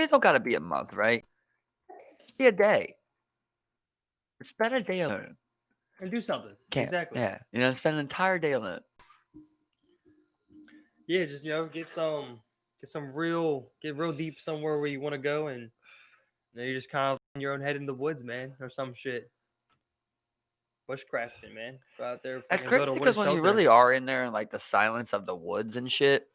it don't got to be a month, right? Just be a day. Spend a day alone. And do something. Can't. Exactly. Yeah. You know, spend an entire day alone. Yeah, just get real deep somewhere where you want to go, and you just kind of in your own head in the woods, man, or some shit. Bushcrafting, man. Go out there, That's fucking build crazy a because wooden when you shelter. really are in there in like the silence of the woods and shit,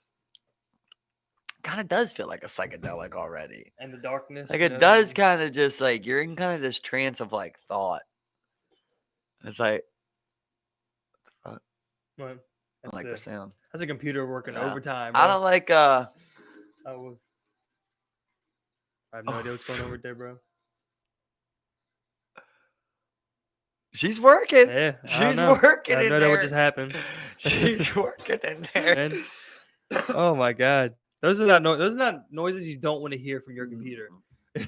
kind of does feel like a psychedelic already. And the darkness. Like it does kind of just like you're in kind of this trance of like thought. It's like, what the fuck? Well, I don't like the sound. That's a computer working Yeah. overtime, bro. I don't like I have no idea what's going on right there, bro. She's working. Yeah, She's working I have in no there. idea what just happened. She's working in there. And, oh my god, those are not noises you don't want to hear from your computer. All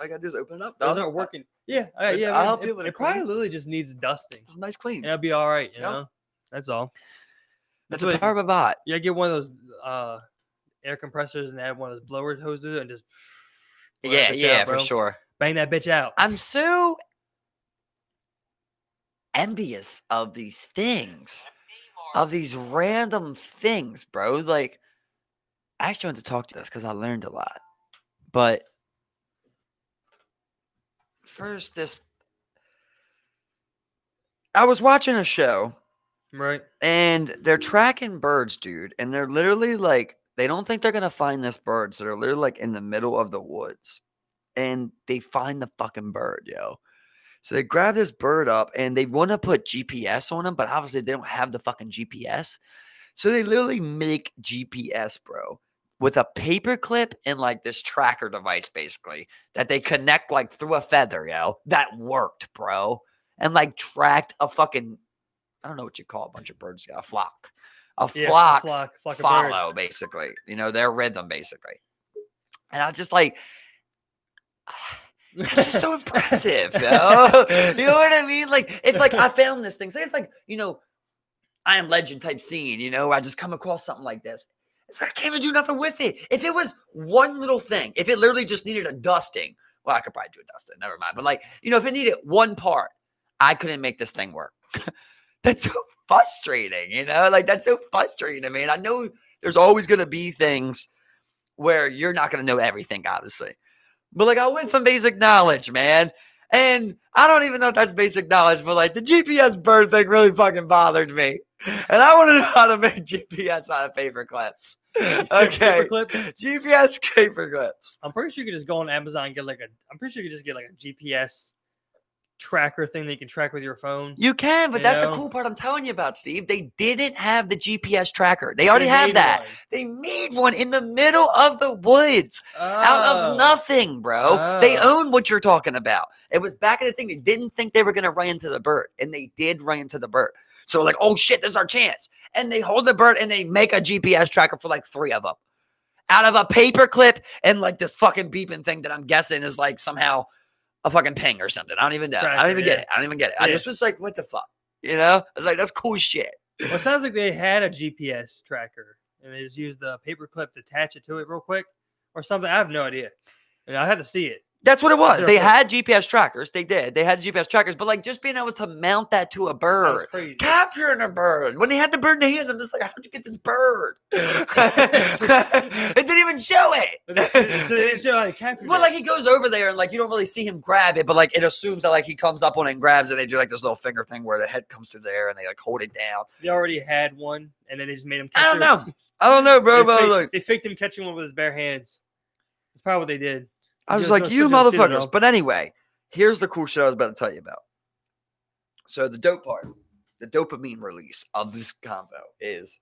I gotta do is open it up. Those aren't working. Yeah, yeah. I'll help you with it. It Probably clean. literally just needs dusting. It's a nice clean. And that'll be all right. You Yep. know, that's all. That's the power of a bot. Yeah, get one of those air compressors and add one of those blower hoses and just. Yeah, for sure. Bang that bitch out. I'm so envious of these things, of these random things, bro. Like, I actually want to talk to this because I learned a lot. But first, I was watching a show. Right. And they're tracking birds, dude. And they're literally like, they don't think they're going to find this bird. So they're literally like in the middle of the woods. And they find the fucking bird, yo. So they grab this bird up and they want to put GPS on him. But obviously they don't have the fucking GPS. So they literally make GPS, bro, with a paper clip and like this tracker device, basically, that they connect like through a feather, yo. That worked, bro. And like tracked a fucking, I don't know what you call a bunch of birds. A flock. A flock follow, basically. You know, their rhythm, basically. And I was just like, that's just so impressive, yo. You know what I mean? Like, it's like I found this thing. Say it's like, you know, I Am Legend type scene, you know, I just come across something like this. It's like I can't even do nothing with it. If it was one little thing, if it literally just needed a dusting, well, I could probably do a dusting. Never mind. But like, you know, if it needed one part, I couldn't make this thing work. That's so frustrating, you know? Like, that's so frustrating to me. And I know there's always going to be things where you're not going to know everything, obviously. But, like, I want some basic knowledge, man. And I don't even know if that's basic knowledge, but, like, the GPS bird thing really fucking bothered me. And I want to know how to make GPS out of paper clips. Okay. Paper clips? GPS paper clips. I'm pretty sure you could just go on Amazon and get I'm pretty sure you could just get like a GPS tracker thing that you can track with your phone. You can, but that's the cool part I'm telling you about, Steve. They didn't have the GPS tracker. They already have that. They made one in the middle of the woods out of nothing, bro. They own what you're talking about. It was back in the thing. They didn't think they were going to run into the bird, and they did run into the bird. So like, oh shit, this is our chance. And they hold the bird and they make a GPS tracker for like 3 of them out of a paper clip and like this fucking beeping thing that I'm guessing is like somehow a fucking ping or something. I don't even know. I don't even get it. I don't even get it. I just was like, what the fuck? You know? I was like, that's cool shit. Well, it sounds like they had a GPS tracker and they just used the paper clip to attach it to it real quick or something. I have no idea. And I had to see it. That's what it was. They had GPS trackers. They did. They had GPS trackers, but like just being able to mount that to a bird, capturing a bird. When they had the bird in their hands, I'm just like, how'd you get this bird? It didn't even show it. So they didn't show how they captured well, like he goes over there and like you don't really see him grab it, but like it assumes that like he comes up on it and grabs it. And they do like this little finger thing where the head comes through there and they like hold it down. They already had one, and then they just made him catch I don't know, bro. They faked him catching one with his bare hands. That's probably what they did. I was like, you motherfuckers. But anyway, here's the cool shit I was about to tell you about. So the dope part, the dopamine release of this convo is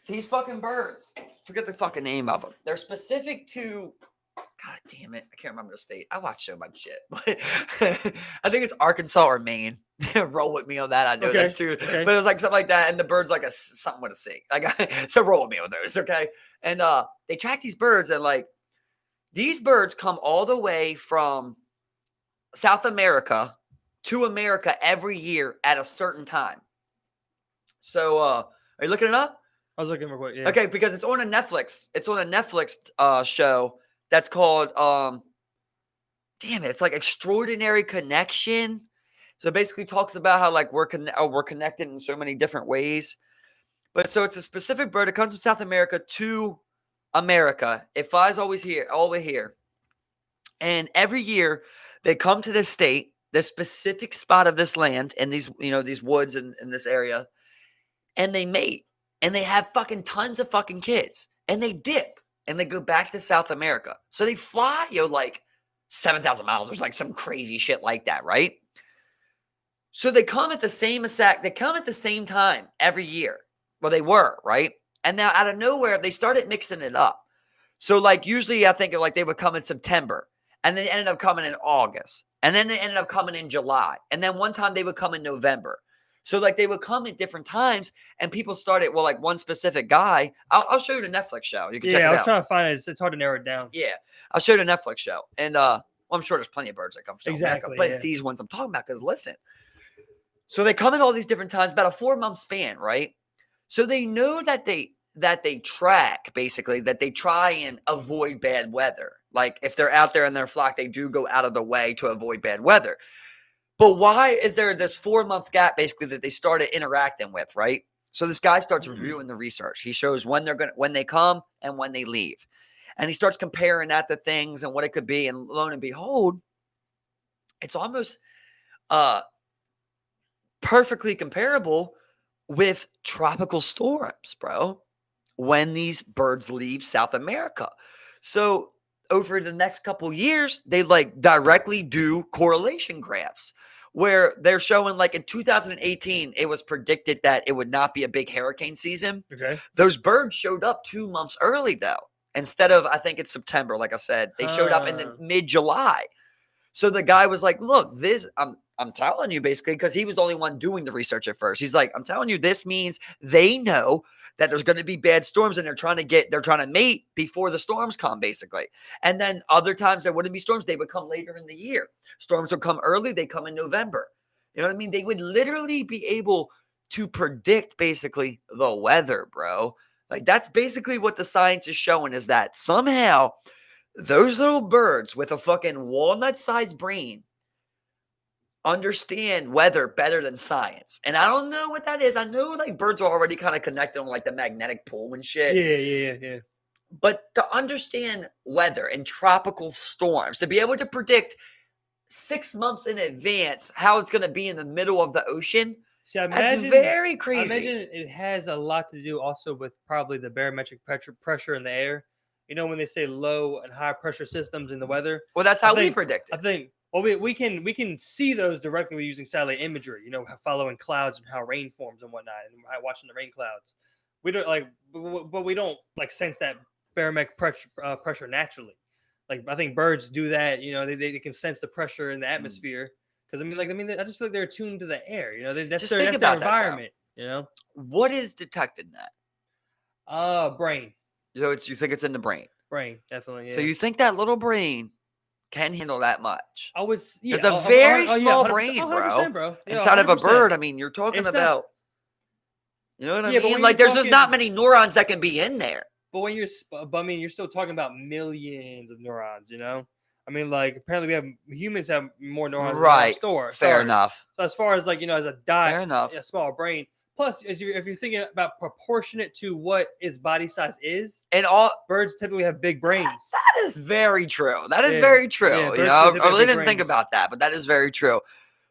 these fucking birds. Forget the fucking name of them. They're specific to, God damn it, I can't remember the state. I watch so much shit. But I think it's Arkansas or Maine. Roll with me on that. I know that's true. Okay. But it was like something like that. And the bird's like something with a C. Like, so roll with me on those, okay? And they track these birds and like, these birds come all the way from South America to America every year at a certain time. So, are you looking it up? I was looking real quick. Yeah. Okay, because it's on a Netflix. It's on a Netflix show that's called damn it, it's like Extraordinary Connection. So it basically talks about how like we're connected in so many different ways. But so it's a specific bird. It comes from South America to America. It flies always here, all the way here. And every year they come to this state, this specific spot of this land and these, these woods in this area, and they mate and they have fucking tons of fucking kids and they dip and they go back to South America. So they fly, like 7,000 miles or like some crazy shit like that, right? So they come at the same time every year. Well, they were, right? And now out of nowhere, they started mixing it up. So like usually I think like they would come in September and then ended up coming in August. And then they ended up coming in July. And then one time they would come in November. So like they would come at different times and people started, well, like one specific guy. I'll show you the Netflix show. You can check it out. Yeah, I was trying to find it. It's hard to narrow it down. Yeah, I'll show you the Netflix show. And well, I'm sure there's plenty of birds that come from South America, but it's these ones I'm talking about because listen. So they come in all these different times, about a 4-month span, right? So they know that they track, basically, that they try and avoid bad weather. Like if they're out there in their flock, they do go out of the way to avoid bad weather. But why is there this 4-month gap, basically, that they started interacting with, right? So this guy starts reviewing the research. He shows when they come and when they leave. And he starts comparing that to things and what it could be. And lo and behold, it's almost perfectly comparable with tropical storms, bro, when these birds leave South America. So over the next couple years, they like directly do correlation graphs where they're showing like in 2018, it was predicted that it would not be a big hurricane season. Okay. Those birds showed up 2 months early though. Instead of, I think it's September, like I said, they showed up in the mid-July. So the guy was like, look, this, I'm telling you basically, because he was the only one doing the research at first. He's like, I'm telling you, this means they know that there's going to be bad storms and they're trying to mate before the storms come basically. And then other times there wouldn't be storms. They would come later in the year. Storms would come early. They come in November. You know what I mean? They would literally be able to predict basically the weather, bro. Like that's basically what the science is showing is that somehow those little birds with a fucking walnut-sized brain understand weather better than science. And I don't know what that is. I know like birds are already kind of connected on like the magnetic pole and shit. Yeah. But to understand weather and tropical storms, to be able to predict 6 months in advance how it's going to be in the middle of the ocean, that's very crazy. I imagine it has a lot to do also with probably the barometric pressure in the air. You know, when they say low and high pressure systems in the weather. Well, that's how we predict it. I think, well, we can see those directly with using satellite imagery, you know, following clouds and how rain forms and whatnot, and watching the rain clouds. We don't like, but we don't like sense that barometric pressure naturally. Like, I think birds do that, you know, they can sense the pressure in the atmosphere. Because, I just feel like they're attuned to the air, you know, that's their environment, you know. What is detecting that? Brain. So you think it's in the brain? Brain, definitely. Yeah. So you think that little brain can handle that much? I would. Yeah, it's a very small 100%, brain, 100%, bro. Yeah, inside 100%. of a bird. I mean, you're talking about. You know what I mean? Like, there's just not many neurons that can be in there. But when you're still talking about millions of neurons. You know, I mean, like apparently humans have more neurons than our stars. Fair enough. So as far as like, you know, as a fair enough. A small brain. Plus, if you're thinking about proportionate to what its body size is, and all birds typically have big brains. That is very true. That is very true. Yeah, you know, I really didn't think about that, but that is very true.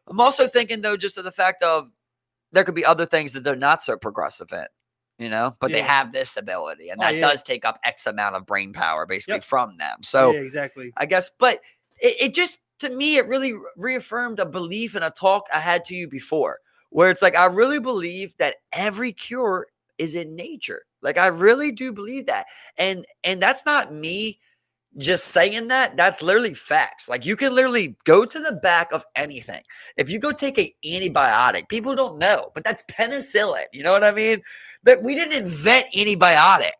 I'm also thinking though, just of the fact of there could be other things that they're not so progressive in, you know, but they have this ability, and that does take up X amount of brain power basically from them. So exactly. I guess, but it just, to me, it really reaffirmed a belief in a talk I had to you before. Where it's like, I really believe that every cure is in nature. Like, I really do believe that. And that's not me just saying that. That's literally facts. Like, you can literally go to the back of anything. If you go take an antibiotic, people don't know, but that's penicillin. You know what I mean? But we didn't invent antibiotic.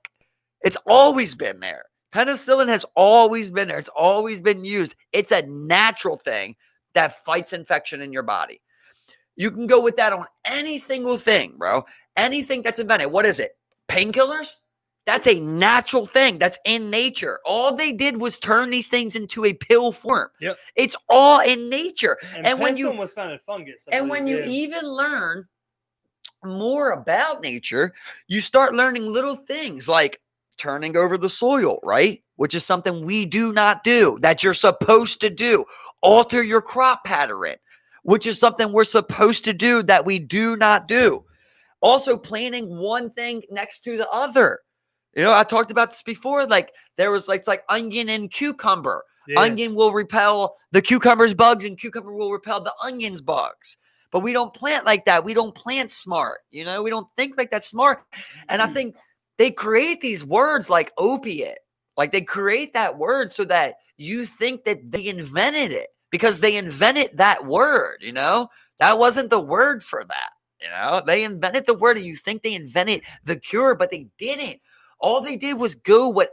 It's always been there. Penicillin has always been there. It's always been used. It's a natural thing that fights infection in your body. You can go with that on any single thing, bro. Anything that's invented. What is it? Painkillers, that's a natural thing. That's in nature. All they did was turn these things into a pill form. Yep. It's all in nature. And when you penicillin was found in fungus. I and believe, when you yeah. even learn more about nature, you start learning little things like turning over the soil, right? Which is something we do not do that you're supposed to do. Alter your crop pattern, which is something we're supposed to do that we do not do. Also, planting one thing next to the other. I talked about this before. Like there was like, it's like onion and cucumber. Yeah. Onion will repel the cucumber's bugs and cucumber will repel the onion's bugs. But we don't plant like that. We don't plant smart. We don't think like that smart. And I think they create these words like opiate. Like they create that word so that you think that they invented it because they invented that word, That wasn't the word for that. They invented the word and you think they invented the cure, but they didn't. All they did was go what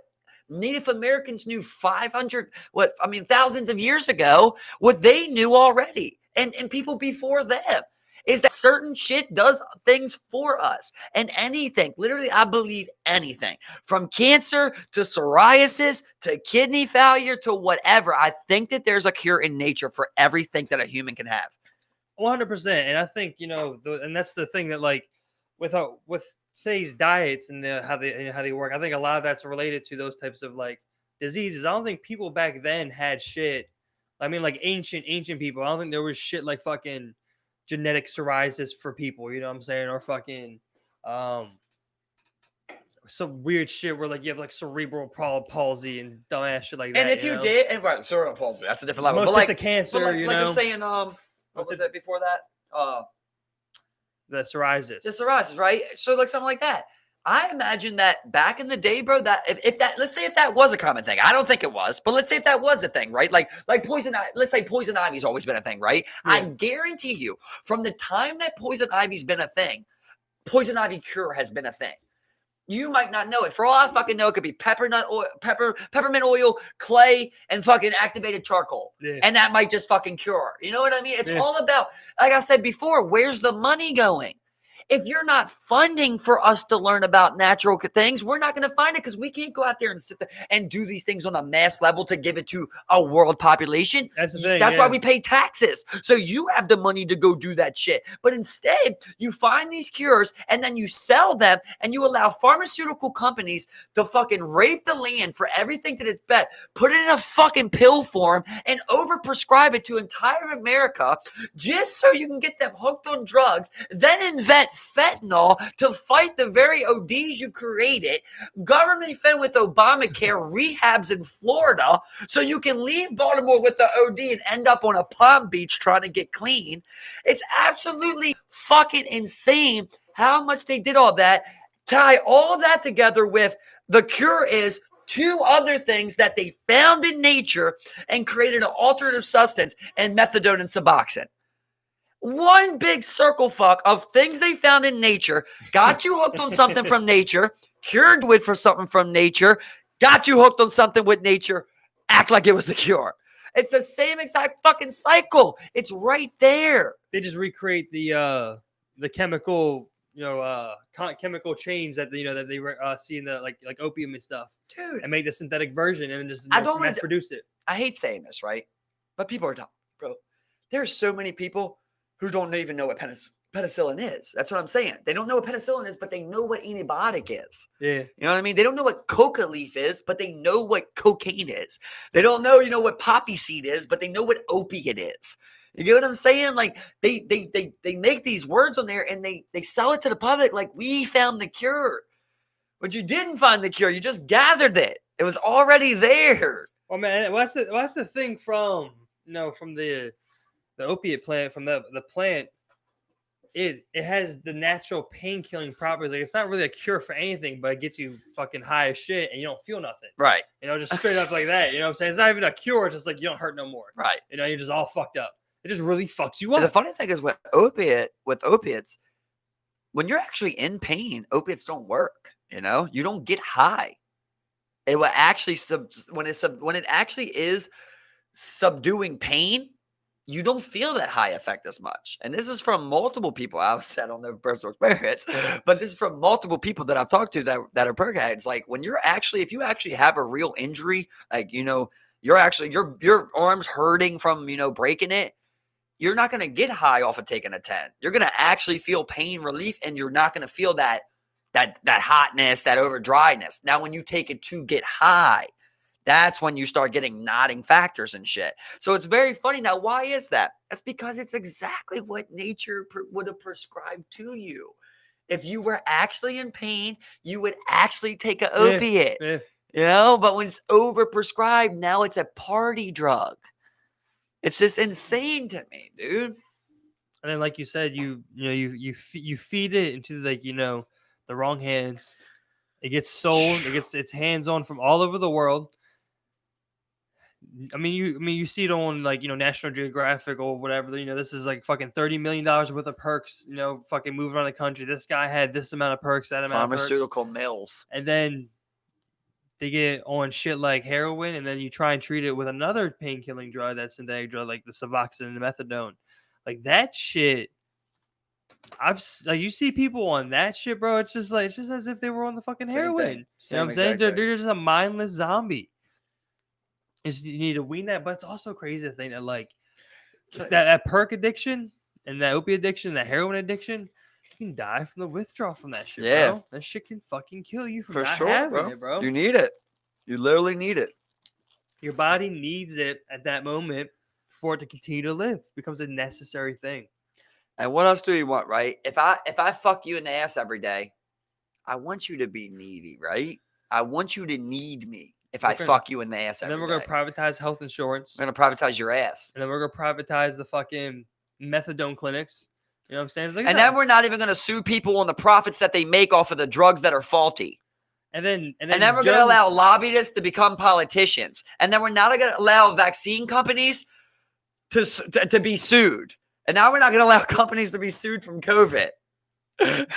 Native Americans knew thousands of years ago, what they knew already. And people before them is that certain shit does things for us. And anything, literally, I believe anything from cancer to psoriasis to kidney failure to whatever. I think that there's a cure in nature for everything that a human can have. 100%. And I think, and that's the thing that like with today's diets and how they work, I think a lot of that's related to those types of like diseases. I don't think people back then had shit. I mean, like ancient people. I don't think there was shit like fucking genetic psoriasis for people. You know what I'm saying? Or fucking some weird shit where like you have like cerebral palsy and dumbass shit like that. And if you did, and right, cerebral palsy, that's a different level. Most but like of cancer, but like, you like know, you're saying, what was it before that? The psoriasis. The psoriasis, right? So like something like that. I imagine that back in the day, bro, that if that, let's say if that was a common thing, I don't think it was, but let's say if that was a thing, right? Like poison, let's say poison ivy's always been a thing, right? Yeah. I guarantee you from the time that poison ivy's been a thing, poison ivy cure has been a thing. You might not know it. For all I fucking know, it could be peppermint oil, clay, and fucking activated charcoal. Yeah. And that might just fucking cure. You know what I mean? It's all about, like I said before, where's the money going? If you're not funding for us to learn about natural things, we're not going to find it because we can't go out there and sit there and do these things on a mass level to give it to a world population. That's the thing. That's why we pay taxes. So you have the money to go do that shit. But instead, you find these cures and then you sell them and you allow pharmaceutical companies to fucking rape the land for everything that it's bet, put it in a fucking pill form and overprescribe it to entire America just so you can get them hooked on drugs, then invent fentanyl to fight the very ODs you created, government fed with Obamacare rehabs in Florida so you can leave Baltimore with the OD and end up on a Palm Beach trying to get clean. It's absolutely fucking insane how much they did all that. Tie all that together with the cure is two other things that they found in nature and created an alternative substance and methadone and Suboxone. One big circle fuck of things they found in nature, got you hooked on something from nature, cured with for something from nature, got you hooked on something with nature, act like it was the cure. It's the same exact fucking cycle. It's right there. They just recreate the chemical, chemical chains that that they see in the like opium and stuff, dude, and make the synthetic version and just mass produce it. I hate saying this, right? But people are dumb, bro. There are so many people who don't even know what penicillin is. That's what I'm saying. They don't know what penicillin is, but they know what antibiotic is. Yeah. You know what I mean? They don't know what coca leaf is, but they know what cocaine is. They don't know, what poppy seed is, but they know what opiate is. You get what I'm saying? Like they make these words on there and they sell it to the public like we found the cure. But you didn't find the cure. You just gathered it. It was already there. Well, man, that's the thing from the opiate plant, from the plant, it has the natural pain killing properties. Like it's not really a cure for anything, but it gets you fucking high as shit and you don't feel nothing. Right. Just straight up like that. You know what I'm saying? It's not even a cure. It's just like you don't hurt no more. Right. You're just all fucked up. It just really fucks you up. The funny thing is with opiates, when you're actually in pain, opiates don't work. You don't get high. It will actually when it actually is subduing pain, you don't feel that high effect as much. And this is from multiple people. I don't know personal experience, but this is from multiple people that I've talked to that are perk heads. Like when if you actually have a real injury, like, you're actually, your arm's hurting from, breaking it. You're not going to get high off of taking a 10. You're going to actually feel pain relief, and you're not going to feel that hotness, that over dryness. Now, when you take it to get high, that's when you start getting nodding factors and shit. So it's very funny. Now, why is that? That's because it's exactly what nature would have prescribed to you. If you were actually in pain, you would actually take an opiate. But when it's overprescribed, now it's a party drug. It's just insane to me, dude. And then, like you said, you feed it into the wrong hands. It gets sold. It gets its hands on from all over the world. I mean, you see it on National Geographic or whatever. This is like fucking $30 million worth of perks. Fucking moving around the country. This guy had this amount of perks, that amount of perks. Pharmaceutical mills. And then they get on shit like heroin, and then you try and treat it with another pain-killing drug, that synthetic drug, like the Suboxone and the methadone. Like that shit, you see people on that shit, bro. It's just as if they were on the fucking heroin. You know what I'm saying? They're just a mindless zombie. You need to wean that, but it's also crazy to think that that perk addiction and that opiate addiction, that heroin addiction, you can die from the withdrawal from that shit, bro. That shit can fucking kill you from not having it, bro. You need it. You literally need it. Your body needs it at that moment for it to continue to live. It becomes a necessary thing. And what else do you want, right? If I fuck you in the ass every day, I want you to be needy, right? I want you to need me if I fuck you in the ass every day. And then we're going to privatize health insurance. We're going to privatize your ass. And then we're going to privatize the fucking methadone clinics. You know what I'm saying? And then we're not even going to sue people on the profits that they make off of the drugs that are faulty. And then we're going to allow lobbyists to become politicians. And then we're not going to allow vaccine companies to be sued. And now we're not going to allow companies to be sued from COVID. And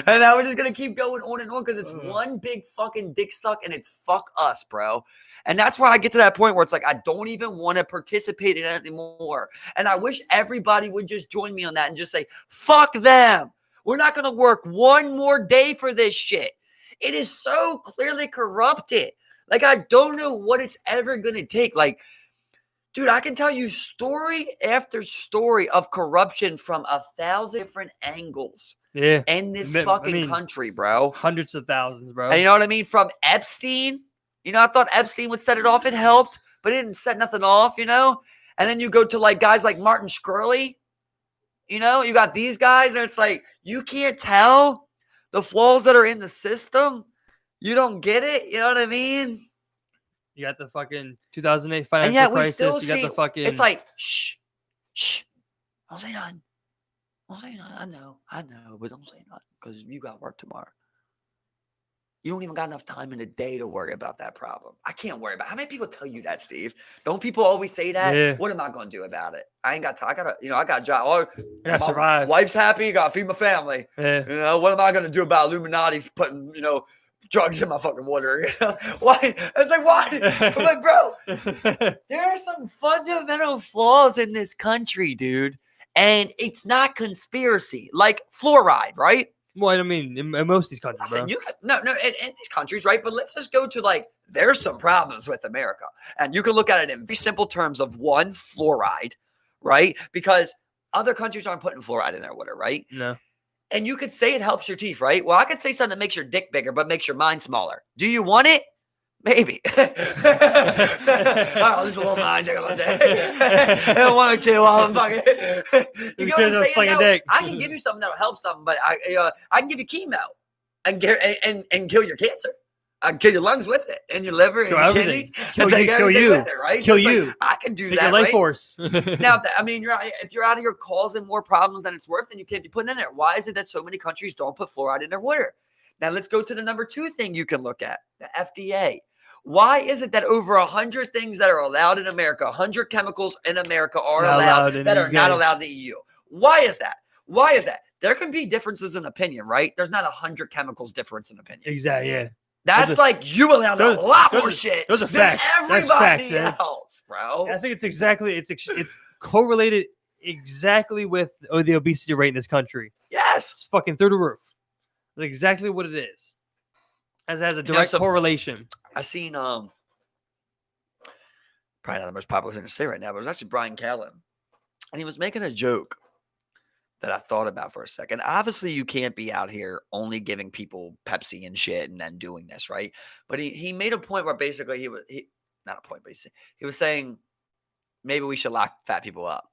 now we're just going to keep going on and on because it's one big fucking dick suck, and it's fuck us, bro. And that's where I get to that point where it's like, I don't even want to participate in it anymore. And I wish everybody would just join me on that and just say, fuck them. We're not going to work one more day for this shit. It is so clearly corrupted. Like, I don't know what it's ever going to take. Like, dude, I can tell you story after story of corruption from 1,000 different angles. Yeah. In this fucking country, bro. Hundreds of thousands, bro. And you know what I mean? From Epstein. I thought Epstein would set it off. It helped, but it didn't set nothing off, And then you go to guys like Martin Shkreli. You got these guys, and it's like, you can't tell the flaws that are in the system. You don't get it. You know what I mean? You got the fucking 2008 financial crisis. Still got the fucking. It's like, shh. Don't say nothing. I know, but don't say nothing because you got work tomorrow. You don't even got enough time in the day to worry about that problem. I can't worry about it. How many people tell you that, Steve? Don't people always say that? Yeah. What am I going to do about it? I ain't got time. I got a job. I got to survive. Wife's happy. Got to feed my family. Yeah. What am I going to do about Illuminati putting, drugs in my fucking water? Why? It's like, why? I'm like, bro, there are some fundamental flaws in this country, dude. And it's not conspiracy. Like fluoride, right? Well, I mean, in most of these countries, bro. In these countries, right? But let's just go to there's some problems with America. And you can look at it in very simple terms of one, fluoride, right? Because other countries aren't putting fluoride in their water, right? No. And you could say it helps your teeth, right? Well, I could say something that makes your dick bigger, but makes your mind smaller. Do you want it? Maybe. This is a little mind take a little day. I don't want to while I'm fucking. You get what I'm saying? No, I can give you something that'll help something, but I can give you chemo and kill your cancer. I can kill your lungs with it, and your liver, and your kidneys. Kill you with it, right? Kill you. Like, I can do Take that. Your life right? force. Now, if you're out here causing more problems than it's worth, then you can't be putting in there. Why is it that so many countries don't put fluoride in their water? Now, let's go to the number 2 thing you can look at: the FDA. Why is it that over 100 things that are allowed in America, 100 chemicals in America are allowed that are not allowed in the EU? Why is that? There can be differences in opinion, right? There's not 100 chemicals difference in opinion. Exactly, yeah. That's you allowed a lot more shit those are than facts. everybody That's facts, else, bro. I think it's exactly it's correlated exactly with the obesity rate in this country. Yes. It's fucking through the roof. That's exactly what it is. It has a direct correlation. I seen probably not the most popular thing to say right now, but it was actually Brian Callen, and he was making a joke that I thought about for a second. Obviously, you can't be out here only giving people Pepsi and shit and then doing this, right? But he made a point where basically he not a point, but he was saying maybe we should lock fat people up.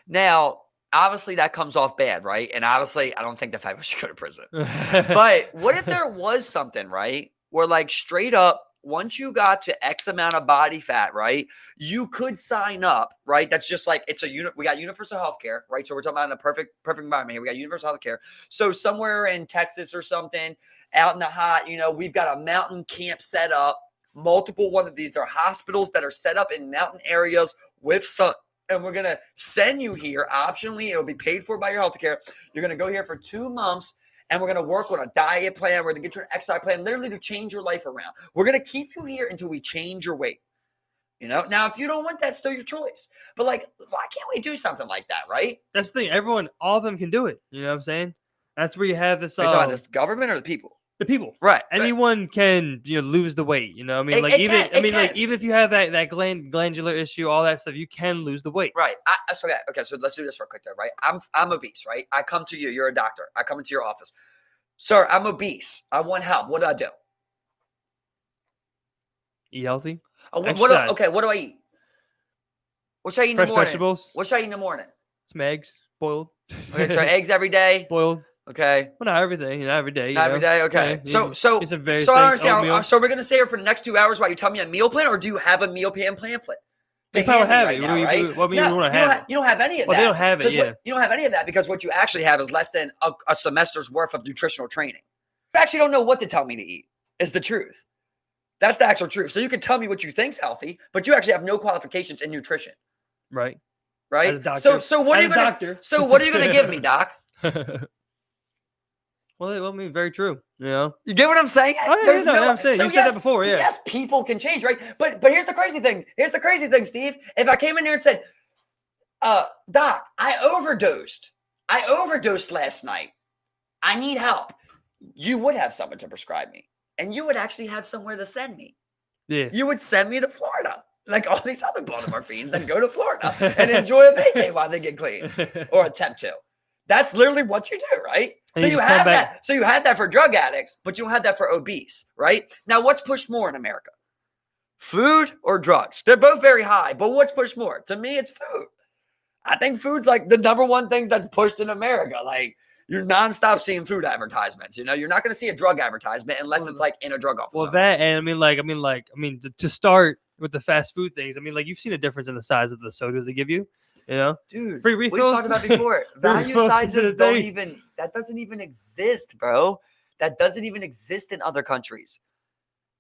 Now, obviously, that comes off bad, right? And obviously, I don't think the fat people should go to prison. But what if there was something, right, where like straight up, once you got to X amount of body fat, right, you could sign up, right? That's just like it's a unit. We got universal health care, right? So we're talking about in a perfect environment here. We got universal health care. So somewhere in Texas or something, out in the hot, we've got a mountain camp set up. Multiple one of these. They're hospitals that are set up in mountain areas with sun. And we're going to send you here optionally. It'll be paid for by your healthcare. You're going to go here for 2 months, and we're going to work on a diet plan. We're going to get you an exercise plan, literally to change your life around. We're going to keep you here until we change your weight. Now, if you don't want that, still your choice. But like, why can't we do something like that, right? That's the thing. All of them can do it. You know what I'm saying? That's where you have this. Are you talking about this government or the people? The people, right? Anyone can lose the weight. I mean, like even if you have that glandular issue, all that stuff, you can lose the weight. Right. Okay. So let's do this real quick, though. Right. I'm obese. Right. I come to you. You're a doctor. I come into your office. Sir, I'm obese. I want help. What do I do? Eat healthy. What do I eat? What should I eat in the morning? Vegetables. What should I eat in the morning? Some eggs, boiled. Okay, so eggs every day. Boiled. Okay. Well, not every day. Every day. Not every day. Okay. Yeah, so it's a very so I understand. So we're gonna stay here for the next 2 hours while you tell me a meal plan, or do you have a meal plan pamphlet? You probably have it. Right? You don't have any of that. Well, they don't have it. Yeah. You don't have any of that because what you actually have is less than a semester's worth of nutritional training. You actually don't know what to tell me to eat. Is the truth. That's the actual truth. So you can tell me what you think's healthy, but you actually have no qualifications in nutrition. Right. Right. So what are you gonna? So what are you gonna give me, Doc? Well, I mean, very true. You get what I'm saying? Oh, yeah, I'm saying. So you said that before, yeah. Yes, people can change, right? But here's the crazy thing. Steve. If I came in here and said, Doc, I overdosed last night. I need help. You would have someone to prescribe me, and you would actually have somewhere to send me. Yeah. You would send me to Florida, like all these other Baltimore fiends that go to Florida and enjoy a vacay while they get clean or attempt to. That's literally what you do, right? So you have that. So you had that for drug addicts, but you don't have that for obese, right? Now, what's pushed more in America? Food or drugs? They're both very high, but what's pushed more? To me, it's food. I think food's like the number one thing that's pushed in America. Like you're nonstop seeing food advertisements. You're not going to see a drug advertisement unless it's like in a drug office. Well, that and I mean, to start with the fast food things. I mean, like you've seen a difference in the size of the sodas they give you. Dude, free refills. We've talked about before. Value sizes that doesn't even exist, bro. That doesn't even exist in other countries.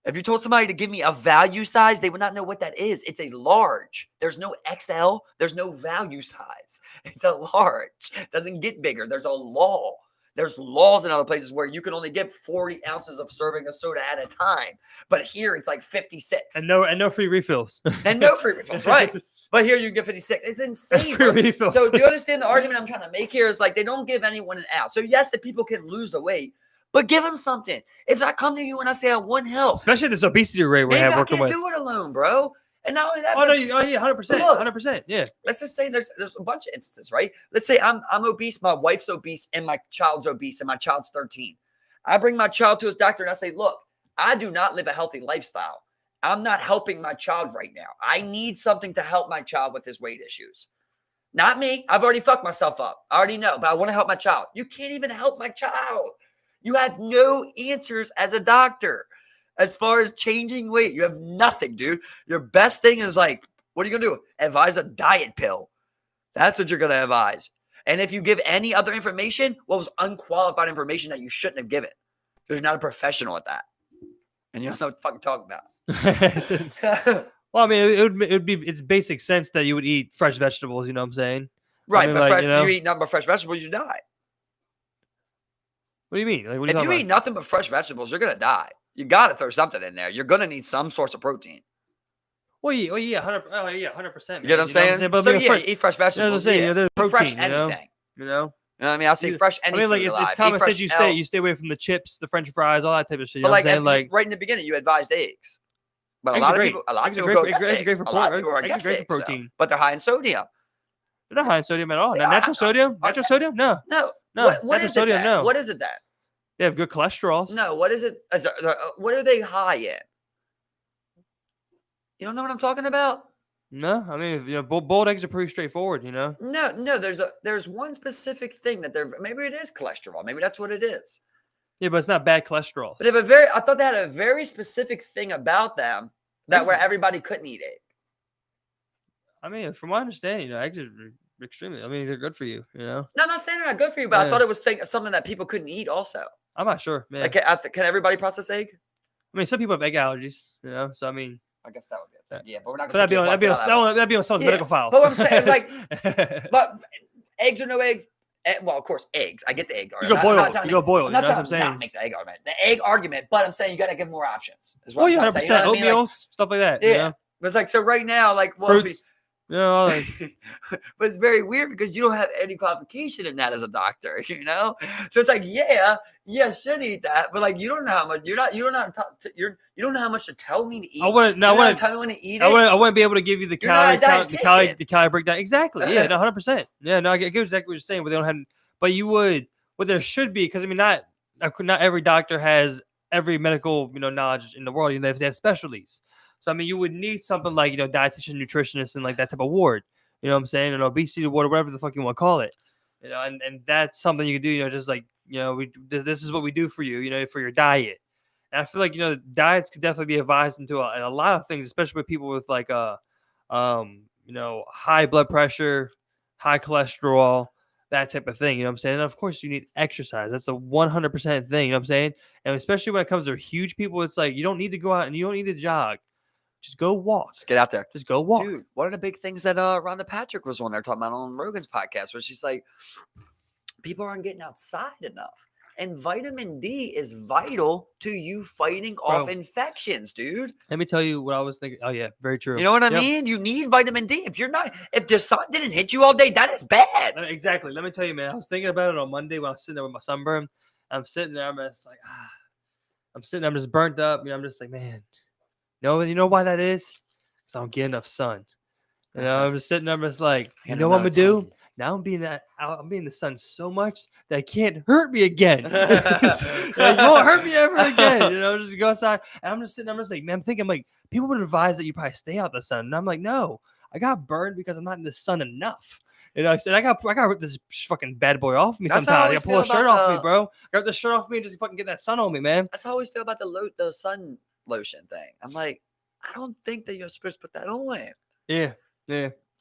If you told somebody to give me a value size, they would not know what that is. It's a large. There's no XL. There's no value size. It's a large. It doesn't get bigger. There's a law. There's laws in other places where you can only give 40 ounces of serving of soda at a time. But here it's like 56. And no free refills. And no free refills, right. But here you get 56. It's insane. Bro. So do you understand the argument I'm trying to make here is like they don't give anyone an out. So yes, the people can lose the weight, but give them something. If I come to you and I say I want help. Especially this obesity rate we have working with. I can't do it alone, bro. And not only that. Yeah, 100%. 100%. Yeah. Let's just say there's a bunch of instances, right? Let's say I'm obese, my wife's obese, and my child's obese, and my child's 13. I bring my child to his doctor and I say, look, I do not live a healthy lifestyle. I'm not helping my child right now. I need something to help my child with his weight issues. Not me. I've already fucked myself up. I already know, but I want to help my child. You can't even help my child. You have no answers as a doctor. As far as changing weight, you have nothing, dude. Your best thing is like, what are you going to do? Advise a diet pill. That's what you're going to advise. And if you give any other information, what was unqualified information that you shouldn't have given? Because you're not a professional at that. And you don't know what the fuck to talk about. Well, I mean, it would be it's basic sense that you would eat fresh vegetables. You know what I'm saying? Right, but you eat nothing but fresh vegetables, you die. What do you mean? Like, if you eat nothing but fresh vegetables, you're gonna die. You got to throw something in there. You're gonna need some source of protein. Well, yeah, 100%. You get what I'm saying? But So being yeah, fresh, you eat fresh you know what I'm vegetables. saying? Yeah, There's eat fresh protein. You anything. know. You know what I mean? I'll say fresh I any mean, like food it's alive. Eat common fresh sense. You out. stay away from the chips, the French fries, all that type of shit. You But know what like I'm saying? Like right in the beginning, you advised eggs. But a eggs lot are of great. people, Eggs are go great. against Eggs are great eggs. for A lot of pork. people are Eggs are against great for eggs, though. protein. But they're high in sodium. They're not high in sodium at all. They No, are. natural sodium. Are Natural they? sodium. No. No. No. What Natural is it sodium. then? No. What is it then? They have good cholesterol. No. What is it? What are they high in? You don't know what I'm talking about? No, I mean, boiled eggs are pretty straightforward. No. There's one specific thing that they're maybe it is cholesterol. Maybe that's what it is. Yeah, but it's not bad cholesterol. But I thought they had a very specific thing about them that where everybody couldn't eat egg. I mean, from my understanding, eggs are extremely. I mean, they're good for you. No, I'm not saying they're not good for you, but I thought it was something that people couldn't eat also. I'm not sure, man. Like, can everybody process egg? I mean, some people have egg allergies, so I mean, I guess that would be a thing. Yeah, but we're not. But that'd be on someone's medical file. But what I'm saying, like, but eggs or no eggs. Well, of course, eggs. I get the egg argument. You go boil. I'm not trying to not make the egg argument. The egg argument, but I'm saying you got to give more options. Is what Well, I'm 100%. saying. You know what I mean? Oatmeals, stuff like that. Yeah. But it's like, so right now, like, well, fruits. but it's very weird because you don't have any qualification in that as a doctor, So it's like, yeah, should eat that, but like you don't know how much. You don't know how much to tell me to eat. I wouldn't tell me when to eat it. I wouldn't be able to give you the calorie count, the calorie breakdown. Exactly. Yeah, 100%. Yeah, no, I get exactly what you're saying. But they don't have. But you would. What there should be, because I mean, not every doctor has every medical knowledge in the world. They have specialties. So, I mean, you would need something like, dietitian, nutritionist, and like that type of ward, you know what I'm saying? An obesity ward or whatever the fuck you want to call it, and that's something you can do, just like, this is what we do for you, for your diet. And I feel like, diets could definitely be advised into a lot of things, especially with people with like, high blood pressure, high cholesterol, that type of thing, you know what I'm saying? And of course, you need exercise. That's a 100% thing, you know what I'm saying? And especially when it comes to huge people, it's like, you don't need to go out and you don't need to jog. Just go walk. Just get out there. Just go walk. Dude, one of the big things that Rhonda Patrick was on there talking about on Rogan's podcast, where she's like, people aren't getting outside enough. And vitamin D is vital to you fighting off infections, dude. Let me tell you what I was thinking. Oh, yeah, very true. You know what I mean? You need vitamin D. If the sun didn't hit you all day, that is bad. Exactly. Let me tell you, man. I was thinking about it on Monday when I was sitting there with my sunburn. I'm sitting there. I'm just like, I'm sitting there. I'm just burnt up. I'm just like, man. You know why that is? Because I don't get enough sun. I'm just sitting there. I'm just like, you know what I'm gonna do? Now I'm being in the sun so much that it can't hurt me again. It won't hurt me ever again. Just go outside. And I'm just sitting there. I'm just like, man, I'm thinking like people would advise that you probably stay out in the sun. And I'm like, no, I got burned because I'm not in the sun enough. I said, I got to rip this fucking bad boy off me sometimes. I got to pull a shirt off me, bro. I got the shirt off me and just fucking get that sun on me, man. That's how I always feel about the sun lotion thing. I'm like, I don't think that you're supposed to put that on. Yeah.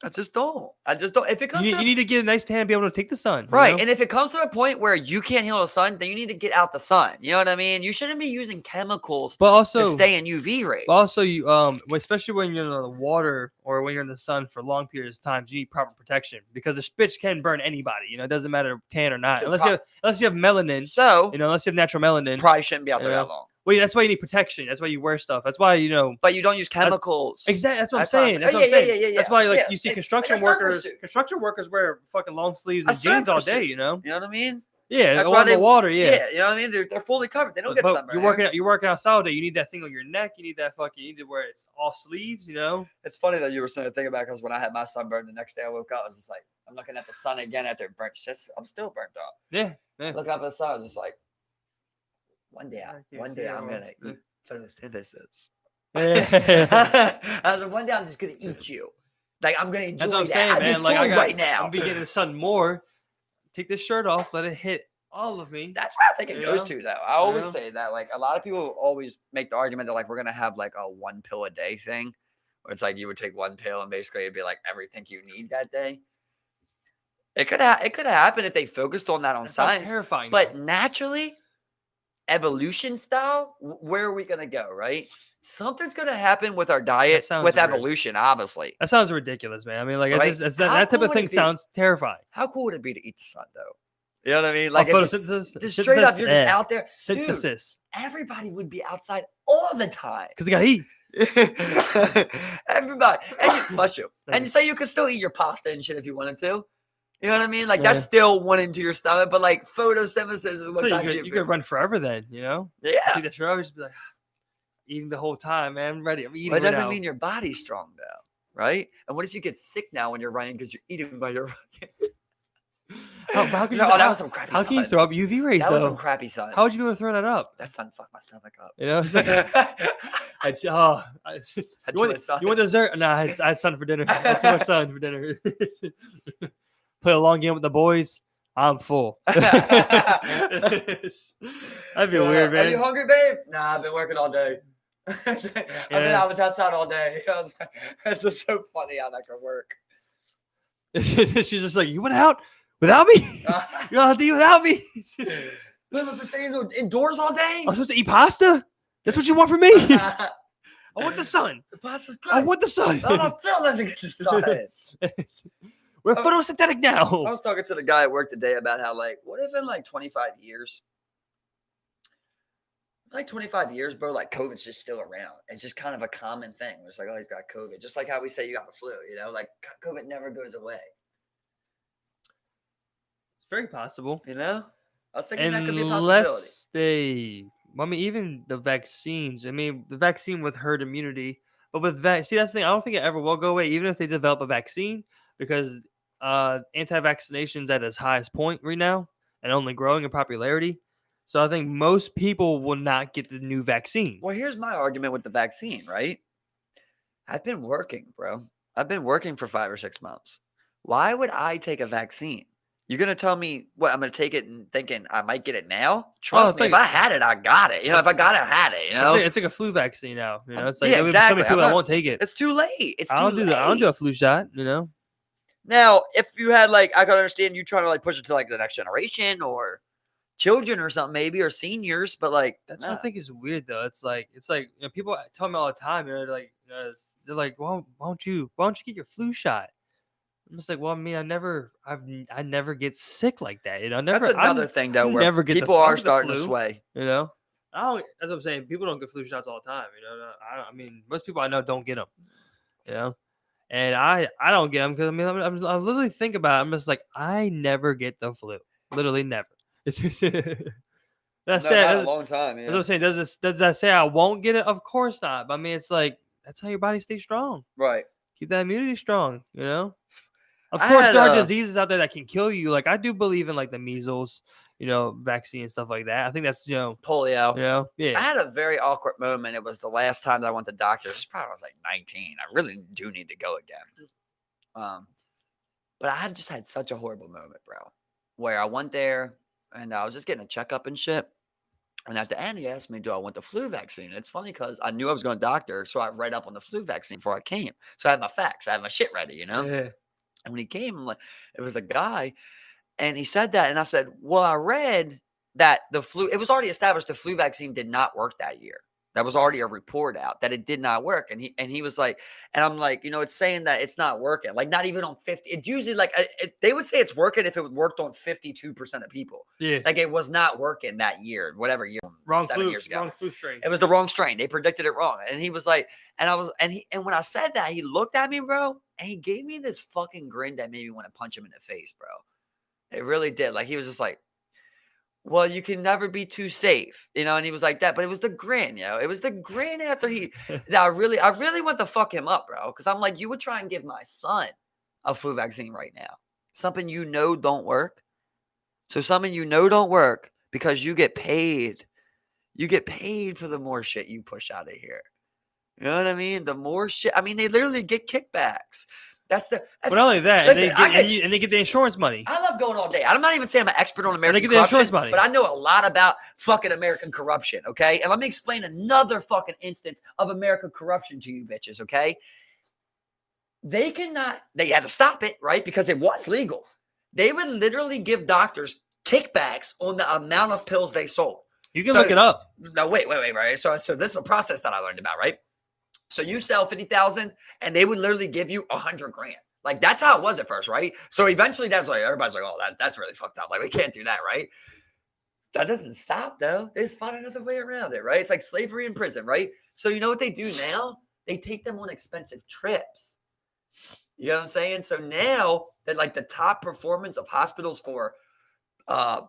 I just don't. If it comes, you need to get a nice tan and be able to take the sun, right? And if it comes to a point where you can't handle the sun, then you need to get out the sun. You know what I mean? You shouldn't be using chemicals, but also to stay in UV rays. But also, you especially when you're in the water or when you're in the sun for long periods of time, you need proper protection because the bitch can burn anybody. It doesn't matter tan or not, unless you have melanin. So unless you have natural melanin, probably shouldn't be out there that long. Well, that's why you need protection. That's why you wear stuff. That's why But you don't use chemicals. Exactly. That's what I'm saying. That's what I'm saying. Yeah. That's why you see construction workers. Construction workers wear fucking long sleeves and jeans all day. You know what I mean? Yeah. That's why they water. Yeah. You know what I mean? They're fully covered. They don't get sunburned. You're working outside all day. You need that thing on your neck. You need that fucking. You need to wear it all sleeves. It's funny that you were saying to think about because when I had my sunburn, the next day I woke up, I was just like, I'm looking at the sun again after burnt shit. I'm still burnt up. Yeah. Looking up at the sun, I was just like, one day I'm gonna eat photosynthesis. I was like, one day I'm just gonna eat you. Like I'm gonna enjoy that. Saying, man. Like right now. I'm be getting the sun more. Take this shirt off. Let it hit all of me. That's where I think it goes to, though. I always say that. Like a lot of people always make the argument that like we're gonna have like a 1 pill a day thing, where it's like you would take 1 pill and basically it'd be like everything you need that day. It could happen if they focused on that on science. Terrifying. But naturally, evolution style, where are we gonna go? Right? Something's gonna happen with our diet, with evolution, obviously. That sounds ridiculous, man. I mean, like right? that type of thing sounds terrifying. How cool would it be to eat the sun, though? You know what I mean? Like photosynthesis. Just straight up, you're just out there. Synthesis. Dude, everybody would be outside all the time because they gotta eat. Everybody, bless you. And Thank you say you could still eat your pasta and shit if you wanted to. You know what I mean? Like Yeah. that's still went into your stomach, but like photosynthesis is So what got you. you could run forever then, you know? Yeah. Take that forever, just be like eating the whole time, man. I'm ready. I'm eating Well, it right doesn't now. mean your body's strong though, right? And what if you get sick now when you're running because you're eating while you're running? How could you, No, that was some crappy how can you sun. throw up UV rays That though? was some crappy sun. How would you be able to throw that up? That sun fucked my stomach up. You know, it's like Had too much sun. you want dessert? Nah, I had sun for dinner. I had too much sun for dinner. Play a long game with the boys. I'm full. That'd be weird, man. Are you hungry, babe? Nah, I've been working all day. I was outside all day. It's just so funny how that could work. She's just like, you went out without me? You're out to eat without me? I've been staying indoors all day. I'm supposed to eat pasta? That's what you want from me? I want the sun. The pasta's good. I want the sun. No, I still doesn't get the sun. We're photosynthetic now. I was talking to the guy at work today about how, like, what if in like 25 years, bro, like COVID's just still around. It's just kind of a common thing. It's like, oh, he's got COVID. Just like how we say you got the flu, you know, like COVID never goes away. It's very possible. You know? I was thinking that could be a possibility. Even the vaccines. I mean, the vaccine with herd immunity. But with that's the thing. I don't think it ever will go away, even if they develop a vaccine, because anti-vaccination's at its highest point right now and only growing in popularity. So I think most people will not get the new vaccine. Well, here's my argument with the vaccine, right? I've been working, bro. I've been working for 5 or 6 months. Why would I take a vaccine? You're going to tell me what I'm going to take it and thinking I might get it now? Trust me, if I had it, I got it. You know, if I got it, I had it, you know? It's like a flu vaccine now. You know, it's like yeah, exactly. so many people that won't take it. It's too late. It's too late. I don't do a flu shot, you know? Now, if you had, like, I could understand you trying to, like, push it to, like, the next generation or children or something, maybe, or seniors, but, like, that's what I think is weird, though. It's like, you know, people tell me all the time, you know, they're like, why don't you get your flu shot? I'm just like, well, I mean, I never get sick like that, you know. That's another thing, though, where people are starting to sway, you know. That's what I'm saying. People don't get flu shots all the time, you know. I mean, most people I know don't get them, you know. And I don't get them because I mean, I literally think about it. I'm just like, I never get the flu, literally never. That's not a long time. Yeah. That's what I'm saying. Does that say I won't get it? Of course not. But I mean, it's like that's how your body stays strong. Right. Keep that immunity strong. You know. Of course, there are diseases out there that can kill you. Like I do believe in like the measles, you know, vaccine and stuff like that. I think that's polio. You know, yeah. I had a very awkward moment. It was the last time that I went to the doctor. This probably was like 19. I really do need to go again. But I just had such a horrible moment, bro. Where I went there and I was just getting a checkup and shit. And at the end, he asked me, do I want the flu vaccine? And it's funny because I knew I was going to doctor, so I read up on the flu vaccine before I came. So I had my facts. I had my shit ready, you know? Yeah. And when he came, I'm like, it was a guy, and he said that, and I said, well, I read that it was already established the flu vaccine did not work that year. That was already a report out that it did not work. And he was like, and I'm like, you know, it's saying that it's not working. Like not even on 50. It's usually like they would say it's working if it worked on 52% of people. Yeah. Like it was not working that year, whatever year. Wrong 7 flu, years ago. wrong flu strain. It was the wrong strain. They predicted it wrong. And he was like, and when I said that, he looked at me, bro, and he gave me this fucking grin that made me want to punch him in the face, bro. It really did. Like he was just like, well, you can never be too safe, you know, and he was like that, but it was the grin, you know, it was the grin after that I really want to fuck him up, bro, because I'm like, you would try and give my son a flu vaccine right now, something you know don't work, so something you know don't work because you get paid for the more shit you push out of here, you know what I mean? The more shit, I mean, they literally get kickbacks. But not only that, listen, and they get the insurance money. I love going all day. I'm not even saying I'm an expert on American corruption, insurance money, but I know a lot about fucking American corruption, okay? And let me explain another fucking instance of American corruption to you bitches, okay? They had to stop it, right? Because it was legal. They would literally give doctors kickbacks on the amount of pills they sold. You can look it up. No, wait, right? So this is a process that I learned about, right? So you sell 50,000 and they would literally give you $100,000. Like that's how it was at first, right? So eventually that's like, everybody's like, oh, that's really fucked up. Like we can't do that, right? That doesn't stop though. They just find another way around it, right? It's like slavery in prison, right? So you know what they do now? they take them on expensive trips. You know what I'm saying? So now that like the top performance of hospitals for uh,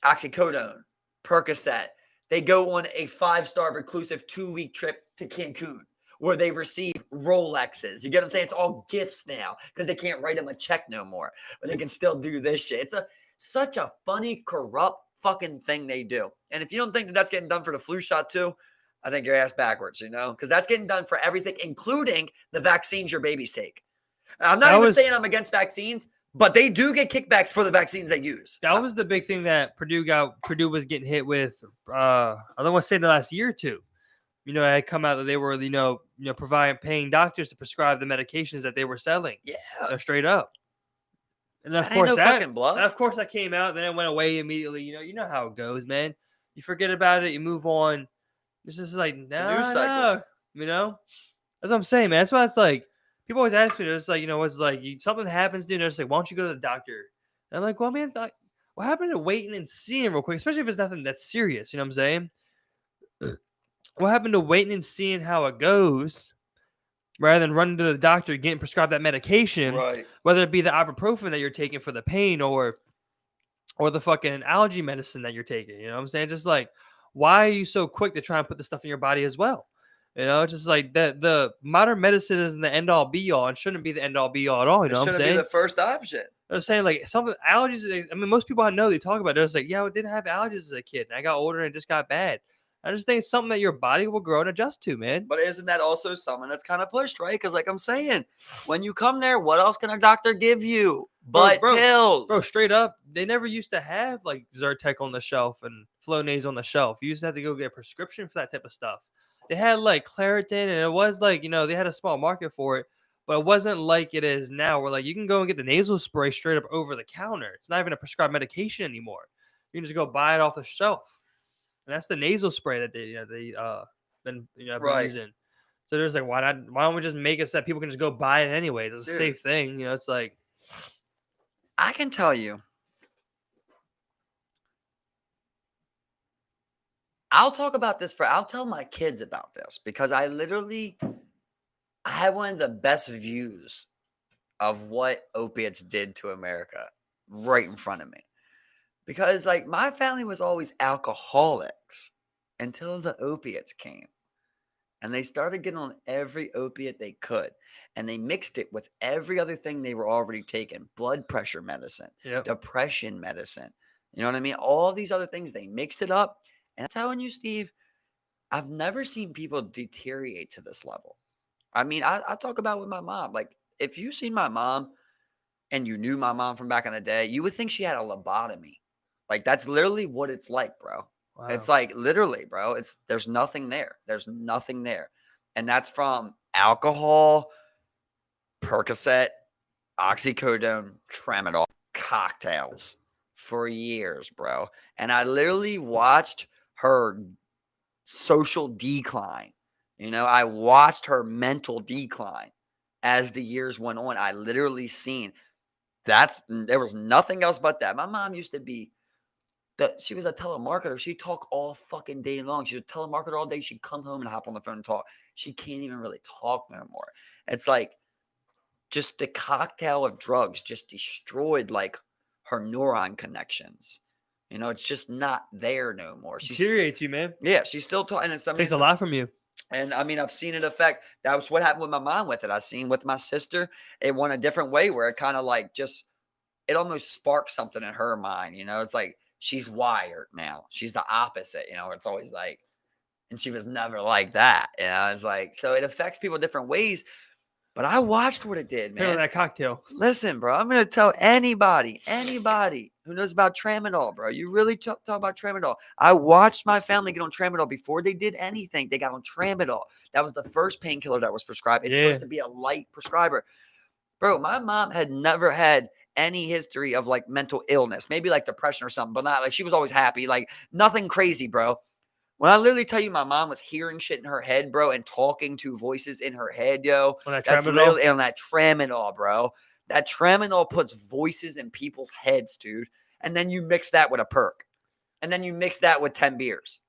oxycodone, Percocet, they go on a 5-star reclusive 2-week trip to Cancun where they receive Rolexes. You get what I'm saying? It's all gifts now because they can't write them a check no more, but they can still do this shit. It's such a funny, corrupt fucking thing they do. And if you don't think that that's getting done for the flu shot too, I think your ass backwards, because that's getting done for everything, including the vaccines your babies take. I'm not even saying I'm against vaccines, but they do get kickbacks for the vaccines they use. That was the big thing that Purdue was getting hit with. I don't want to say the last year or two. It had come out that they were, paying doctors to prescribe the medications that they were selling. Yeah, straight up. And of course that came out. Then it went away immediately. You know how it goes, man. You forget about it. You move on. It's just like news cycle. That's what I'm saying, man. That's why it's like. People always ask me, it's like, what's like, something happens, dude. It's like, why don't you go to the doctor? And I'm like, well, man, what happened to waiting and seeing real quick, especially if it's nothing that's serious, you know what I'm saying? What happened to waiting and seeing how it goes rather than running to the doctor, getting prescribed that medication, right? Whether it be the ibuprofen that you're taking for the pain or the fucking allergy medicine that you're taking, you know what I'm saying? Just like, why are you so quick to try and put this stuff in your body as well? Just like that, the modern medicine isn't the end all be all and shouldn't be the end all be all at all. You know what I'm saying? It shouldn't be the first option. I'm saying like some allergies. I mean, most people I know they talk about it. It's like, yeah, I didn't have allergies as a kid, and I got older and it just got bad. I just think it's something that your body will grow and adjust to, man. But isn't that also something that's kind of pushed, right? Because like I'm saying, when you come there, what else can a doctor give you but pills? Bro, straight up, they never used to have like Zyrtec on the shelf and Flonase on the shelf. You used to have to go get a prescription for that type of stuff. They had like Claritin, and it was like, they had a small market for it, but it wasn't like it is now where like you can go and get the nasal spray straight up over the counter. It's not even a prescribed medication anymore. You can just go buy it off the shelf. And that's the nasal spray that they been using. So there's like, why don't we just make it so that people can just go buy it anyways? It's a safe thing. It's like, I can tell you, I'll tell my kids about this because I had one of the best views of what opiates did to America right in front of me. Because like my family was always alcoholics until the opiates came. And they started getting on every opiate they could. And they mixed it with every other thing they were already taking. Blood pressure medicine, depression medicine. You know what I mean? All these other things, they mixed it up. And I'm telling you, Steve, I've never seen people deteriorate to this level. I mean, I talk about with my mom. Like, if you've seen my mom and you knew my mom from back in the day, you would think she had a lobotomy. Like, that's literally what it's like, bro. Wow. It's like, literally, bro. There's nothing there. There's nothing there. And that's from alcohol, Percocet, oxycodone, tramadol, cocktails for years, bro. And I literally watched her social decline. I watched her mental decline as the years went on. I literally seen there was nothing else but that. My mom used to be she was a telemarketer. She'd talk all fucking day long. She was a telemarketer all day. She'd come home and hop on the phone and talk. She can't even really talk no more. It's like just the cocktail of drugs just destroyed like her neuron connections. It's just not there no more. She deteriorates you, man. Yeah, she's still talking. It takes a lot from you. And I mean, I've seen it affect. That was what happened with my mom with it. I seen with my sister, it went a different way where it kind of like it almost sparked something in her mind. It's like she's wired now. She's the opposite. It's always like, and she was never like that. It's like, so it affects people different ways. But I watched what it did, man. That cocktail. Listen, bro, I'm going to tell anybody who knows about tramadol, bro. You really talk about tramadol. I watched my family get on tramadol before they did anything. They got on tramadol. That was the first painkiller that was prescribed. It's supposed to be a light prescriber. Bro, my mom had never had any history of like mental illness, maybe like depression or something, but not like she was always happy, like nothing crazy, bro. When I literally tell you my mom was hearing shit in her head, bro, and talking to voices in her head, yo, that's literally on that tramadol, bro. That tramadol puts voices in people's heads, dude. And then you mix that with a perk. And then you mix that with 10 beers.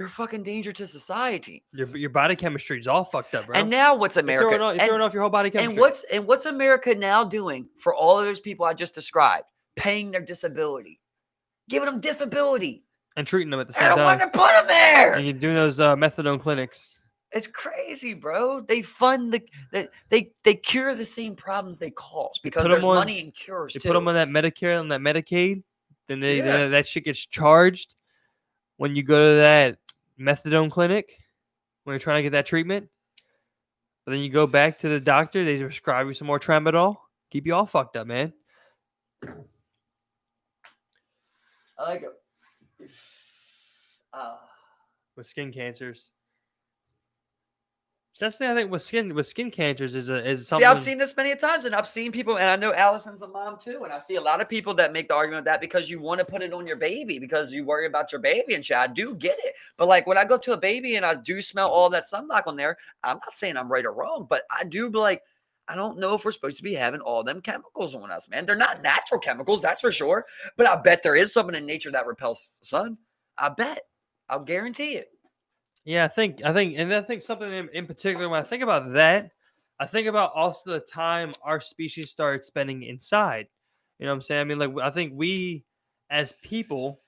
you're a fucking danger to society. Your body chemistry is all fucked up, bro. And now what's America? You're throwing off your whole body chemistry. And what's America now doing for all of those people I just described? Paying their disability, giving them disability, and treating them at the I same don't time. want to put them there. And you're doing those methadone clinics. It's crazy, bro. They fund they cure the same problems they cause because there's money in cures They too. put them on that Medicare and that Medicaid. Then that shit gets charged when you go to that methadone clinic when you're trying to get that treatment. But then you go back to the doctor. They prescribe you some more tramadol. Keep you all fucked up, man. I like it. With skin cancers. So that's the thing I think with skin cancers is something. See, I've seen this many times, and I've seen people, and I know Allison's a mom too, and I see a lot of people that make the argument that because you want to put it on your baby because you worry about your baby and shit. I do get it, but like when I go to a baby and I do smell all that sunblock on there, I'm not saying I'm right or wrong, but I do be like, I don't know if we're supposed to be having all them chemicals on us, man. They're not natural chemicals, that's for sure, but I bet there is something in nature that repels sun. I bet. I'll guarantee it. Yeah, I think something in particular, when I think about that, I think about also the time our species started spending inside. You know what I'm saying? I mean, like, I think we as people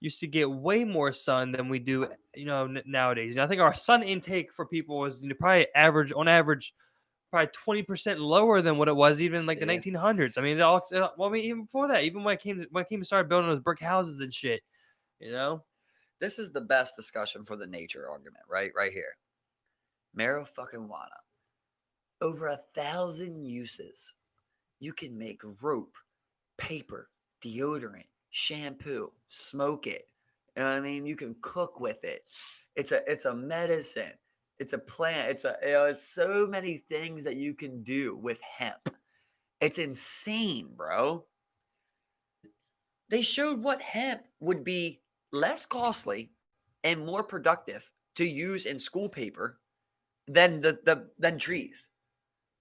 used to get way more sun than we do, nowadays. And I think our sun intake for people was probably on average, probably 20% lower than what it was even like the 1900s. I mean, even before that, even when it came to start building those brick houses and shit, This is the best discussion for the nature argument, right? Right here. Marijuana. Over 1,000 uses. You can make rope, paper, deodorant, shampoo, smoke it. You know what I mean? You can cook with it. It's a medicine. It's a plant. It's so many things that you can do with hemp. It's insane, bro. They showed what hemp would be less costly and more productive to use in school paper than than trees.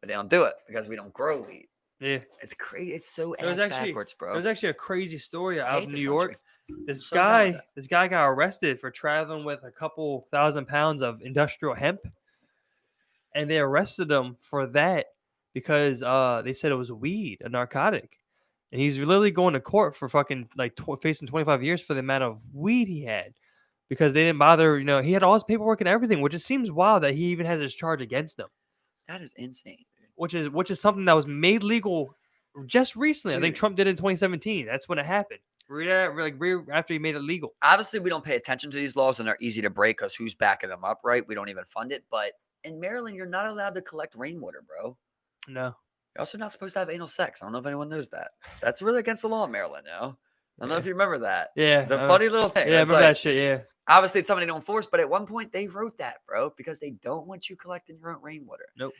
But they don't do it because we don't grow weed. Yeah. It's crazy. It's so backwards, bro. There's actually a crazy story out of New York. This so guy got arrested for traveling with a couple 1,000 pounds of industrial hemp. And they arrested him for that because they said it was weed, a narcotic. And he's literally going to court for fucking facing 25 years for the amount of weed he had because they didn't bother. He had all his paperwork and everything, which it seems wild that he even has his charge against him. That is insane. Which is something that was made legal just recently. Dude. I think Trump did it in 2017. That's when it happened. Right after he made it legal. Obviously, we don't pay attention to these laws and they're easy to break because who's backing them up, right? We don't even fund it. But in Maryland, you're not allowed to collect rainwater, bro. No. You're also not supposed to have anal sex. I don't know if anyone knows that. That's really against the law in Maryland now. I don't know if you remember that. Yeah. The funny little thing. Yeah, I remember that shit, yeah. Obviously, it's something they don't enforce, but at one point, they wrote that, bro, because they don't want you collecting your own rainwater. Nope.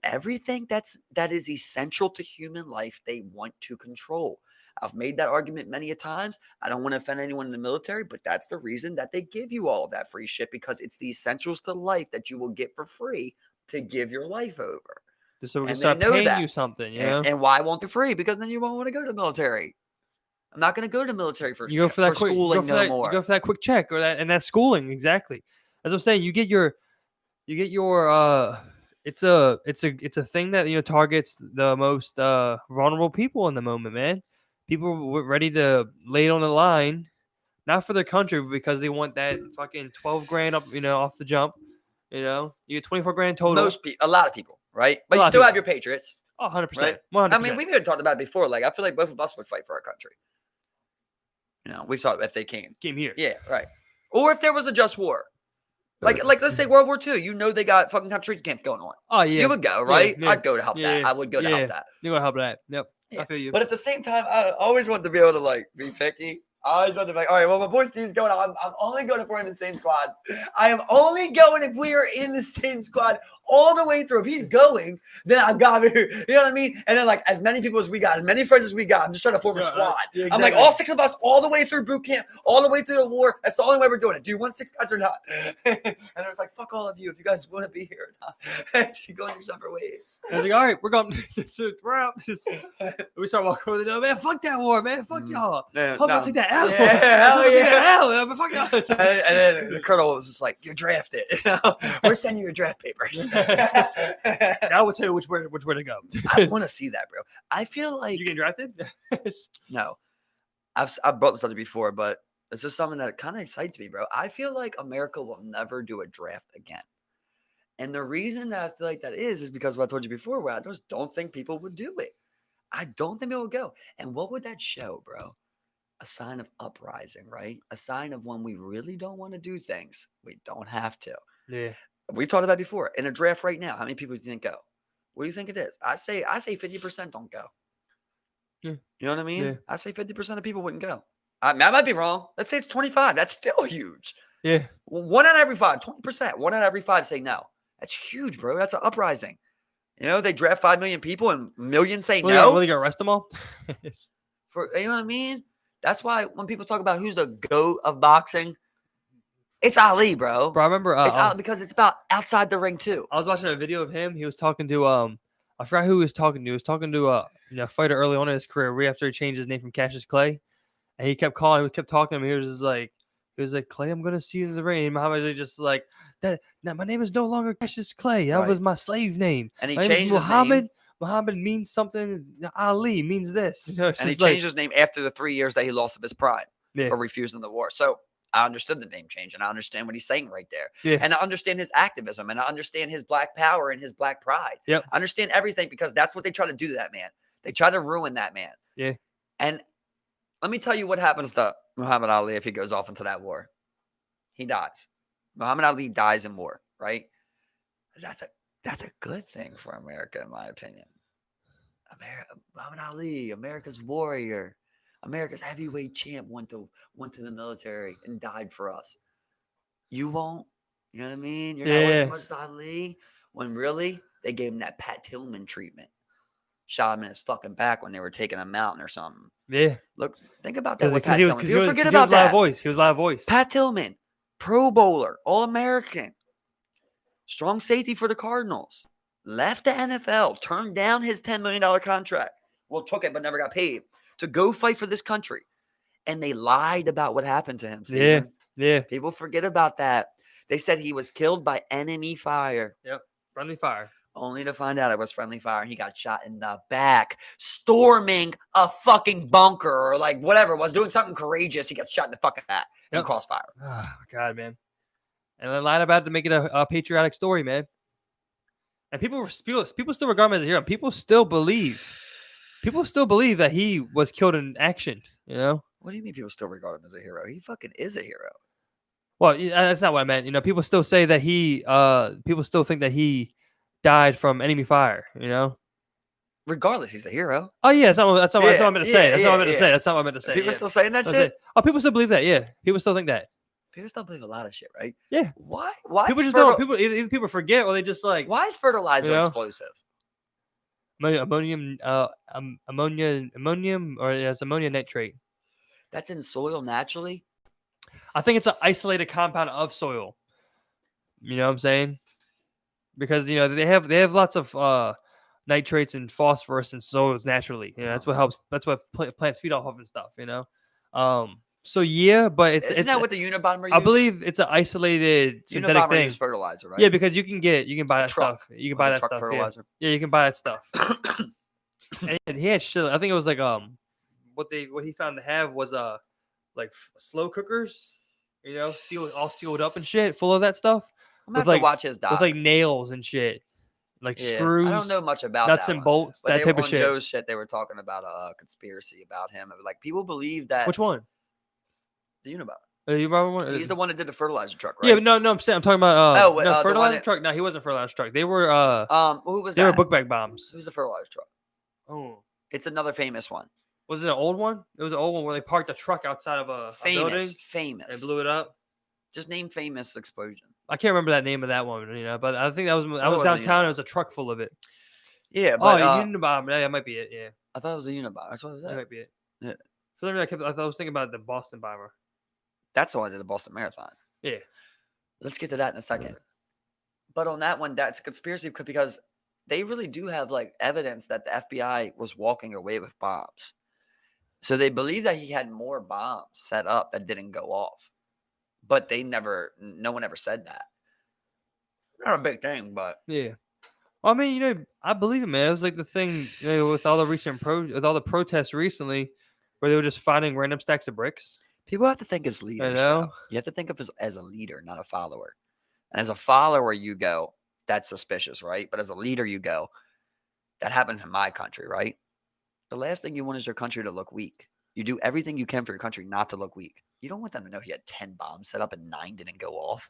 Everything that is essential to human life, they want to control. I've made that argument many a times. I don't want to offend anyone in the military, but that's the reason that they give you all of that free shit, because it's the essentials to life that you will get for free to give your life over. So we can start paying you something, And why won't they free? Because then you won't want to go to the military. I'm not going to go to the military for schooling no more. You go for that quick check and that schooling, exactly. As I'm saying, you get your it's a thing that targets the most vulnerable people in the moment, man. People were ready to lay it on the line, not for their country, but because they want that fucking 12 grand up, off the jump. You get 24 grand total. A lot of people, right? But you still have your patriots. Oh, 100%. Right? 100%. I mean, we've even talked about it before. Like, I feel like both of us would fight for our country. We've thought if they came here. Yeah, right. Or if there was a just war. Like let's say World War II. They got fucking concentration camps going on. Oh, yeah. You would go, right? Yeah. I'd go to help that. I would go to help that. You would help that. Yep. Yeah. I feel you. But at the same time, I always want to be able to be picky. I always want to be all right, well, my boy Steve's going. I'm only going if we're in the same squad. I am only going if we are in the same squad all the way through. If he's going, then I've got to, you know what I mean? And then as many people as we got, as many friends as we got, I'm just trying to form a squad. Yeah, exactly. I'm like, all 6 of us, all the way through boot camp, all the way through the war. That's the only way we're doing it. Do you want 6 guys or not? And I was like, fuck all of you if you guys want to be here or not. You're going your separate ways. I was like, all right, we're going. We're out. We start walking over the door, man. Fuck that war, man. Fuck y'all. Hope y'all take that L. hell yeah. L. But fuck no. And then the colonel was just like, "You're drafted. We're sending you your draft papers." Now we'll tell you which way to go. I want to see that, bro. I feel like You getting drafted? no. I've brought this up before, but this is something that kind of excites me, bro. I feel like America will never do a draft again. And the reason that I feel like that is because what I told you before, where I just don't think people would do it. I don't think people would go. And what would that show, bro? A sign of uprising, right? A sign of when we really don't want to do things. We don't have to. Yeah. We've talked about it before. In a draft right now, how many people do you think go? What do you think it is? I say 50% don't go. Yeah. You know what I mean? Yeah. I say 50% of people wouldn't go. I might be wrong. Let's say it's 25. That's still huge. Yeah. 1 out of every 5, 20%. 1 out of every 5 say no. That's huge, bro. That's an uprising. You know, they draft 5 million people and millions say no. Will they arrest them all? You know what I mean? That's why when people talk about who's the GOAT of boxing, it's Ali, bro. Bro, I remember it's Ali because it's about outside the ring too. I was watching a video of him. He was talking to I forgot who he was talking to. He was talking to a fighter early on in his career, right after he changed his name from Cassius Clay, and he kept calling. He kept talking to him. He was like, Clay, I'm gonna see you in the ring. And Muhammad was just like that. Now my name is no longer Cassius Clay. That was my slave name. And he my changed his Muhammad. name. Muhammad means something. Ali means this. You know, and he changed his name after the 3 years that he lost of his pride Yeah. for refusing the war. So I understood the name change, and I understand what he's saying right there. Yeah. And I understand his activism, and I understand his black power and his black pride. Yep. I understand everything because that's what they try to do to that man. They try to ruin that man. Yeah. And let me tell you what happens to Muhammad Ali if he goes off into that war. He dies. Muhammad Ali dies in war, right? That's a good thing for America, in my opinion. Muhammad Ali, America's warrior, America's heavyweight champ, went to the military and died for us. You won't, you know what I mean? You're not worth as much as Ali. When really they gave him that Pat Tillman treatment, shot him in his fucking back when they were taking a mountain or something. Yeah. Look, think about that. With Pat He Tillman. was Forget about that. He was loud voice. Pat Tillman, Pro Bowler, All American, strong safety for the Cardinals. Left the NFL, turned down his $10 million contract. Well, took it, but never got paid to go fight for this country. And they lied about what happened to him. Steven. Yeah. People forget about that. They said he was killed by enemy fire. Yep. Friendly fire. Only to find out it was friendly fire. And he got shot in the back, storming a fucking bunker or like whatever it was, doing something courageous. He got shot in the fucking back in crossfire. Oh, God, man. And they lied about it to make it a patriotic story, man. And people still regard him as a hero. People still believe that he was killed in action. You know? What do you mean people still regard him as a hero? He fucking is a hero. Well, that's not what I meant. You know, people still say that people still think that he died from enemy fire. You know? Regardless, he's a hero. Oh yeah, that's not what I meant to say. That's not what I meant to say. People still saying that shit? Oh, people still believe that. Yeah, people still think that. People still believe a lot of shit, right? Yeah. Why? People just don't. Either people forget or they just like. Why is fertilizer explosive? Ammonium, or it's ammonia nitrate. That's in soil naturally. I think it's an isolated compound of soil. You know what I'm saying? Because you know they have lots of nitrates and phosphorus in soils naturally. You know that's what helps. That's what plants feed off of and stuff. You know. So yeah, but isn't that what the Unabomber used? I believe it's an isolated synthetic thing. Use fertilizer, right? Yeah, because you can buy that stuff. You can buy that stuff. Fertilizer. Yeah, you can buy that stuff. And he had shit. I think it was like what he found to have was like slow cookers, you know, sealed up and shit, full of that stuff. I'm gonna have to watch his doc. With like nails and shit. Like screws. I don't know much about nuts that and one. bolts, but that type of shit. Joe's shit, they were talking about a conspiracy about him. Like people believe that. Which one? The Unabomber. You remember one? He's the one that did the fertilizer truck, right? Yeah, but no, I'm talking about no fertilizer that... truck. No, he wasn't fertilizer truck. They were who was they that? were book bag bombs. Who's the fertilizer truck? Oh, it's another famous one. Was it an old one? It was an old one where they parked a truck outside of a building. Famous. And blew it up. Just name famous explosion. I can't remember that name of that one, you know, but I think I was downtown. It was a truck full of it. Yeah, but Unabomber. Yeah, that might be it. Yeah, I thought it was a Unabomber. That's what it was. That might be it. Yeah. So I was thinking about the Boston bomber. That's the one that did the Boston Marathon. Yeah. Let's get to that in a second. But on that one, that's a conspiracy because they really do have like evidence that the FBI was walking away with bombs. So they believe that he had more bombs set up that didn't go off, but no one ever said that. Not a big thing, but Yeah. Well, I mean, I believe it, man. It was like the thing, with all the with all the protests recently, where they were just finding random stacks of bricks. people have to think as You leaders, though. know? You have to think of as a leader, not a follower. And as a follower, you go, that's suspicious, right? But as a leader, you go, that happens in my country, right? The last thing you want is your country to look weak. You do everything you can for your country not to look weak. You don't want them to know he had 10 bombs set up and 9 didn't go off.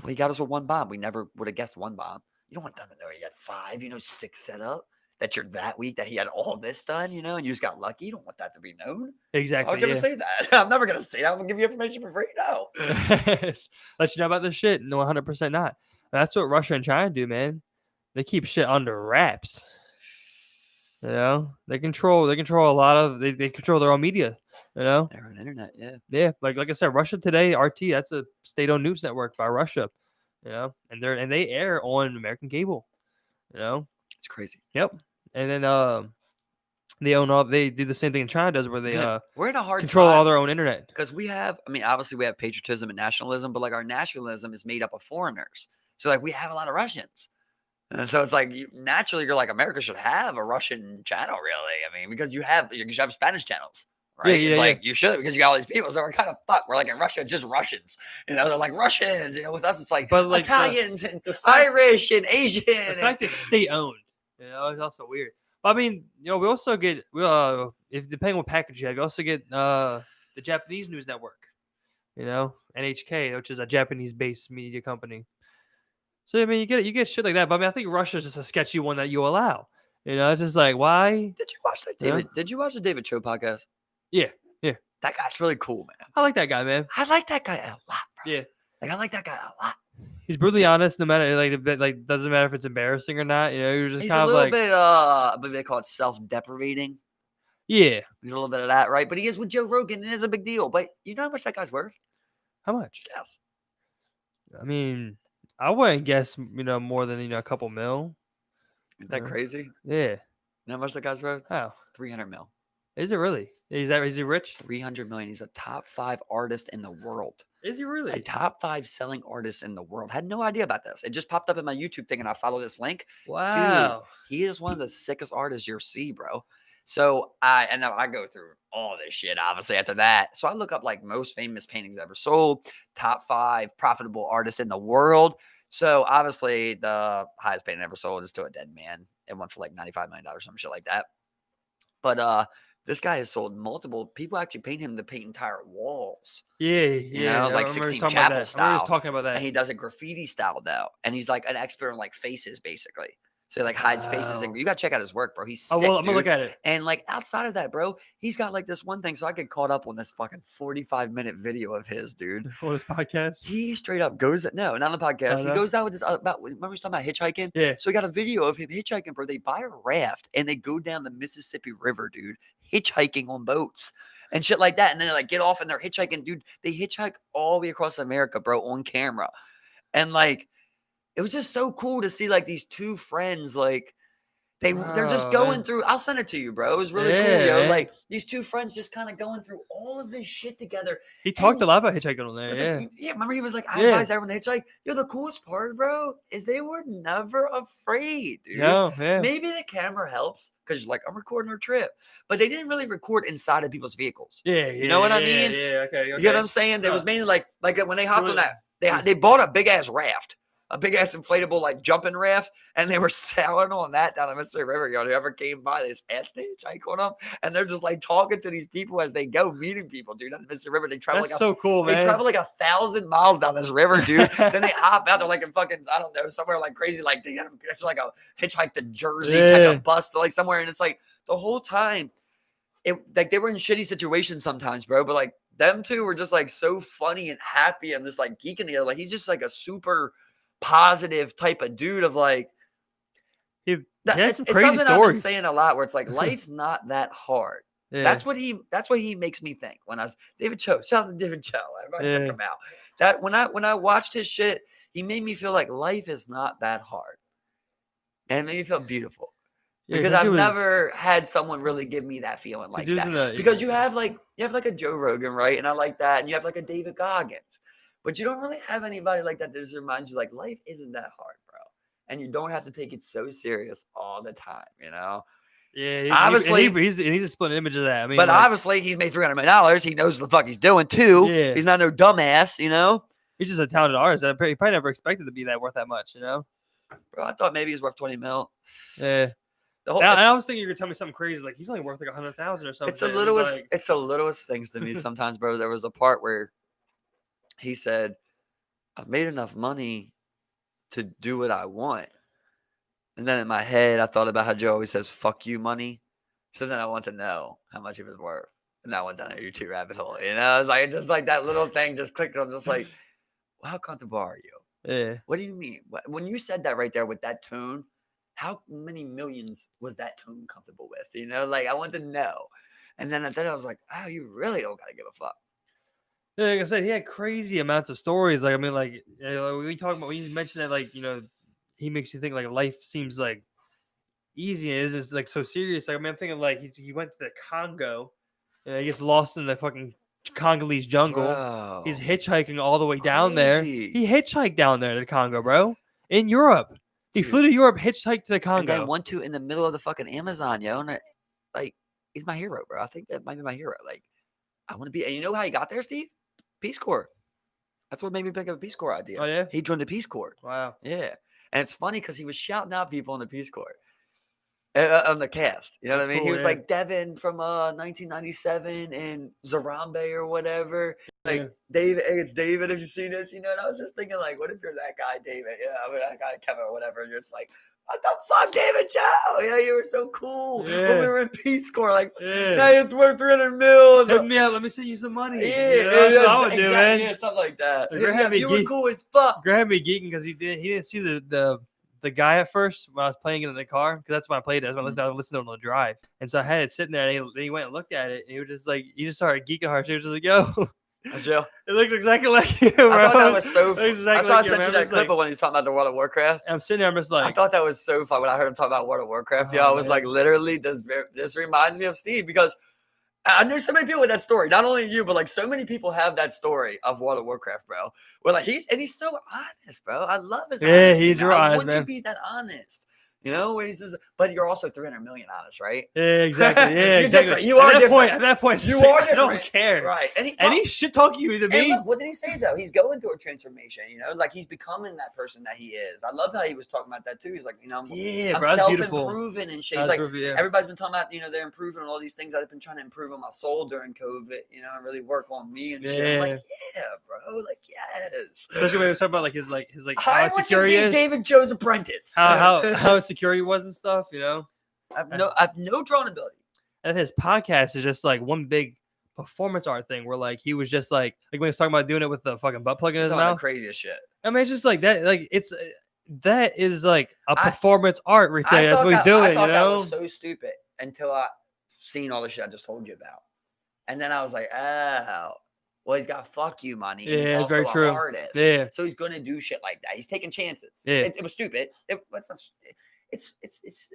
He got us with 1 bomb. We never would have guessed 1 bomb. You don't want them to know he had 5, 6 set up. That you're that weak that he had all this done, and you just got lucky. You don't want that to be known. Why Exactly. would you ever Yeah. say that? I'm never going to say that. I'm going to give you information for free. No. Let you know about this shit. No, 100% not. That's what Russia and China do, man. They keep shit under wraps. They control a lot of they control their own media. Their own internet, yeah. Yeah, like I said, Russia Today, RT, that's a state-owned news network by Russia. And they air on American cable. It's crazy. Yep. And then they do the same thing in China does, where they we're in a hard control spot all their own internet. because obviously we have patriotism and nationalism, but like our nationalism is made up of foreigners. So like we have a lot of Russians. And so it's like naturally you're like America should have a Russian channel, really. I mean, because you should have Spanish channels, right? Yeah, it's yeah, like you should because you got all these people. So we're kind of fucked. We're like in Russia, it's just Russians. They're like Russians. With us, it's like But, like, Italians and the fact- Irish and Asian. The fact it's state-owned, is also weird. But I mean, we also get if depending on what package you have, you also get the Japanese news network, NHK, which is a Japanese-based media company. So I mean, you get shit like that. But I mean, I think Russia's just a sketchy one that you allow. It's just like, why? Did you watch that David? Did you watch the David Cho podcast? Yeah. That guy's really cool, man. I like that guy, man. I like that guy a lot, bro. Yeah. Like I like that guy a lot. He's brutally honest, no matter doesn't matter if it's embarrassing or not. You're just He's kind a of little like, bit I believe they call it self-deprecating. yeah. He's a little bit of that, right? But he is with Joe Rogan, and it is a big deal. But you know how much that guy's worth? How much? Yes. I mean, I wouldn't guess, more than a couple mil. Isn't that crazy? Yeah. You know how much that guy's worth? How? 300 mil. Is it really? Is he rich? 300 million. He's a top 5 artist in the world. Is he really? A top 5 selling artist in the world. Had no idea about this. It just popped up in my YouTube thing, and I follow this link. Wow. Dude, he is one of the sickest artists you'll see, bro. So I go through all this shit, obviously, after that. So I look up like most famous paintings ever sold, top 5 profitable artists in the world. So obviously the highest painting ever sold is To a Dead Man. It went for like $95 million, some shit like that. But this guy has sold multiple. People actually paint him to paint entire walls. Yeah. Like 16 Chapel style. I was talking about that. And he does it graffiti style though, and he's like an expert in like faces, basically. So he like hides faces, and you gotta check out his work, bro. He's sick, I'm gonna look at it. And like outside of that, bro, he's got like this one thing. So I get caught up on this fucking 45-minute video of his, dude. On his podcast? He straight up goes no, not on the podcast. Oh, no? He goes out with this remember we was talking about hitchhiking? Yeah. So we got a video of him hitchhiking, bro. They buy a raft and they go down the Mississippi River, dude, hitchhiking on boats and shit like that. And then they like get off and they're hitchhiking, dude. They hitchhike all the way across America, bro, on camera. And like it was just so cool to see like these two friends like they're just going through. I'll send it to you, bro. It was really cool, yo. Man. Like these two friends just kind of going through all of this shit together. He talked a lot about hitchhiking on there, Yeah, remember he was like, I advise everyone to hitchhike. Yo, the coolest part, bro, is they were never afraid, dude. No, yeah. Maybe the camera helps because you're like, I'm recording our trip. But they didn't really record inside of people's vehicles. Yeah. You know what I mean? Yeah, okay. You get what I'm saying? There was mainly like when they hopped on that, Yeah. they bought a big ass raft. A big ass inflatable like jumping raft, and they were sailing on that down the Mississippi River. Yo, whoever came by, this ass they hitchhike on them, and they're just like talking to these people as they go, meeting people, dude. On the Mississippi River, they travel That's so cool, man. They travel like 1,000 miles down this river, dude. Then they hop out. They're like in fucking, I don't know, somewhere like crazy. Like they it's like a hitchhike to Jersey, catch a bus to like somewhere, and it's like the whole time, like they were in shitty situations sometimes, bro. But like them two were just like so funny and happy and just like geeking together. Like he's just like a super positive type of dude of like it's something stories. I've been saying a lot where it's like life's not that hard. Yeah. That's what he makes me think. When I was David Cho, shout out to David Cho. Everybody check him out. That when I watched his shit, he made me feel like life is not that hard. And it made me feel beautiful. because I've never had someone really give me that feeling like that. Because you have like a Joe Rogan, right? And I like that, and you have like a David Goggins, but you don't really have anybody like that just reminds you like life isn't that hard, bro, and you don't have to take it so serious all the time, you know. Yeah, obviously, he's a split image of that. I mean, but obviously, he's made $300 million. He knows what the fuck he's doing too. Yeah. He's not no dumbass, you know. He's just a talented artist. He probably never expected to be that worth that much, you know. Bro, I thought maybe he's worth 20 mil. Yeah. I was thinking you were gonna tell me something crazy, like he's only worth like 100,000 or something. It's the littlest things to me sometimes, bro. There was a part where he said, "I've made enough money to do what I want," and then in my head, I thought about how Joe always says "fuck you, money." So then I want to know how much it was worth, and I went down a YouTube rabbit hole. You know, it's like just like that little thing just clicked. I'm just like, well, how comfortable are you? Yeah. What do you mean? When you said that right there with that tone, how many millions was that tone comfortable with? You know, like I want to know. And then I was like, oh, you really don't gotta give a fuck. Yeah, like I said, he had crazy amounts of stories. Like I mean, like we talk about when you mentioned that, like you know, he makes you think like life seems like easy and it's like so serious. Like I mean, I'm thinking like he went to the Congo, and he gets lost in the fucking Congolese jungle. Bro, he's hitchhiking all the way down there. He hitchhiked down there to the Congo, bro, in Europe. He flew to Europe, hitchhiked to the Congo, and then went to in the middle of the fucking Amazon, yo. And like, he's my hero, bro. I think that might be my hero. Like, I want to be. And you know how he got there, Steve? Peace Corps. That's what made me think of a Peace Corps idea. Oh yeah, he joined the Peace Corps. Wow. Yeah, and it's funny because he was shouting out people in the Peace Corps. On the cast, you know what I mean? Cool, he was like Devin from 1997 and Zarambe or whatever. Like David, it's David. If you see this, you know. And I was just thinking, like, what if you're that guy, David? Yeah, I mean, that guy Kevin or whatever. And you're just like, what the fuck, David Joe? You know, you were so cool when we were in Peace Corps. Like, now you're worth 300 mil. Hit me out. Let me send you some money. Yeah, you know, that's all I would exactly, do, man. Yeah, something like that. You were cool as fuck. Graham be geeking because he didn't see the guy at first when I was playing it in the car, because that's when I played it. That's when I listened to it on the drive. And so I had it sitting there, and he went and looked at it, and he was just like, he just started geeking hard. He was just like, yo. Joe. It looks exactly like you, bro. I thought that was so funny. Exactly That's why I sent you that clip of when he's talking about the World of Warcraft. I'm sitting there, I'm just like. I thought that was so fun when I heard him talk about World of Warcraft. I was like, literally, this reminds me of Steve, because I knew so many people with that story. Not only you, but like so many people have that story of World of Warcraft, bro. Where like he's so honest, bro. I love his honesty. He's real honest, man. I want to be that honest. You know, where he says, but you're also 300 million honest, right? Yeah, exactly. Yeah, exactly. You are different. At that point, you are different. I don't care. Right. And he shit talk you either me. Look, what did he say though? He's going through a transformation. You know, like he's becoming that person that he is. I love how he was talking about that too. He's like, you know, I'm self-improving and shit. He's like, everybody's been talking about, you know, they're improving on all these things. I've been trying to improve on my soul during COVID, you know, and really work on me and shit. I'm like, yeah, bro. Like, yes. Especially when he was talking about like his how insecure he is. David Joe's apprentice. How insecure he was and stuff. You know, I have no drawing ability. And his podcast is just like one big performance art thing where like he was just like when he was talking about doing it with the fucking butt plug in his mouth. The craziest shit. I mean, it's just like that. Like that is like a performance art right there. That's what he's doing. I thought that was so stupid until I seen all the shit I just told you about, and then I was like, oh. Well, he's got fuck you money. He's also very true. An artist. Yeah. So he's gonna do shit like that. He's taking chances. Yeah. It was stupid. It's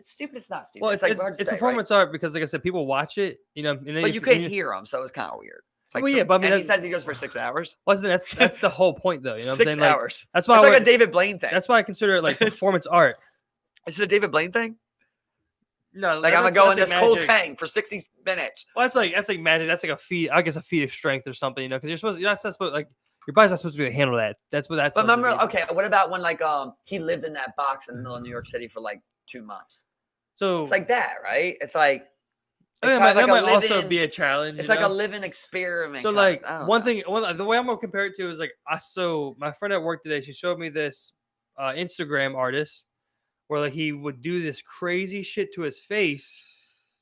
stupid. It's not stupid. Well, it's performance art because, like I said, people watch it. You know, but you couldn't hear him, so it's kind of weird. Like, well, yeah, but I mean, he says he goes for 6 hours. Well, that's the whole point, though. You know, 6 hours. That's why it's like a David Blaine thing. That's why I consider it like performance art. Is it a David Blaine thing? No, like I'm gonna go in this cold tank for 60 minutes. Well, that's like magic. That's like a feat. I guess a feat of strength or something. You know, because you're not supposed like. Your body's not supposed to be able to handle that. That's what that's. But remember, okay, what about when like he lived in that box in the middle of New York City for like 2 months? So it's like that, right? It's like that might also be a challenge. It's like a living experiment. So like one thing, the way I'm gonna compare it to is like my friend at work today, she showed me this Instagram artist where like he would do this crazy shit to his face.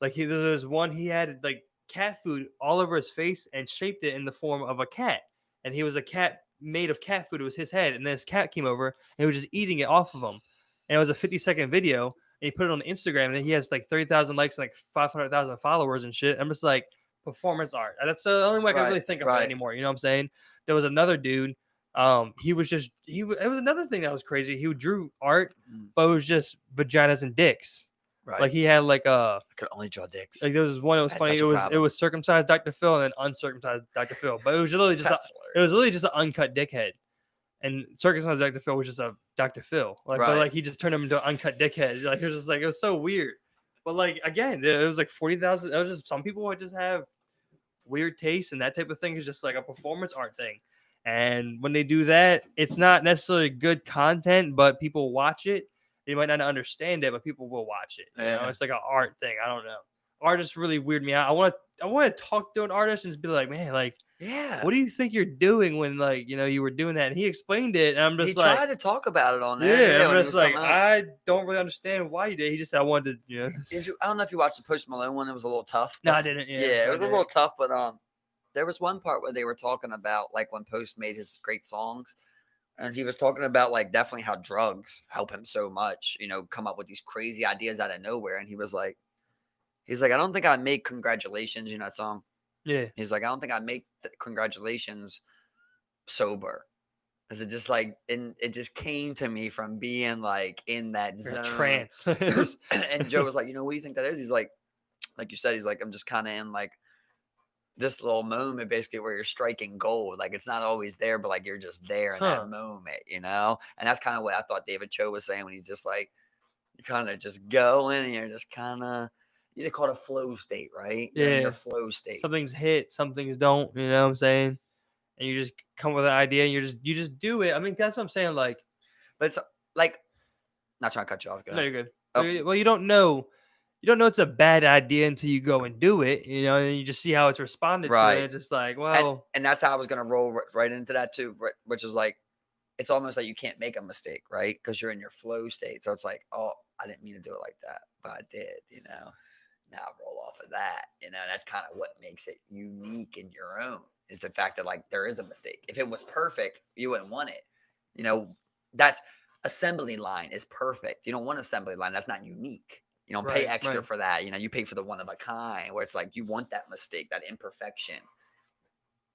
Like there was one he had like cat food all over his face and shaped it in the form of a cat. And he was a cat made of cat food. It was his head. And then his cat came over and he was just eating it off of him. And it was a 50-second video. And he put it on Instagram. And then he has like 30,000 likes and like 500,000 followers and shit. I'm just like, performance art. That's the only way I can really think of it anymore. You know what I'm saying? There was another dude. It was another thing that was crazy. He drew art, but it was just vaginas and dicks. Right. Like he had like I could only draw dicks. there was one that was That's funny. such a It problem. was circumcised Dr. Phil and then uncircumcised Dr. Phil, but it was literally just That's it was hilarious. literally just an uncut dickhead. And circumcised Dr. Phil was just a Dr. Phil, like but Right. like he just turned him into an uncut dickhead. Like it was just like it was so weird. But like again, it was like 40,000. It was just some people would just have weird taste, and that type of thing is just like a performance art thing. And when they do that, it's not necessarily good content, but people watch it. They might not understand it, but people will watch it. You know, Yeah. it's like an art thing. I don't know. Artists really weird me out. I want to talk to an artist and just be like, man, like, Yeah. what do you think you're doing when like you were doing that? And he explained it, and I'm He just like, tried to talk about it on there. yeah, I'm when he just was like, coming up. I don't really understand why you did. He just said I wanted to, I don't know if you watched the Post Malone one. It was a little tough. No, but- I didn't. Yeah, it I was a didn't. little tough, but there was one part where they were talking about like when Post made his great songs, and he was talking about like definitely how drugs help him so much. Come up with these crazy ideas out of nowhere, and he's like, I don't think I make Congratulations, that song. Yeah, He's like, I don't think I make Congratulations sober. Cause it just like, and it just came to me from being like in that you're in a zone. trance. And Joe was like, what do you think that is? He's like you said, he's like, I'm just kind of in like this little moment basically where you're striking gold. Like it's not always there, but like you're just there in that moment, And that's kind of what I thought David Cho was saying when he's just like, you're kind of just going and you're just kind of, they call it a flow state, right? You're in your flow state. Something's hit, some things don't, you know what I'm saying? And you just come with an idea and you just do it. I mean, that's what I'm saying. Like, but it's like, not trying to cut you off. Go no, ahead. you're good. Oh. Well, you don't know it's a bad idea until you go and do it, and you just see how it's responded to. Right. And it's just like, well, and that's how I was going to roll right into that too, which is like, it's almost like you can't make a mistake, right? Because you're in your flow state. So it's like, oh, I didn't mean to do it like that, but I did, Now roll off of that, that's kind of what makes it unique in your own. Is the fact that like there is a mistake. If it was perfect, you wouldn't want it. That's assembly line is perfect. You don't want assembly line. That's not unique. You don't pay extra for that. You pay for the one of a kind where it's like you want that mistake, that imperfection.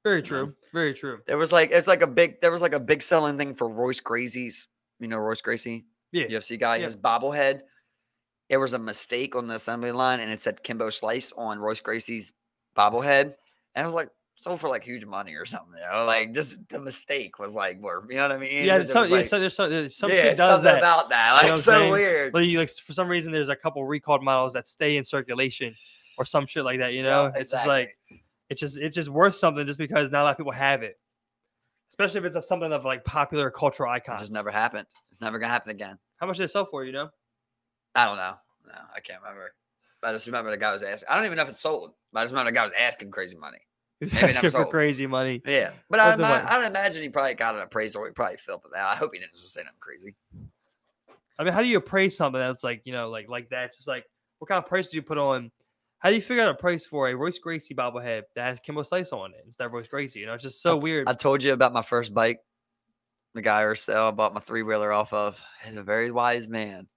very true. Very true. There was like a big selling thing for Royce Gracie's, Royce Gracie, Yeah. UFC guy, his bobblehead. There was a mistake on the assembly line and it said Kimbo Slice on Royce Gracie's bobblehead. And I was like, sold for like huge money or something, like just the mistake was like worth, you know what I mean? Yeah, There's so there's some shit does that about that. Like so weird. Like, for some reason there's a couple recalled models that stay in circulation or some shit like that, Yeah, It's just like it's just worth something just because not a lot of people have it. Especially if it's something of like popular cultural icons. It just never happened. It's never gonna happen again. How much did it sell for, I don't know. No, I can't remember. I just remember the guy was asking. I don't even know if it's sold. But I just remember the guy was asking crazy money. Maybe never for crazy money. Yeah, but I'd imagine he probably got an appraisal. He probably filled it out. I hope he didn't just say nothing crazy. I mean, how do you appraise something that's like like that? Just like what kind of price do you put on? How do you figure out a price for a Royce Gracie bobblehead that has Kimbo Slice on it instead of Royce Gracie? It's just so weird. I told you about my first bike. The guy or sale I bought my 3-wheeler off of. He's a very wise man.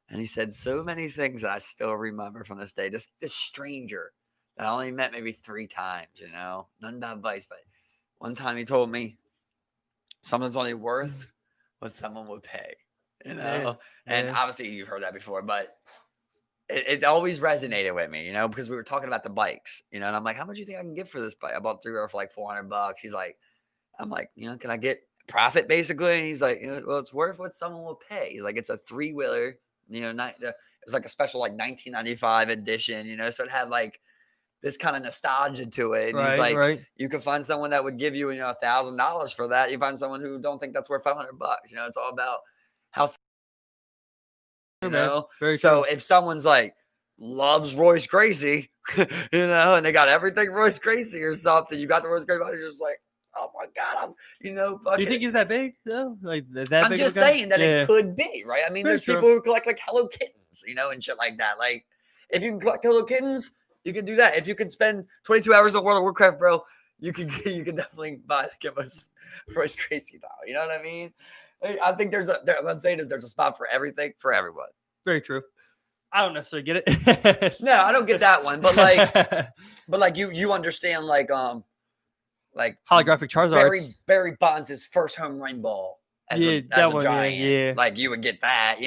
And he said so many things that I still remember from this day. This stranger that I only met maybe 3 times, None about advice, but one time he told me something's only worth what someone would pay, And obviously you've heard that before, but it always resonated with me, because we were talking about the bikes, and I'm like, how much do you think I can get for this bike? I bought 3-wheeler for like $400. He's like, I'm like, can I get profit basically? And he's like, well, it's worth what someone will pay. He's like, it's a 3-wheeler. It was like a special like 1995 edition, so it had like this kind of nostalgia to it. And he's like, you can find someone that would give you, $1,000 for that. You find someone who don't think that's worth $500. It's all about how, Very so true. if someone's like loves Royce Gracie, and they got everything Royce Gracie or something, you got the Royce Gracie, you're just like, oh my God, Do you think he's that big though? Like that I'm big? just saying that it could be, right? I mean, Very there's true. people who collect like Hello Kittens, and shit like that. Like, if you can collect Hello Kittens, you can do that. If you can spend 22 hours on World of Warcraft, bro, you can definitely buy the Royce Gracie doll. You know what I mean? I think what I'm saying is there's a spot for everything for everyone. Very true. I don't necessarily get it. No, I don't get that one, but like you understand like holographic Charizard. Barry Bonds' first home run ball as a giant. Yeah. Like you would get that,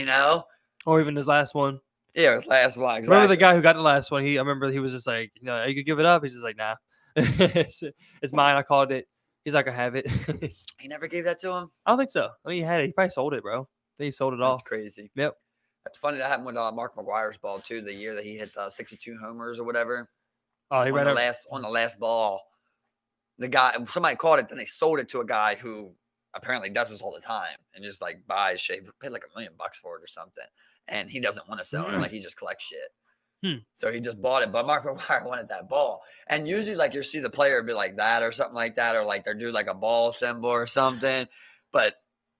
Or even his last one. Yeah, last one. Exactly. Remember the guy who got the last one? I remember he was just like, you could give it up. He's just like, nah, it's mine. I called it. He's like, I have it. He never gave that to him. I don't think so. I mean, he had it. He probably sold it, bro. I think he sold it That's off. crazy. Yep. That's funny. That happened with Mark McGuire's ball too. The year that he hit 62 homers or whatever. Oh, he ran on the last ball. Somebody caught it, then they sold it to a guy who apparently does this all the time and just like buys shit, paid like $1 million for it or something. And he doesn't want to sell it. Like he just collects shit. So he just bought it. But Mark McGuire wanted that ball. And usually like you see the player be like that or something like that, or like they do like a ball symbol or something. But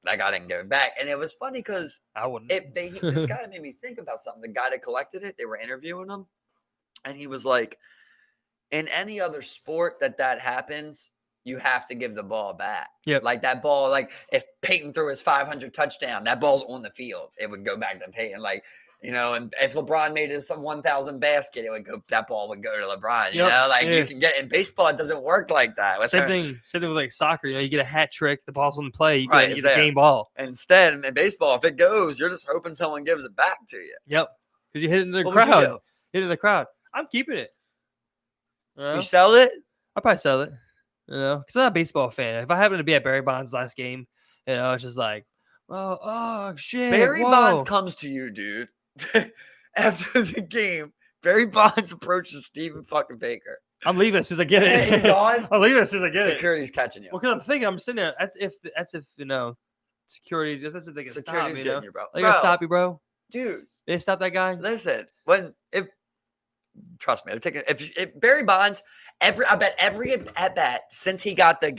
that guy didn't give it back. And it was funny because I wouldn't. This guy made me think about something. The guy that collected it, they were interviewing him. And he was like, in any other sport that happens, you have to give the ball back. Yep. Like that ball, like if Peyton threw his 500 touchdown, that ball's on the field. It would go back to Peyton. Like, and if LeBron made his 1,000 basket, that ball would go to LeBron. You can get in baseball. It doesn't work like that. Same thing with like soccer. You get a hat trick, the ball's on the play, you get the game ball. Instead, in baseball, if it goes, you're just hoping someone gives it back to you. Yep, because you hit it in the crowd. Hit it in the crowd. I'm keeping it. You sell it? I'll probably sell it. Because I'm not a baseball fan. If I happen to be at Barry Bonds' last game, it's just like, oh shit. Barry Bonds comes to you, dude. After the game, Barry Bonds approaches Stephen fucking Baker. I'm leaving as soon as I get it. Hey, gone? I'm leaving as soon as I get it. Security's catching you. Well, because I'm thinking, I'm sitting there. That's if security. That's if they can Security's stop. getting you, bro. They gonna stop you, bro. Dude, they stop that guy. Listen, trust me, if Barry Bonds, I bet every at bat since he got the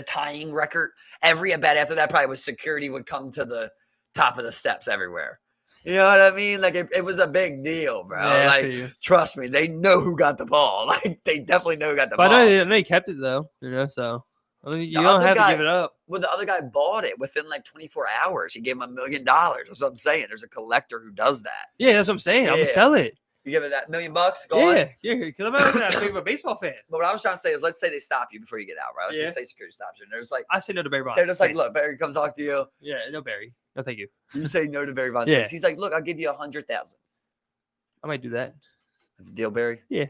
tying record, every at bat after that probably was security would come to the top of the steps everywhere. You know what I mean? Like it was a big deal, bro. Yeah, like trust me, they know who got the ball. Like they definitely know who got the ball. I know he kept it though. So I mean, you don't have to give it up. Well, the other guy bought it within like 24 hours. He gave him $1 million. That's what I'm saying. There's a collector who does that. Yeah, that's what I'm saying. I'm gonna sell it. You give it that $1 million bucks? Gone? Yeah, because I'm not that big of a baseball fan. But what I was trying to say is, let's say they stop you before you get out, right? Let's just say security stops you. And there's like, I say no to Barry Bonds. They're just like, look, Barry, come talk to you. Yeah, no Barry. No, thank you. You say no to Barry Bonds. Yeah. He's like, look, I'll give you 100,000. I might do that. That's a deal, Barry. Yeah. I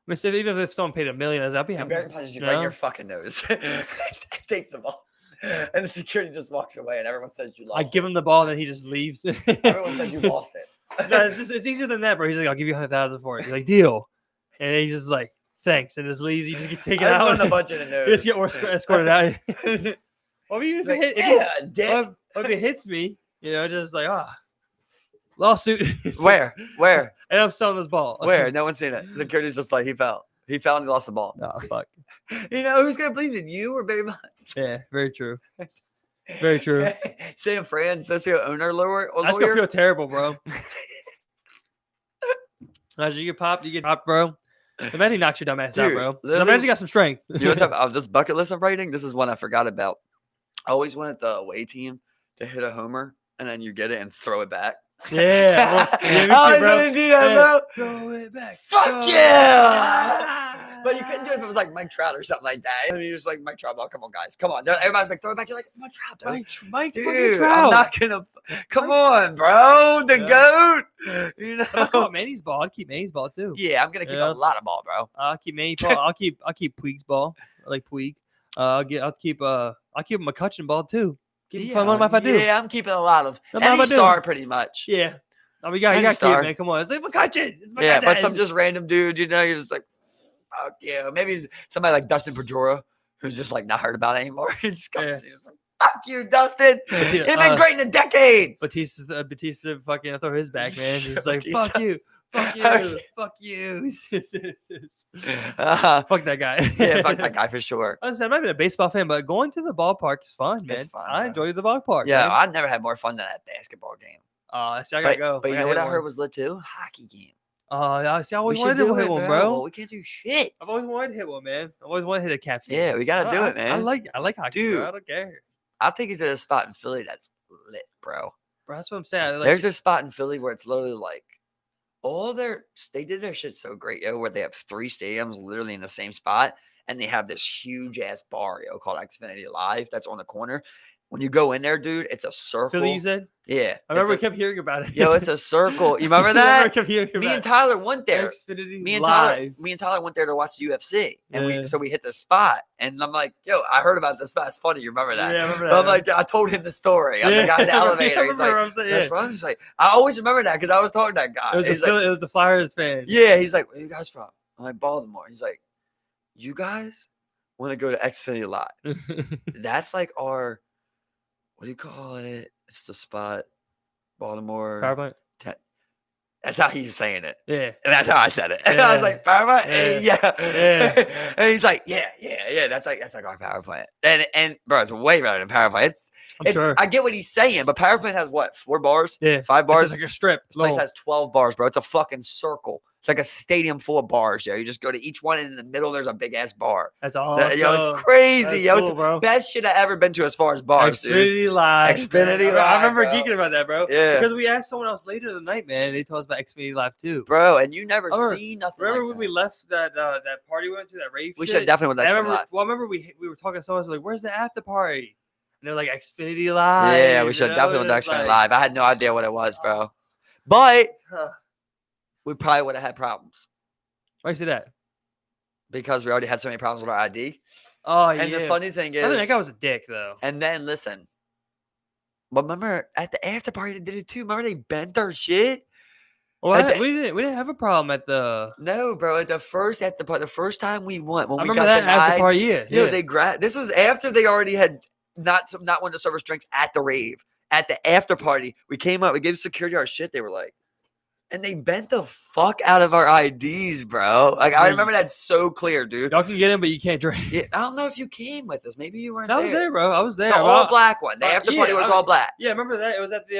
mean, even if someone paid $1 million, I'll be happy. Barry punches you right in your fucking nose. Takes the ball. And the security just walks away, and everyone says you lost. I give him the ball, and then he just leaves. Everyone says you lost it. No, it's easier than that, bro. He's like, I'll give you 100,000 for it. He's like, deal. And he's just like, thanks, and just leaves. You just get taken out. A bunch in the nose. Just get escorted out. Or if it hits me, just like lawsuit. Where? And I'm selling this ball. Where? No one's seen it. Security's just like he fell. He fell and he lost the ball. Oh fuck. Who's gonna believe in you or Barry Bonds? Yeah, very true. Very true. San Francisco owner lawyer. That's gonna feel terrible, bro. As you get popped, bro. Imagine he knocks your dumb ass out, bro. Imagine you got some strength. You know what this bucket list I'm writing? This is one I forgot about. I always wanted the away team to hit a homer and then you get it and throw it back. Yeah. I always wanted to do that, bro. Throw it back. Fuck yeah! But you couldn't do it if it was like Mike Trout or something like that. And you're just like, Mike Trout, ball, come on, guys. Come on. Everybody's like, throw it back. You're like, Mike Trout, dude. Mike dude, Trout. I'm not going to. Come on, bro. The GOAT. I'll call Manny's ball. I'll keep Manny's ball, too. Yeah, I'm going to keep a lot of ball, bro. I'll keep Manny's ball. I'll keep Puig's ball. I like Puig. I'll keep McCutcheon ball, too. Keep fun if I do. Yeah, I'm keeping a lot of any star pretty much. Yeah. Oh, you got to keep it, man. Come on. It's like McCutcheon. Yeah, but some just random dude, you're just like, fuck yeah. Maybe it's somebody like Dustin Pedroia, who's just like not heard about it anymore. He's like, fuck you, Dustin. He's been great in a decade. Batista fucking throw his back, man. He's like, fuck you. Fuck you. Fuck you. Fuck that guy. Yeah, fuck that guy for sure. I'm not even a baseball fan, but going to the ballpark is fun, man. It's fun, I enjoy the ballpark. Yeah, man. I've never had more fun than that basketball game. I gotta go. But you know what I heard was lit too? Hockey game. I always wanted to hit one, bro. Well, we can't do shit. I've always wanted to hit one, man. I always wanted to hit a Caps game. Yeah, we gotta do it, man. I like hockey, dude. Bro. I don't care. I'll take you to a spot in Philly that's lit, bro. Bro, that's what I'm saying. There's a spot in Philly where it's literally like they did their shit so great, where they have 3 stadiums literally in the same spot, and they have this huge ass bar, called Xfinity Live that's on the corner. When you go in there, dude, it's a circle. Philly, you said? Yeah. I remember we kept hearing about it. Yo, it's a circle. You remember I remember I that? kept hearing Me about and Tyler went it. there. Xfinity Me and Live. Tyler went there to watch the UFC, and Yeah. we hit the spot, and I'm like, yo, I heard about this spot. It's funny, you remember that? Yeah, I remember But I'm that. like, I told him the story. I'm the guy in the I elevator. He's like, remember, that's from. He's like, I always remember that because I was talking to that guy. It was the Flyers fan. Yeah, he's like, where you guys from? I'm like, Baltimore. He's like, you guys want to go to Xfinity Live? That's like our, what do you call it? It's the spot, Baltimore. Power plant. That's how he was saying it. Yeah. And that's how I said it. And I was like, power plant? Yeah. And he's like, yeah. That's like our power plant. And bro, it's way better than power plant. I'm sure. I get what he's saying, but power plant has what? 4 bars? Yeah. 5 bars? It's like a strip. This place has 12 bars, bro. It's a fucking circle. It's like a stadium full of bars. Yo, you just go to each one, and in the middle there's a big ass bar. That's awesome. Yo, it's crazy. Yo, cool, it's bro. the best shit I ever been to as far as bars, dude. Xfinity Live. Xfinity Live. I remember bro. geeking about that, bro. Yeah. Because we asked someone else later in the night, man. They told us about Xfinity Live too. Bro, and you never Remember- see nothing. Remember like when we left that party we went to, that rave We shit? should definitely went to And I Xfinity remember, Live. well, I remember we were talking to someone like, "Where's the after party?" And they're like, "Xfinity Live." Yeah, we should definitely went to Xfinity Live. I had no idea what it was, bro. But we probably would have had problems Why you say that? because we already had so many problems with our ID. Oh, And yeah. the funny thing I think that is, guy was a dick, though. and then listen, but remember at the after party they did it too. Remember they bent our shit? Well, At the- we didn't have a problem at the. No, bro. The first time we went when I we remember got that after denied. party. Yeah, Yo, yeah. they this was after they already had not wanted to serve us drinks at the rave. At the after party, we came up, we gave security our shit. They were like, and they bent the fuck out of our IDs, bro. Like I remember that so clear, dude. Y'all can get in, but you can't drink. Yeah, I don't know if you came with us. Maybe you weren't I there. was there, bro. I was there. The all black one. The after party was all black. Yeah, I remember that. It was at the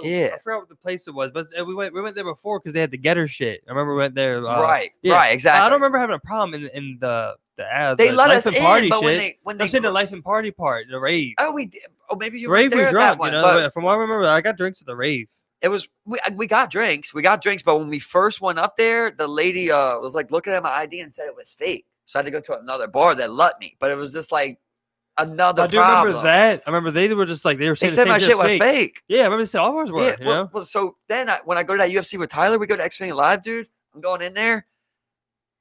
Yeah. I forgot what the place it was, but we went there before because they had the getter shit. I remember we went there. Right, yeah. right, exactly. I don't remember having a problem in the They let life us and in, party but shit. when I'm they saying the life and party part, the rave. oh we did. Oh, maybe you The rave were there we at that drunk, one, you know. but From what I remember, I got drinks at the rave. it was we got drinks, but when we first went up there, the lady was like looking at my ID and said it was fake. So I had to go to another bar that let me, but it was just like another I do problem. remember that. I remember they were just like they were They saying said the my same shit was fake. fake. Yeah, I remember they said all ours were. Yeah, you know? well, so then when I go to that UFC with Tyler, we go to Xfinity Live, dude. I'm going in there.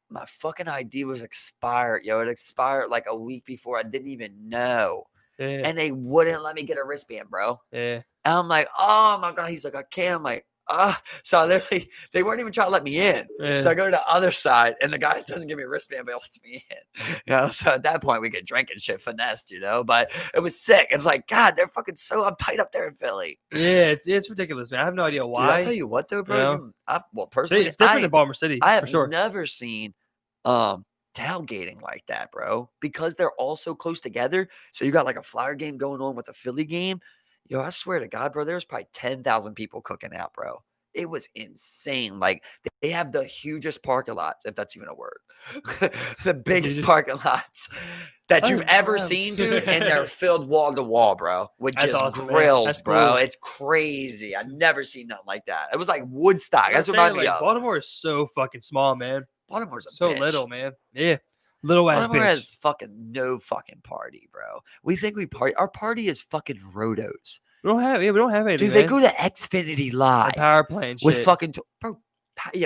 My fucking ID was expired, yo. It expired like a week before. I didn't even know. Yeah, And they wouldn't let me get a wristband, bro. yeah. And I'm like, oh my God. He's like, I can't. I'm like, So I literally, they weren't even trying to let me in. Yeah. So I go to the other side, and the guy doesn't give me a wristband, but he lets me in. You know, so at that point, we get drinking shit finessed, you know. But it was sick. It's like, God, they're fucking so uptight up there in Philly. Yeah, it's ridiculous, man. I have no idea why. Dude, I'll tell you what, though, bro. You know? Personally, It's different than Baltimore City. I have for sure. never seen tailgating like that, bro, because they're all so close together. So you got like a Flyer game going on with a Philly game. Yo, I swear to God, bro, there was probably 10,000 people cooking out, bro. It was insane. Like they have the hugest parking lots, if that's even a word, the biggest parking lots that you've ever seen, dude. And they're filled wall to wall, bro, with That's just awesome, man. grills, That's bro. cool. It's crazy. I've never seen nothing like that. It was like Woodstock. That's what I'm reminded me saying, of. Baltimore is so fucking small, man. Baltimore's a So bitch. little, man. Yeah, little ass Baltimore bitch. has fucking no fucking party, bro. We think we party. Our party is fucking rotos. We don't have anything. Dude, they man. go to Xfinity The Live power plant with shit. fucking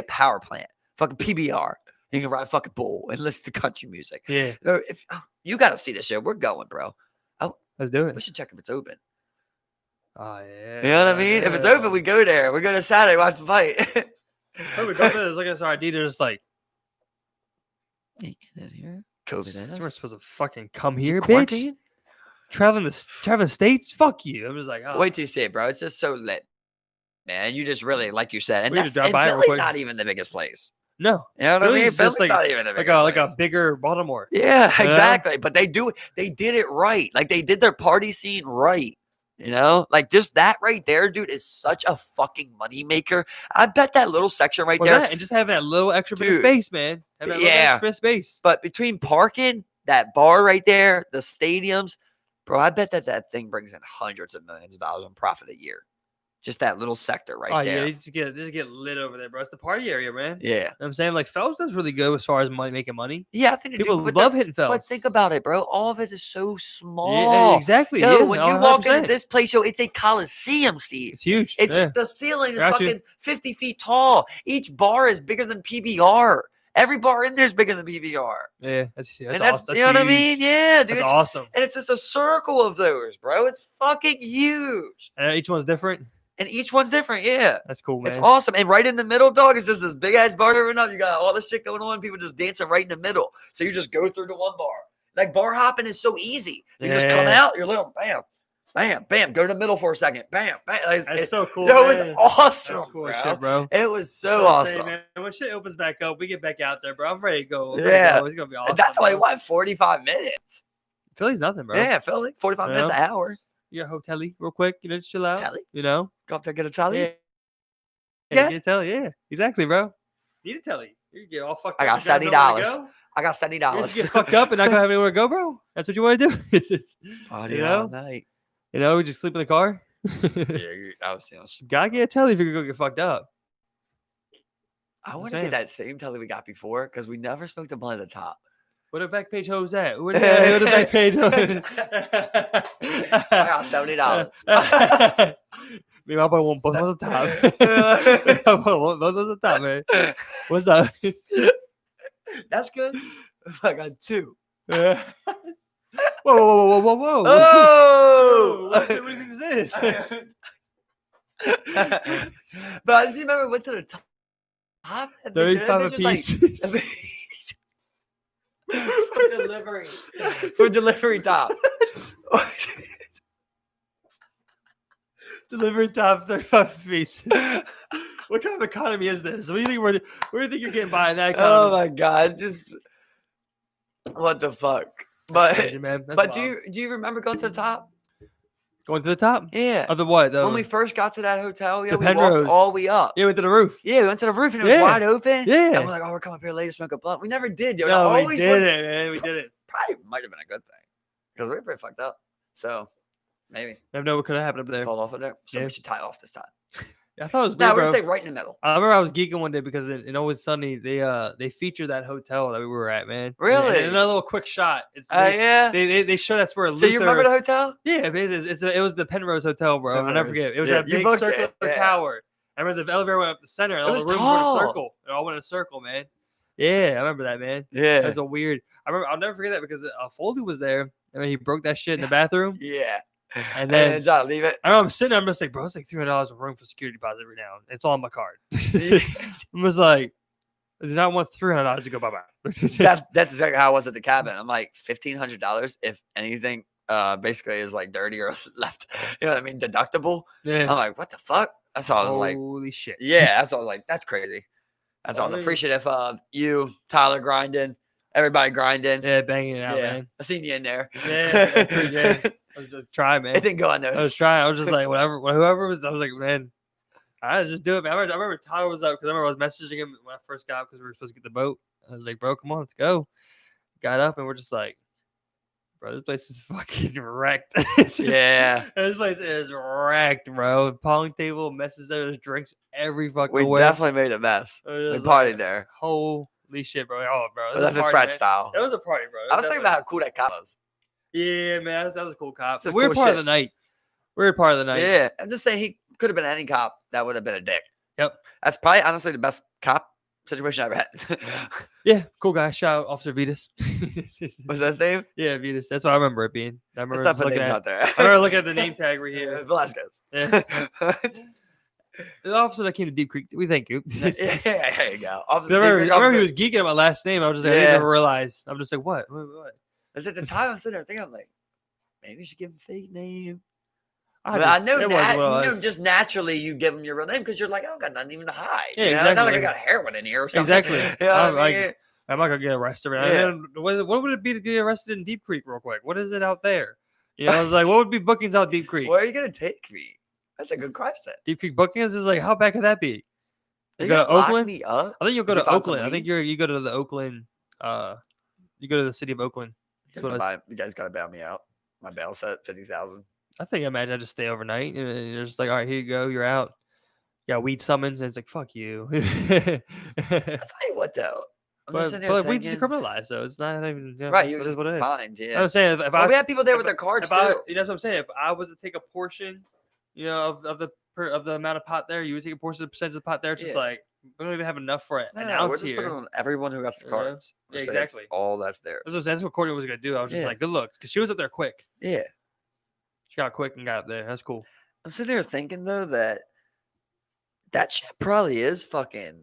power plant, fucking PBR. You can ride a fucking bull and listen to country music. Yeah, If you got to see this shit, we're going, bro. let's do We it. should check if it's open. Oh yeah. You know what I mean? If it's open, we go there. We go to Saturday, watch the fight. Oh, we go there. There's like us our ID. They're just like, COVID. we're supposed to fucking come here, bitch. Quarantine? Traveling states. Fuck you. I'm just like, oh. Wait till you see it, bro. It's just so lit, man. You just really, like you said, and We need to drive by it real Philly's quick. not even the biggest place. No, You know what I mean? Philly's Philly's just like- not even the like biggest a place. bigger Baltimore. Yeah, know? exactly. But they did it right. Like they did their party scene right. You know, like just that right there, dude, is such a fucking moneymaker. I bet that little section right Well, there. that, and just having that little extra bit of Dude. space, man. Having that little Yeah. extra bit of space. But between parking, that bar right there, the stadiums, bro, I bet that thing brings in hundreds of millions of dollars in profit a year. Just that little sector right Oh there. yeah, they just get lit over there, bro. It's the party area, man. Yeah. You know what I'm saying, like Fells does really good as far as making money. Yeah, I think they do. People But love hitting but Fells. think about it, bro. All of it is so Yeah, small. exactly. Yo, Yeah, when you walk into 100%. this place, yo, it's a coliseum, Steve. It's huge. It's Yeah. the ceiling is Got you. fucking 50 feet tall. Each bar is bigger than PBR. Every bar in there is bigger than PBR. Yeah, that's And awesome. that's That's you know what I huge. mean? Yeah, dude. That's awesome. And it's just a circle of those, bro. It's fucking huge. And each one's different. And each one's different, yeah. That's cool, man. It's awesome. And right in the middle, dog, is just this big ass bar going up. You got all this shit going on. People just dancing right in the middle. So you just go through to one bar. Like bar hopping is so easy. You just come out, you're little bam, bam, bam. Go to the middle for a second. Bam, bam. That's so cool. It was man. awesome, That's cool bro. shit, bro. It was so I'm awesome. saying, man, when shit opens back up, we get back out there, bro. I'm ready to go. Yeah. It's gonna be awesome. And that's only, bro. what, 45 minutes? Philly's nothing, bro. Yeah, Philly. 45 You minutes, know? an hour. You got hotel-y real quick, just chill out. Telly? You know? Go up there, get a telly. Yeah. Yeah. Get a telly, yeah. Exactly, bro. Need a telly. You get all fucked I up. got you gotta know where to $70. go. I got $70. You just get fucked up and not gonna have anywhere to go, bro. That's what you want to do. It's just, Party you all know? night. we just sleep in the car. I was saying, Gotta get a telly if you're gonna go get fucked up. I I'm want to saying. get that same telly we got before because we never smoked a blunt at the top. What a back page hoe is that? What a back page hoe? I got $70. Me and my boy want both on the top. Both on the top, man. What's up? That's good. I got two. Whoa, whoa. Oh! What do you think this is? But I just remember we went to the top. 35 a piece. For delivery. For delivery top. Delivery top 35 pieces. What kind of economy is this? What do you think where do you think you're getting by in that economy? Oh my god! Just what the fuck? But Crazy, man. That's but wild. do you remember going to the top? Going to the top? Yeah. Of the what? When we first got to that hotel, The we Penrose. walked all the way up. Yeah, went to the roof. Yeah, we went to the roof and it was Yeah. wide open. Yeah. And we're like, oh, we're coming up here later to smoke a blunt. We never did, yo. No, we always did it, man. We did it. Probably might have been a good thing because we were pretty fucked up. So maybe I don't know what could have happened up there. fall off of there. So Yeah. we should tie off this time. I thought it was No, weird, we're bro. gonna stay right in the middle. I remember I was geeking one day because in Always Sunny they featured that hotel that we were at, man. Really? And a little quick shot. It's Yeah. They show that's where So Luther. you remember the hotel? Yeah, it was the Penrose Hotel, bro. I'll never Penrose. forget. It was Yeah, that you big booked circular it, yeah. tower. I remember the elevator went up the center, and It all was the rooms were in a tall. circle. It all went in a circle, man. Yeah, I remember that, man. Yeah. That's a weird. I'll never forget that because Foley was there, and he broke that shit in the bathroom. Yeah. And then John, leave it. I remember I'm sitting there, I'm just like, bro, it's like $300 a room for security deposit right now. It's all on my card. I was like, I did not want $300 to go bye bye. That's exactly how I was at the cabin. I'm like $1,500 if anything basically is like dirty or left. You know what I mean? Deductible. Yeah. I'm like, what the fuck? That's all I was like. Holy shit. Yeah, that's all I was like. That's crazy. That's all I was I mean- appreciative of you, Tyler grinding, everybody grinding. Yeah, banging it out, Yeah. man. I seen you in there. Yeah. I was just trying, man. It didn't go unnoticed. I was trying. I was just like, whoever was, I was like, man, I just do it, man. I remember Tyler was up because I remember I was messaging him when I first got up because we were supposed to get the boat. I was like, bro, come on, let's go. Got up and we're just like, bro, this place is fucking wrecked. Yeah. This place is wrecked, bro. Pong table, messes there, there's drinks every fucking We way. definitely made a mess. It We was partied like, there. Holy shit, bro. Oh, bro. But It was that's a a party, frat man. style. It was a party, bro. I was thinking about how cool that cop was. Yeah, man, that was a cool cop. Just Weird cool part of shit. the night. Weird part of the night. Yeah. I'm just saying he could have been any cop that would have been a dick. Yep. That's probably honestly the best cop situation I ever had. Yeah, cool guy. Shout out Officer Vitas. What's that his name? Yeah, Vitas. That's what I remember it being. I remember Let's not just put looking names at. out there. I remember looking at the name tag right here. Velasquez. Yeah. The officer that came to Deep Creek. We thank you. Yeah, there you go. I remember he was geeking at my last name. I was just like, I Yeah. didn't even realize. I'm just like, what? At the time I'm sitting there thinking, I'm like, maybe you should give him a fake name. I But I just- know, it was what it was. just naturally you give him your real name because you're like, I don't got nothing even to hide. Yeah, you know? It's not like I exactly. got heroin in here or something. Exactly. You know what I'm I like, mean? I'm not gonna get arrested. Right? Yeah. And then what would it be to get arrested in Deep Creek, real quick? What is it out there? You know, I was like, what would be bookings out Deep Creek? Where are you gonna take me? That's a good question. Deep Creek bookings is like, how bad could that be? Are You you go gonna to lock Oakland? me up? I think you'll go If you to found some Oakland. I think you go to the Oakland. You go to the city of Oakland. You That's what guys gotta bail me out. My bail set $50,000. I think I imagine I just stay overnight and you're just like, all right, here you go, you're out. Yeah, weed summons, and it's like, fuck you. I'll tell you what though. I'm just sitting there but weed's thinking. decriminalized, so it's not even Right, it's you were what it is. just What it is. fined. Yeah. I'm saying if Well, I we had people there if, with their cards if I, too. you know what I'm saying. If I was to take a portion, of the amount of pot there, you would take a portion of the percentage of the pot there. It's just Yeah. like we don't even have enough for it. No, An we're ounce just here. putting on everyone who got the You know? cards. We're Yeah, saying that's exactly. all that's there. That's what Courtney was gonna do. I was just Yeah. like, good luck, because she was up there quick. Yeah. She got quick and got up there. That's cool. I'm sitting there thinking though that shit probably is fucking.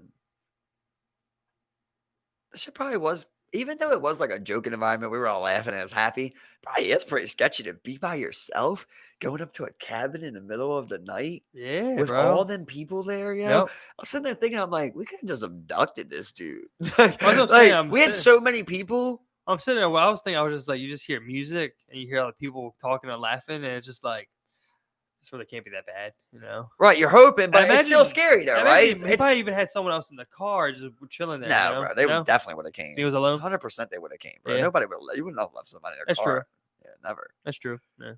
That shit probably was, even though it was like a joking environment, we were all laughing and it was happy. Probably is pretty sketchy to be by yourself, going up to a cabin in the middle of the night Yeah, with bro. all them people there. You know, Yep. I'm sitting there thinking, I'm like, we could have just abducted this dude. what I'm saying, We had so many people. I'm sitting there. What I was thinking, I was just like, you just hear music and you hear all the people talking and laughing, and it's just like, this really can't be that bad, you know? Right, you're hoping, but it's still imagine- scary though, I right? imagine he probably even had someone else in the car just chilling there. No, you know? bro, they No? definitely would have came. He was alone. 100% they would have came, bro. Yeah. Nobody would. You wouldn't have left somebody in their That's car. true. Yeah, never. That's true. Yeah.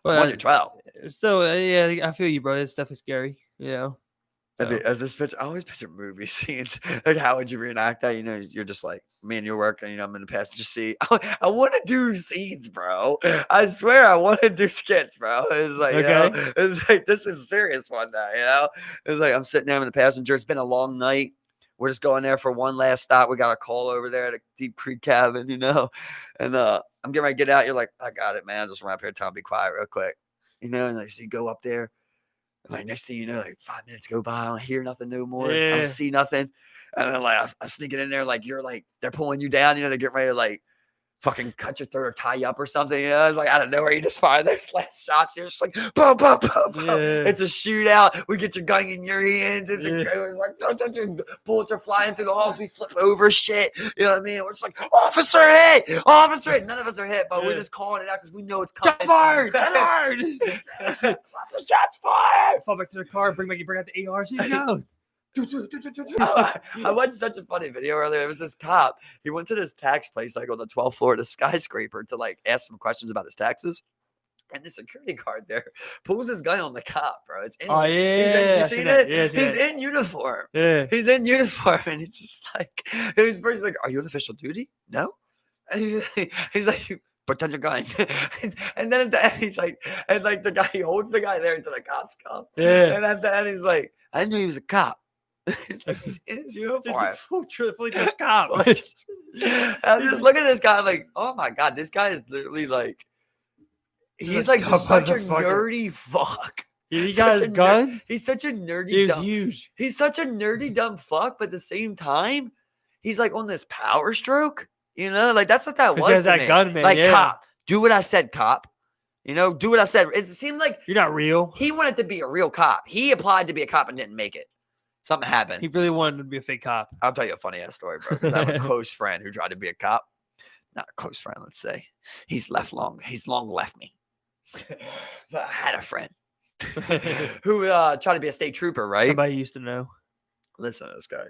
Well, 1 to 12. Still, yeah, I feel you, bro. It's definitely scary, you know? I So, mean, as this picture, I always picture movie scenes. Like, how would you reenact that? You know, you're just like me and you're working. You know, I'm in the passenger seat. I want to do scenes, bro. I swear, I want to do skits, bro. It's like, you know, it's like this is a serious one now. You know, it's like I'm sitting there in the passenger. It's been a long night. We're just going there for one last stop. We got a call over there at a Deep Creek cabin, you know, and I'm getting ready to get out. You're like, I got it, man. Just run up here, tell me be quiet real quick, you know. And like, so you go up there. Like next thing you know, like 5 minutes go by, I don't hear nothing no more. I Yeah. don't see nothing. And then like I sneak it in there, like you're like they're pulling you down, you know, to get ready to like fucking cut your throat or tie you up or something. You know, it's like out of nowhere, you just fire those last shots. You're just like boom, boom, boom, boom. Yeah. It's a shootout. We get your gun in your hands. It's like dun, dun, dun. Bullets are flying through the halls. We flip over shit. You know what I mean? We're just like officer hit, officer hit. None of us are hit, but we're just calling it out because we know it's coming. Shots fired! Shots fired! Shots fired! Fall back to the car, bring out the ARs. Here you go. I watched such a funny video earlier. It was this cop. He went to this tax place, like on the 12th floor of the skyscraper, to like ask some questions about his taxes. And the security guard there pulls his gun on the cop, bro. It's in, Oh, yeah. you seen it? Yeah, he's in uniform. Yeah. He's in uniform, and he's just like, he's first like, "Are you on official duty?" No. And he's like, "Pretend your gun." And then at the end, he's like, and like the guy, he holds the guy there until the cops come. Yeah. And at the end, he's like, "I didn't know he was a cop." It's like he's in his uniform. Fully dressed cop. I'm just looking at this guy, I'm like, oh my god, this guy is literally like, he's like such a nerdy fuck. He got his gun. He's such a nerdy. He was dumb, huge. He's such a nerdy dumb fuck, but at the same time, he's like on this power stroke. You know, like that's what that was. He has to that me. gun, man. Like Yeah. cop, do what I said, cop. You know, do what I said. It seemed like You're not real. he wanted to be a real cop. He applied to be a cop and didn't make it. Something happened. He really wanted to be a fake cop. I'll tell you a funny ass story, bro. 'Cause I have a close friend who tried to be a cop. Not a close friend, let's say. He's long left me. But I had a friend who tried to be a state trooper, right? Somebody used to know. Listen to this guy.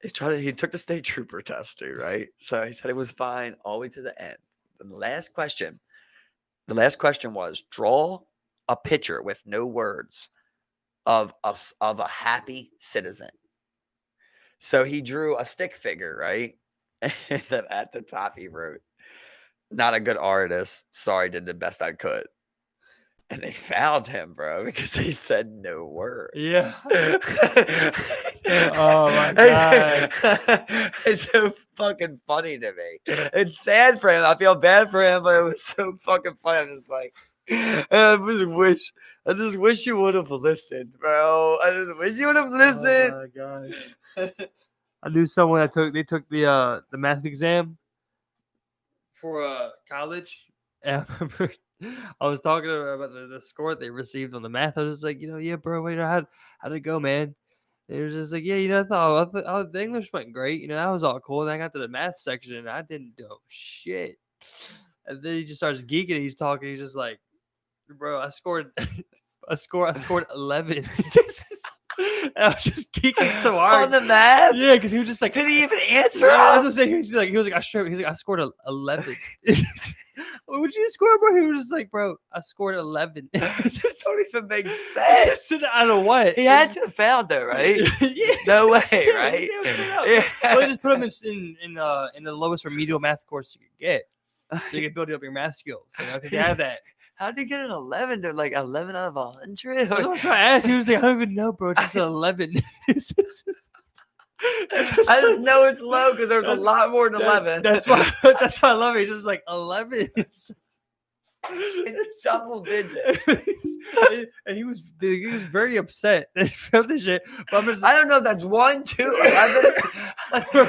He took the state trooper test, dude, right? So he said it was fine all the way to the end. And the last question was draw a picture with no words of a happy citizen. So he drew a stick figure, right? And then at the top he wrote, "Not a good artist. Sorry, did the best I could." And they found him, bro, because he said no words. Yeah. Oh my god. It's so fucking funny to me. It's sad for him. I feel bad for him, but it was so fucking funny. I'm just like, I just wish you would have listened, bro. I just wish you would have listened. Oh my god. I knew someone that took the math exam for college. And I remember I was talking to her about the score they received on the math. I was just like, yeah, bro, how'd it go, man? They were just like, yeah, I thought the English went great. That was all cool. Then I got to the math section and I didn't do shit. And then he just starts geeking. He's talking. He's just like, bro, I scored 11. And I was just geeking so hard On the math? Yeah, because he was just like, did he even answer? Yeah, that's what I'm saying. He was like, I scored 11. What would you score, bro? He was just like, bro, I scored 11. That don't even make sense. Out of what? He had to have found though, right? Yeah. No way, Yeah, right? he figured it out. Yeah. Well, they just put him in the lowest remedial math course you could get, so you can build up your math skills. You know, because they have that. How'd you get an 11? They're like 11 out of 100. That's what I was trying to ask. He was like, I don't even know, bro. It's just an 11. I just know it's low because there's a lot more than 11. That's why. That's why I love it. He's just like 11. It's double digits. And he was very upset that he felt this shit. But I don't know if that's 1, 2, 11.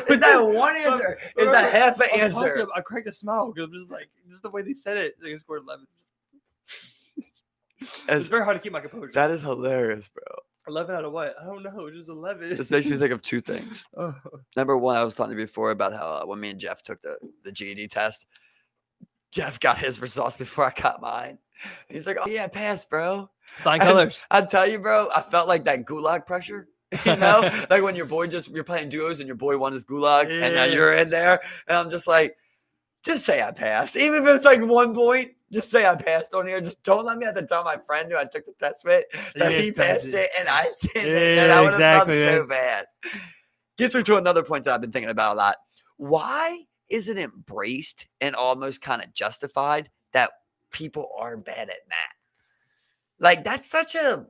Is that one answer? Is that half an answer? I cracked a smile because I'm just like, this is the way they said it. They scored 11. It's very hard to keep my composure. That is hilarious, bro. 11 out of what? I don't know. Just 11. This makes me think of two things. Oh. Number one, I was talking to you before about how when me and Jeff took the GED test, Jeff got his results before I got mine. He's like, "Oh yeah, I passed, bro." Flying colors. I tell you, bro, I felt like that gulag pressure. You know, like when your boy you're playing duos and your boy won his gulag, and now you're in there, and I'm just like, just say I passed, even if it's like 1 point. Just say I passed on here. Just don't let me have to tell my friend who I took the test with that he passed it and I didn't. Yeah, that would have exactly, felt so bad. Gets me to another point that I've been thinking about a lot. Why isn't it embraced and almost kind of justified that people are bad at math? Like, that's such a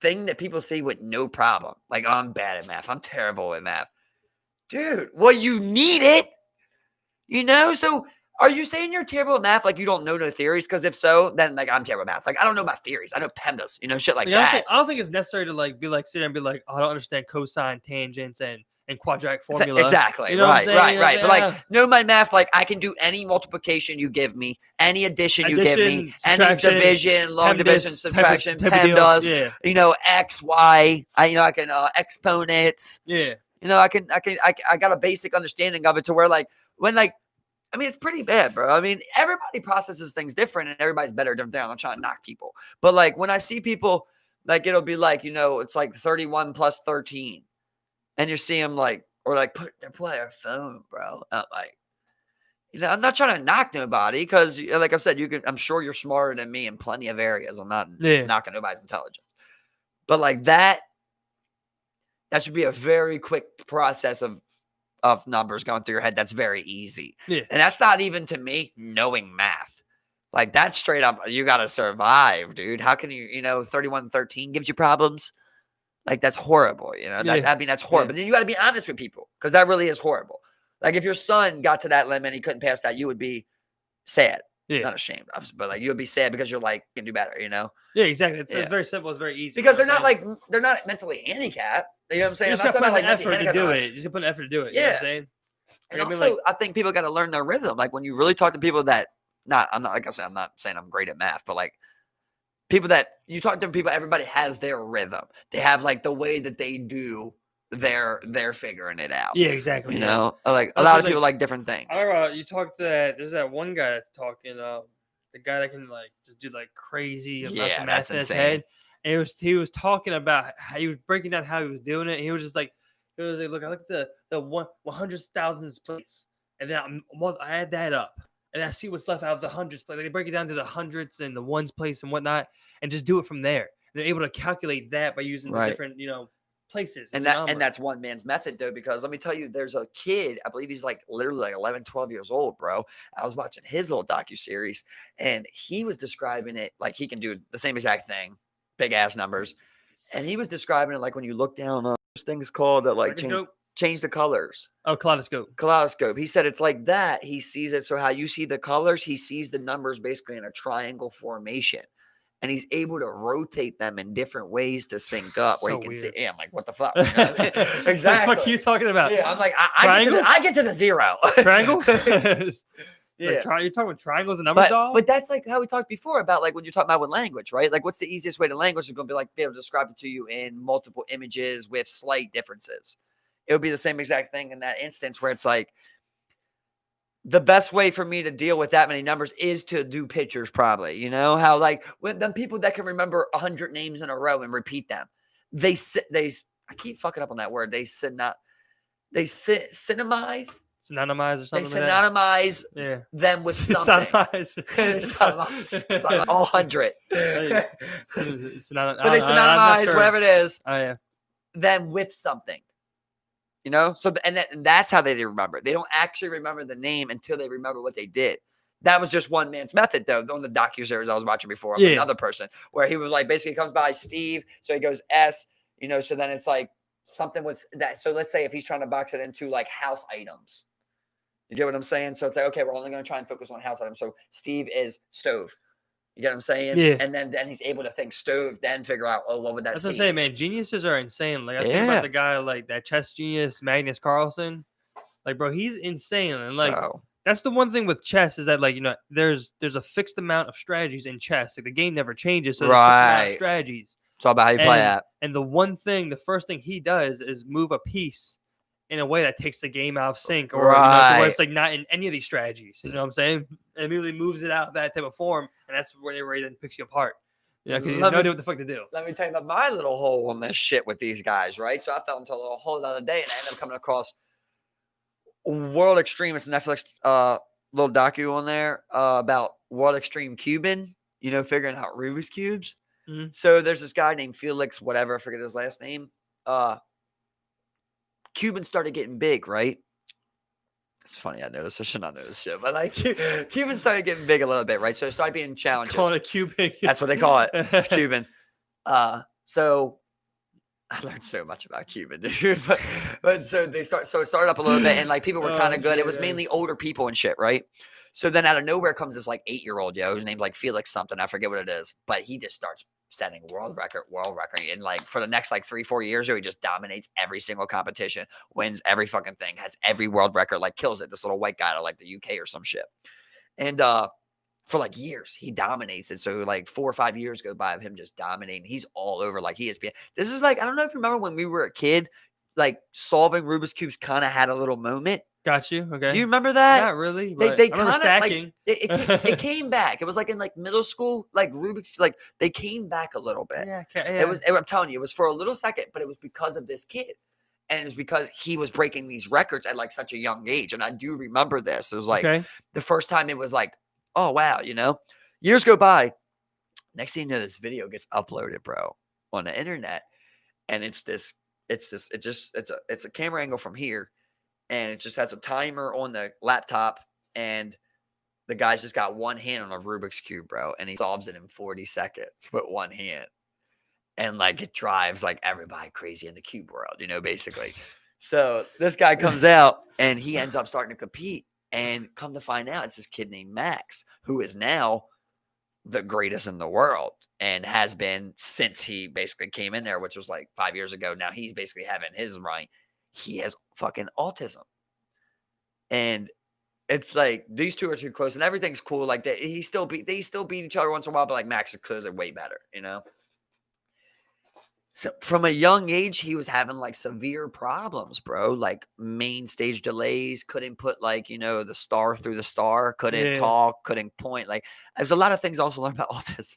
thing that people say with no problem. Like, oh, I'm bad at math. I'm terrible at math. Dude, well, you need it. You know? So are you saying you're terrible at math like you don't know no theories? Because if so, then like I'm terrible at math. Like I don't know my theories. I know PEMDAS, you know, shit like that. I don't think it's necessary to like be like sit there and be like, oh, I don't understand cosine, tangents, and quadratic formula. Exactly. You know right. what I'm saying? But like, know my math. Like I can do any multiplication you give me, any addition you give me, any division, long division, subtraction, PEMDAS. Yeah. You know, X, Y. I can exponents. Yeah. You know, I got a basic understanding of it to where like when like. I mean, it's pretty bad, bro. I mean, everybody processes things different and everybody's better at different things. I'm not trying to knock people. But like when I see people, like it'll be like, you know, it's like 31 plus 13. And you see them like, or like they're playing their phone, bro. I'm like, you know, I'm not trying to knock nobody because like I've said, I'm sure you're smarter than me in plenty of areas. I'm not knocking nobody's intelligence. But like that should be a very quick process of numbers going through your head. That's very easy. Yeah. And that's not even to me knowing math. Like that's straight up, you got to survive, dude. How can you 31-13 gives you problems? Like that's horrible. You know, I mean, that's horrible. But then you got to be honest with people because that really is horrible. Like if your son got to that limit and he couldn't pass that, you would be sad. Yeah. Not ashamed, but like you would be sad because you're like, can do better, you know? Yeah, exactly. It's very simple. It's very easy. Because they're not mentally handicapped. You know what I'm saying? You just got to put an effort to do it. You just put an effort to do it. Yeah. You know what I'm saying? And also, I think people got to learn their rhythm. Like when you really talk to people that, I'm not, like I said, I'm not saying I'm great at math, but like people that you talk to people, everybody has their rhythm. They have like the way that they do they're figuring it out. Yeah, exactly. You know, like a lot of people like different things. I remember you talked to there's that one guy that's talking, the guy that can like just do like crazy amounts of math in his head. And he was talking about how he was breaking down how he was doing it. He was just like, look, I look at the 100,000th place, and then I add that up, and I see what's left out of the hundreds place. Like they break it down to the hundreds and the ones place and whatnot, and just do it from there. And they're able to calculate that by using the different, places. And that's one man's method though, because let me tell you, there's a kid, I believe he's like literally like 11, 12 years old, bro. I was watching his little docuseries and he was describing it like he can do the same exact thing, big ass numbers. And he was describing it like when you look down on those things called that like change the colors. Oh, kaleidoscope. He said it's like that. He sees it. So how you see the colors, he sees the numbers basically in a triangle formation. And he's able to rotate them in different ways to sync up where you can see. Yeah, I'm like, what the fuck? You know? Exactly. What the fuck are you talking about? Yeah, I'm like, I get to the zero. Triangles? Yeah. Like, you're talking about triangles and numbers, dog? But that's like how we talked before about like when you're talking about with language, right? Like what's the easiest way to language is going to be able to describe it to you in multiple images with slight differences. It would be the same exact thing in that instance where it's like, the best way for me to deal with that many numbers is to do pictures, probably. You know how like when the people that can remember 100 names in a row and repeat them, I keep fucking up on that word. Cinemize. synonymize or They something like that. synonymize Yeah. them with something. Synonymize all 100. It's not. But they I'm not synonymize sure. whatever it is, Oh yeah. them with something. You know, so that's how they remember. They don't actually remember the name until they remember what they did. That was just one man's method, though. On the docuseries I was watching before of another person, where he was like, basically comes by Steve, so he goes S, you know, so then it's like something was that. So let's say if he's trying to box it into like house items, you get what I'm saying? So it's like, okay, we're only going to try and focus on house items. So Steve is stove. You get what I'm saying? Yeah. And then he's able to think stove, then figure out, oh, what would that That's what I'm be? saying, man. Geniuses are insane. Like I think about the guy like that chess genius Magnus Carlsen. Like, bro, he's insane. And like that's the one thing with chess is that like, you know, there's a fixed amount of strategies in chess. Like the game never changes, so there's a fixed amount of strategies. It's all about how you play that. And the first thing he does is move a piece in a way that takes the game out of sync, or you know, where it's like not in any of these strategies. You know what I'm saying? It immediately moves it out of that type of form, and that's where he then picks you apart. Yeah, because he has no idea what the fuck to do. Let me tell you about my little hole on this shit with these guys, right? So I fell into a little hole the other day, and I ended up coming across World Extreme. It's a Netflix little docu on there about World Extreme Cuban, you know, figuring out Rubik's Cubes. Mm-hmm. So there's this guy named Felix, whatever, I forget his last name. Cuban started getting big, right? It's funny, I know this. I should not know this shit, but like Cuban started getting big a little bit, right? So it started being challenges. Call it Cuban. That's what they call it. It's Cuban. So I learned so much about Cuban, dude. But so it started up a little bit, and like people were kind of good. It was mainly older people and shit, right? So then out of nowhere comes this like 8-year-old yo, whose name's like Felix something. I forget what it is, but he just starts setting world record, and like for the next like 3-4 years, he just dominates every single competition, wins every fucking thing, has every world record, like kills it. This little white guy out of like the UK or some shit, and for like years he dominates it. So like 4 or 5 years go by of him just dominating. He's all over like ESPN. This is like, I don't know if you remember when we were a kid, like solving Rubik's Cubes kind of had a little moment. Got you. Okay. Do you remember that? Not really. But They I remember kind of stacking. like it came back. It was like in like middle school, like Rubik's, like they came back a little bit. Yeah. I'm telling you, it was for a little second, but it was because of this kid. And it was because he was breaking these records at like such a young age. And I do remember this. It was like the first time it was like, oh wow, you know, years go by. Next thing you know, this video gets uploaded, bro, on the internet. And it's a camera angle from here. And it just has a timer on the laptop, and the guy's just got one hand on a Rubik's Cube, bro, and he solves it in 40 seconds with one hand. And like it drives like everybody crazy in the cube world, you know, basically. So this guy comes out and he ends up starting to compete, and come to find out it's this kid named Max, who is now the greatest in the world and has been since he basically came in there, which was like 5 years ago. Now he's basically having his right. He has fucking autism. And it's like these two are too close and everything's cool. Like they still beat each other once in a while, but like Max is clearly way better, you know? So from a young age, he was having like severe problems, bro. Like main stage delays, couldn't put like, you know, the star through the star, couldn't talk, couldn't point. Like there's a lot of things I also learned about autism.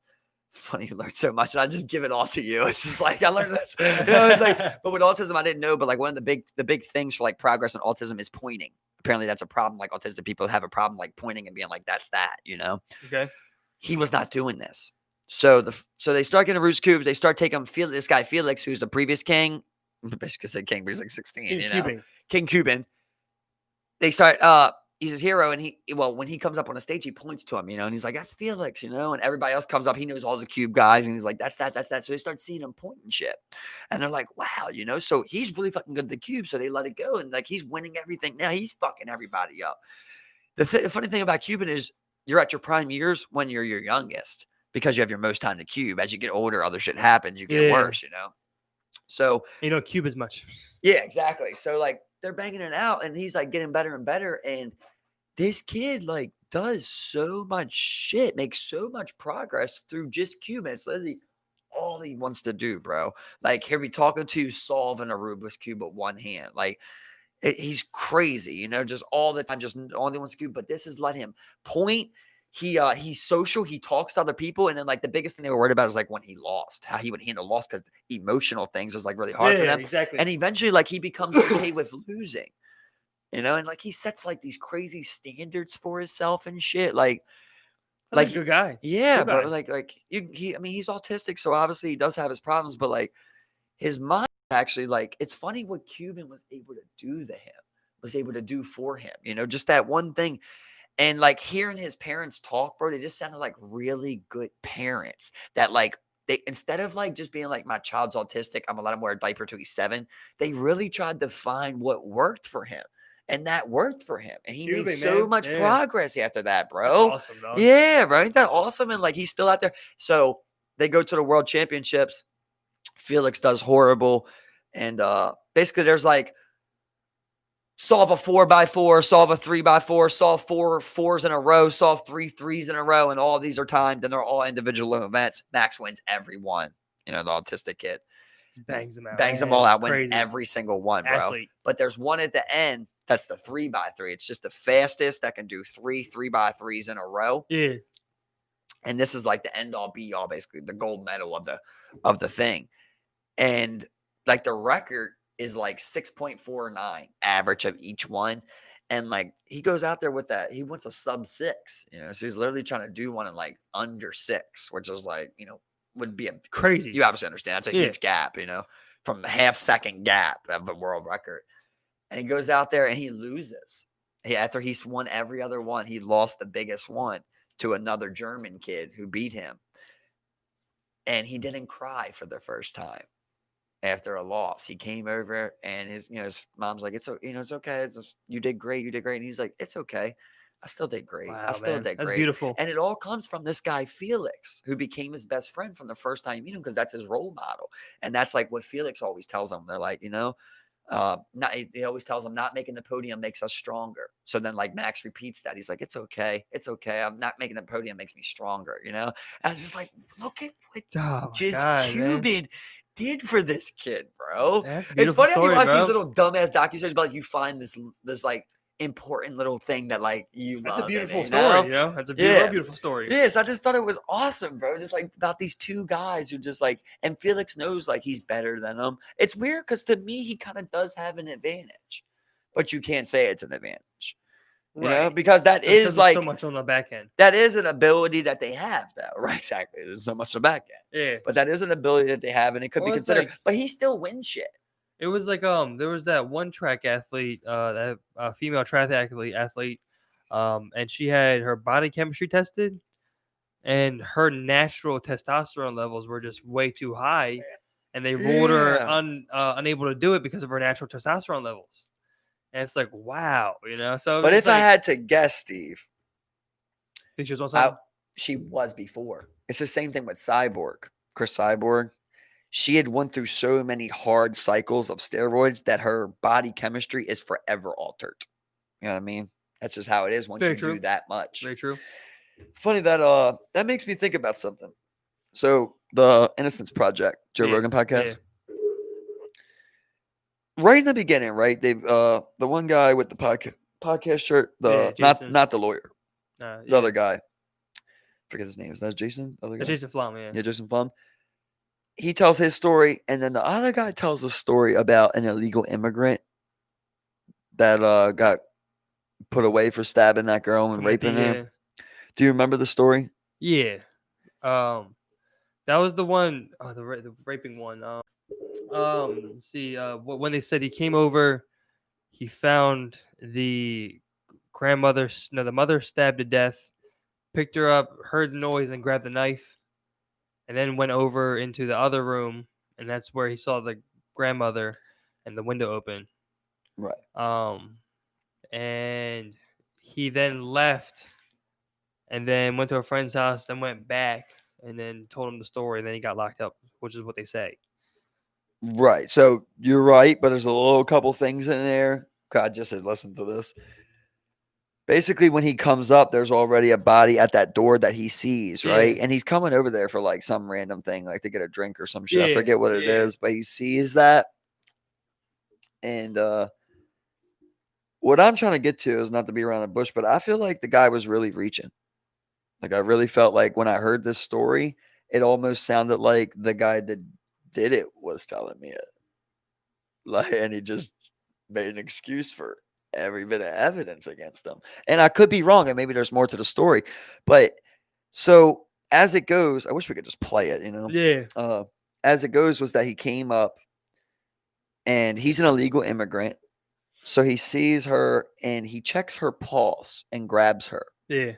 Funny, you learned so much, and I just give it all to you. It's just like I learned this. You know, it's like, but with autism, I didn't know. But like one of the big things for like progress in autism is pointing. Apparently, that's a problem. Like autistic people have a problem like pointing and being like, "That's that," you know. Okay. He was not doing this. So they start getting Rubik's Cubes. They start taking this guy Felix, who's the previous king. Basically said king, but he's like 16. King you know, Cuban. King Cuban. They start. He's his hero, and when he comes up on a stage, he points to him, you know, and he's like, "That's Felix," you know, and everybody else comes up. He knows all the cube guys, and he's like, "That's that." So they start seeing him pointing shit, and they're like, "Wow," you know. So he's really fucking good at the cube, so they let it go, and like he's winning everything now. He's fucking everybody up. The funny thing about Cuban is you're at your prime years when you're your youngest because you have your most time to cube. As you get older, other shit happens. You get worse, you know. So you don't cube as much. Yeah, exactly. So like they're banging it out, and he's like getting better and better, and this kid like does so much shit, makes so much progress through just Cuban. It's literally all he wants to do, bro. Like he'll be talking to you, solving a Rubik's Cube with one hand. Like he's crazy, you know, just all the time, just all he wants to do. But this has let him point. He's social. He talks to other people, and then like the biggest thing they were worried about is like when he lost, how he would handle loss because emotional things was like really hard for them. Exactly. And eventually, like he becomes okay with losing. you know, and like he sets like these crazy standards for himself and shit. That's a Like good guy. yeah, Cool bro. guy. I mean, he's autistic, so obviously he does have his problems, but like his mind actually like it's funny what Cuban was able to do to him, was able to do for him. You know, just that one thing. And like hearing his parents talk, bro, they just sounded like really good parents that like they instead of like just being like my child's autistic, I'm gonna let him wear a diaper till he's 7, they really tried to find what worked for him. And that worked for him. And he made Cuban, so man. much Yeah. progress after that, That's bro. awesome, dog. Yeah, bro. Ain't that awesome? And like he's still out there. So they go to the world championships. Felix does horrible. And basically there's like solve a 4x4, solve a 3x4, solve 4 4s in a row, solve 3 3s in a row, and all these are timed, and they're all individual events. Max wins every one. You know, the autistic kid Just bangs them out. bangs them Yeah, all it's out, wins crazy. every single one, bro. Athlete. But there's one at the end that's the 3x3. It's just the fastest that can do 3 3x3s in a row. Yeah. And this is like the end all be all, basically the gold medal of the thing. And like the record is like 6.49 average of each one. And like he goes out there with that, he wants a sub 6, you know. So he's literally trying to do one in like under 6, which is like, you know, would be a Crazy. you obviously understand that's a Yeah. huge gap, you know, from the half-second gap of the world record. And he goes out there and he loses. After he's won every other one, he lost the biggest one to another German kid who beat him. And he didn't cry for the first time after a loss. He came over and his mom's like, it's okay. You did great. You did great. And he's like, it's okay. I still did great. I Wow, still man. did That's great. beautiful. And it all comes from this guy, Felix, who became his best friend from the first time you meet him, because that's his role model. And that's like what Felix always tells him. They're like, not he always tells him not making the podium makes us stronger. So then like Max repeats that. He's like, it's okay. It's okay. I'm not making the podium makes me stronger, you know? And I was just like, look at what Oh my just God, man. Cuban did for this kid, bro. That's a It's beautiful funny how you story, watch these bro. little dumbass docuseries, but like you find this like important little thing that like you That's love a beautiful in it, story, you know? That's a Yeah. beautiful story. Yes, I just thought it was awesome, bro. Just like about these two guys who just like, and Felix knows like he's better than them. It's weird because to me, he kind of does have an advantage, but you can't say it's an advantage, you know, Right. because that Because is there's like, so much on the back end. that is an ability that they have, though, right? Exactly. There's so much to back end, Yeah. but that is an ability that they have, and it could be Well, it's considered. like- But he still wins shit. It was like there was that one track athlete, that female track athlete, and she had her body chemistry tested, and her natural testosterone levels were just way too high, and they ruled her Yeah. unable to do it because of her natural testosterone levels. And it's like, wow, you know. So, But it's if I like, had to guess, Steve, think she was on something. she was before. It's the same thing with Cyborg, Chris Cyborg. She had went through so many hard cycles of steroids that her body chemistry is forever altered. You know what I mean? That's just how it is once Very you true. do that much. Very true. Funny that that makes me think about something. So the Innocence Project, Joe Yeah, Rogan podcast. yeah. Right in the beginning, right? They've the one guy with the podcast shirt, Yeah, Jason. not the lawyer, Yeah. the other guy. Forget his name. Is that Jason? The other guy? Jason Flom, yeah. Yeah, Jason Flum. He tells his story, and then the other guy tells a story about an illegal immigrant that got put away for stabbing that girl and raping her. Do you remember the story? Yeah. That was the one, the raping one. Let's see, when they said he came over, he found the the mother stabbed to death, picked her up, heard the noise, and grabbed the knife, and then went over into the other room, and that's where he saw the grandmother and the window open. Right. And he then left, and then went to a friend's house, then went back, and then told him the story, and then he got locked up, which is what they say. Right. So you're right, but there's a little couple things in there. God just said, listen to this. Basically, when he comes up, there's already a body at that door that he sees, right? Yeah. And he's coming over there for like some random thing, like to get a drink or some shit. I Yeah, forget what it yeah. is, but he sees that. And what I'm trying to get to is not to be around the bush, but I feel like the guy was really reaching. Like I really felt like when I heard this story, it almost sounded like the guy that did it was telling me it. Like, and he just made an excuse for it. every bit of evidence against them. And I could be wrong, and maybe there's more to the story. But so as it goes, I wish we could just play it, Yeah. As it goes was that he came up and he's an illegal immigrant. So he sees her and he checks her pulse and grabs her. Yeah.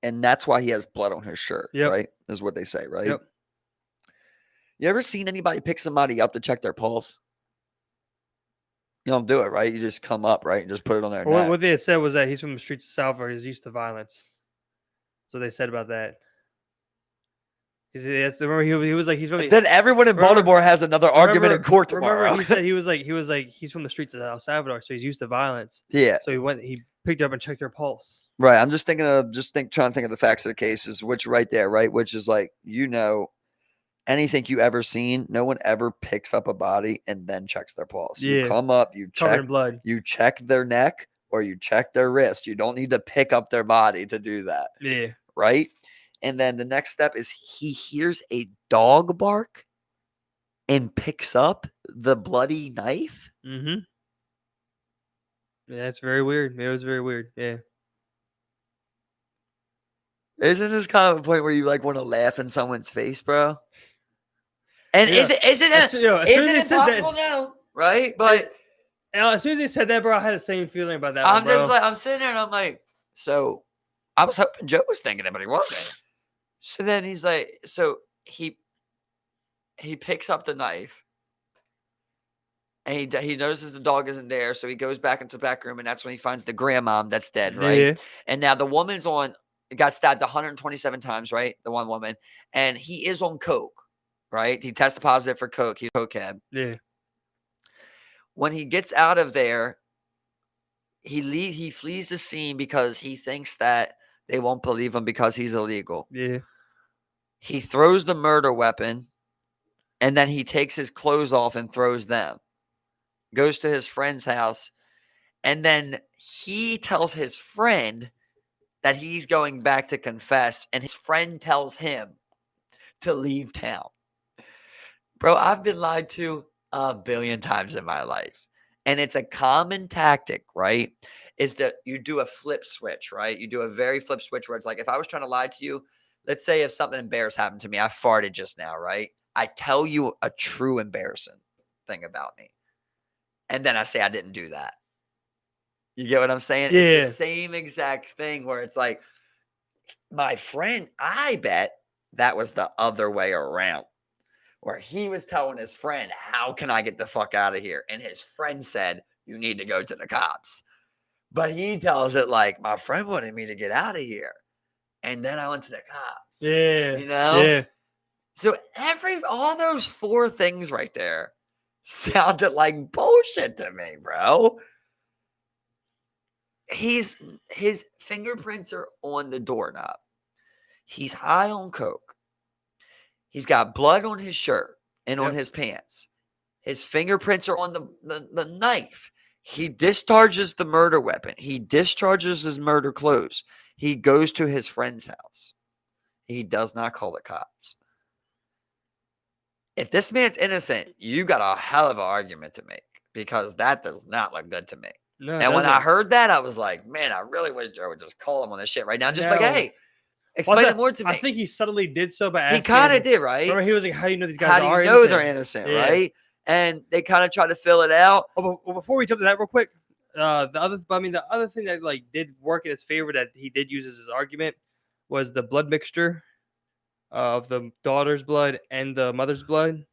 And that's why he has blood on his shirt, Yep. right? Is what they say, right? Yep. You ever seen anybody pick somebody up to check their pulse? You don't do it, right? You just come up, right? And just put it on their Well, neck. what they had said was that he's from the streets of Salvador. He's used to violence. So they said about that. Remember he was like he's from. Then everyone in Baltimore has another argument in court tomorrow. Remember he said he was like he's from the streets of El Salvador, so he's used to violence. Yeah. So he picked her up and checked her pulse. Right. I'm just trying to think of the facts of the cases, which right there, right? Which is like, anything you ever seen, no one ever picks up a body and then checks their pulse. Yeah. You come up, you Covered check in blood. You check their neck or you check their wrist. You don't need to pick up their body to do that. Yeah. Right? And then the next step is he hears a dog bark and picks up the bloody knife. Mm-hmm. Yeah, it's very weird. It was very weird. Yeah. Isn't this kind of a point where you like want to laugh in someone's face, bro? And Yeah. is it impossible now? Right? But as soon as he said that, bro, I had the same feeling about that. I'm sitting there and I'm like, so I was hoping Joe was thinking it, but he wasn't. So then he's like, so he picks up the knife and he notices the dog isn't there. So he goes back into the back room and that's when he finds the grandmom that's dead, right? Yeah. And now the woman's got stabbed 127 times, right? The one woman. And he is on coke, right? He tested positive for coke. He's cokehead. Yeah. When he gets out of there, he flees the scene because he thinks that they won't believe him because he's illegal. Yeah. He throws the murder weapon and then he takes his clothes off and throws them. Goes to his friend's house and then he tells his friend that he's going back to confess and his friend tells him to leave town. Bro, I've been lied to a billion times in my life. And it's a common tactic, right? Is that you do a flip switch, right? You do a very flip switch where it's like, if I was trying to lie to you, let's say if something embarrassing happened to me, I farted just now, right? I tell you a true embarrassing thing about me. And then I say I didn't do that. You get what I'm saying? Yeah. It's the same exact thing where it's like, my friend, I bet that was the other way around. Where he was telling his friend, how can I get the fuck out of here? And his friend said, you need to go to the cops. But he tells it like, my friend wanted me to get out of here. And then I went to the cops. Yeah. Yeah. So all those four things right there sounded like bullshit to me, bro. His fingerprints are on the doorknob. He's high on coke. He's got blood on his shirt and on his pants. His fingerprints are on the knife. He discharges the murder weapon. He discharges his murder clothes. He goes to his friend's house. He does not call the cops. If this man's innocent, you got a hell of an argument to make because that does not look good to me. No, and when I heard that, I was like, man, I really wish Joe would just call him on this shit right now. Just like, hey, explain it more to me. I think he subtly did so by asking. He kind of did, right? Remember, he was like, how do you know these guys How do are you know innocent? they're innocent, right? And they kind of try to fill it out. Oh, well, before we jump to that real quick, the other thing that like did work in his favor that he did use as his argument was the blood mixture of the daughter's blood and the mother's blood.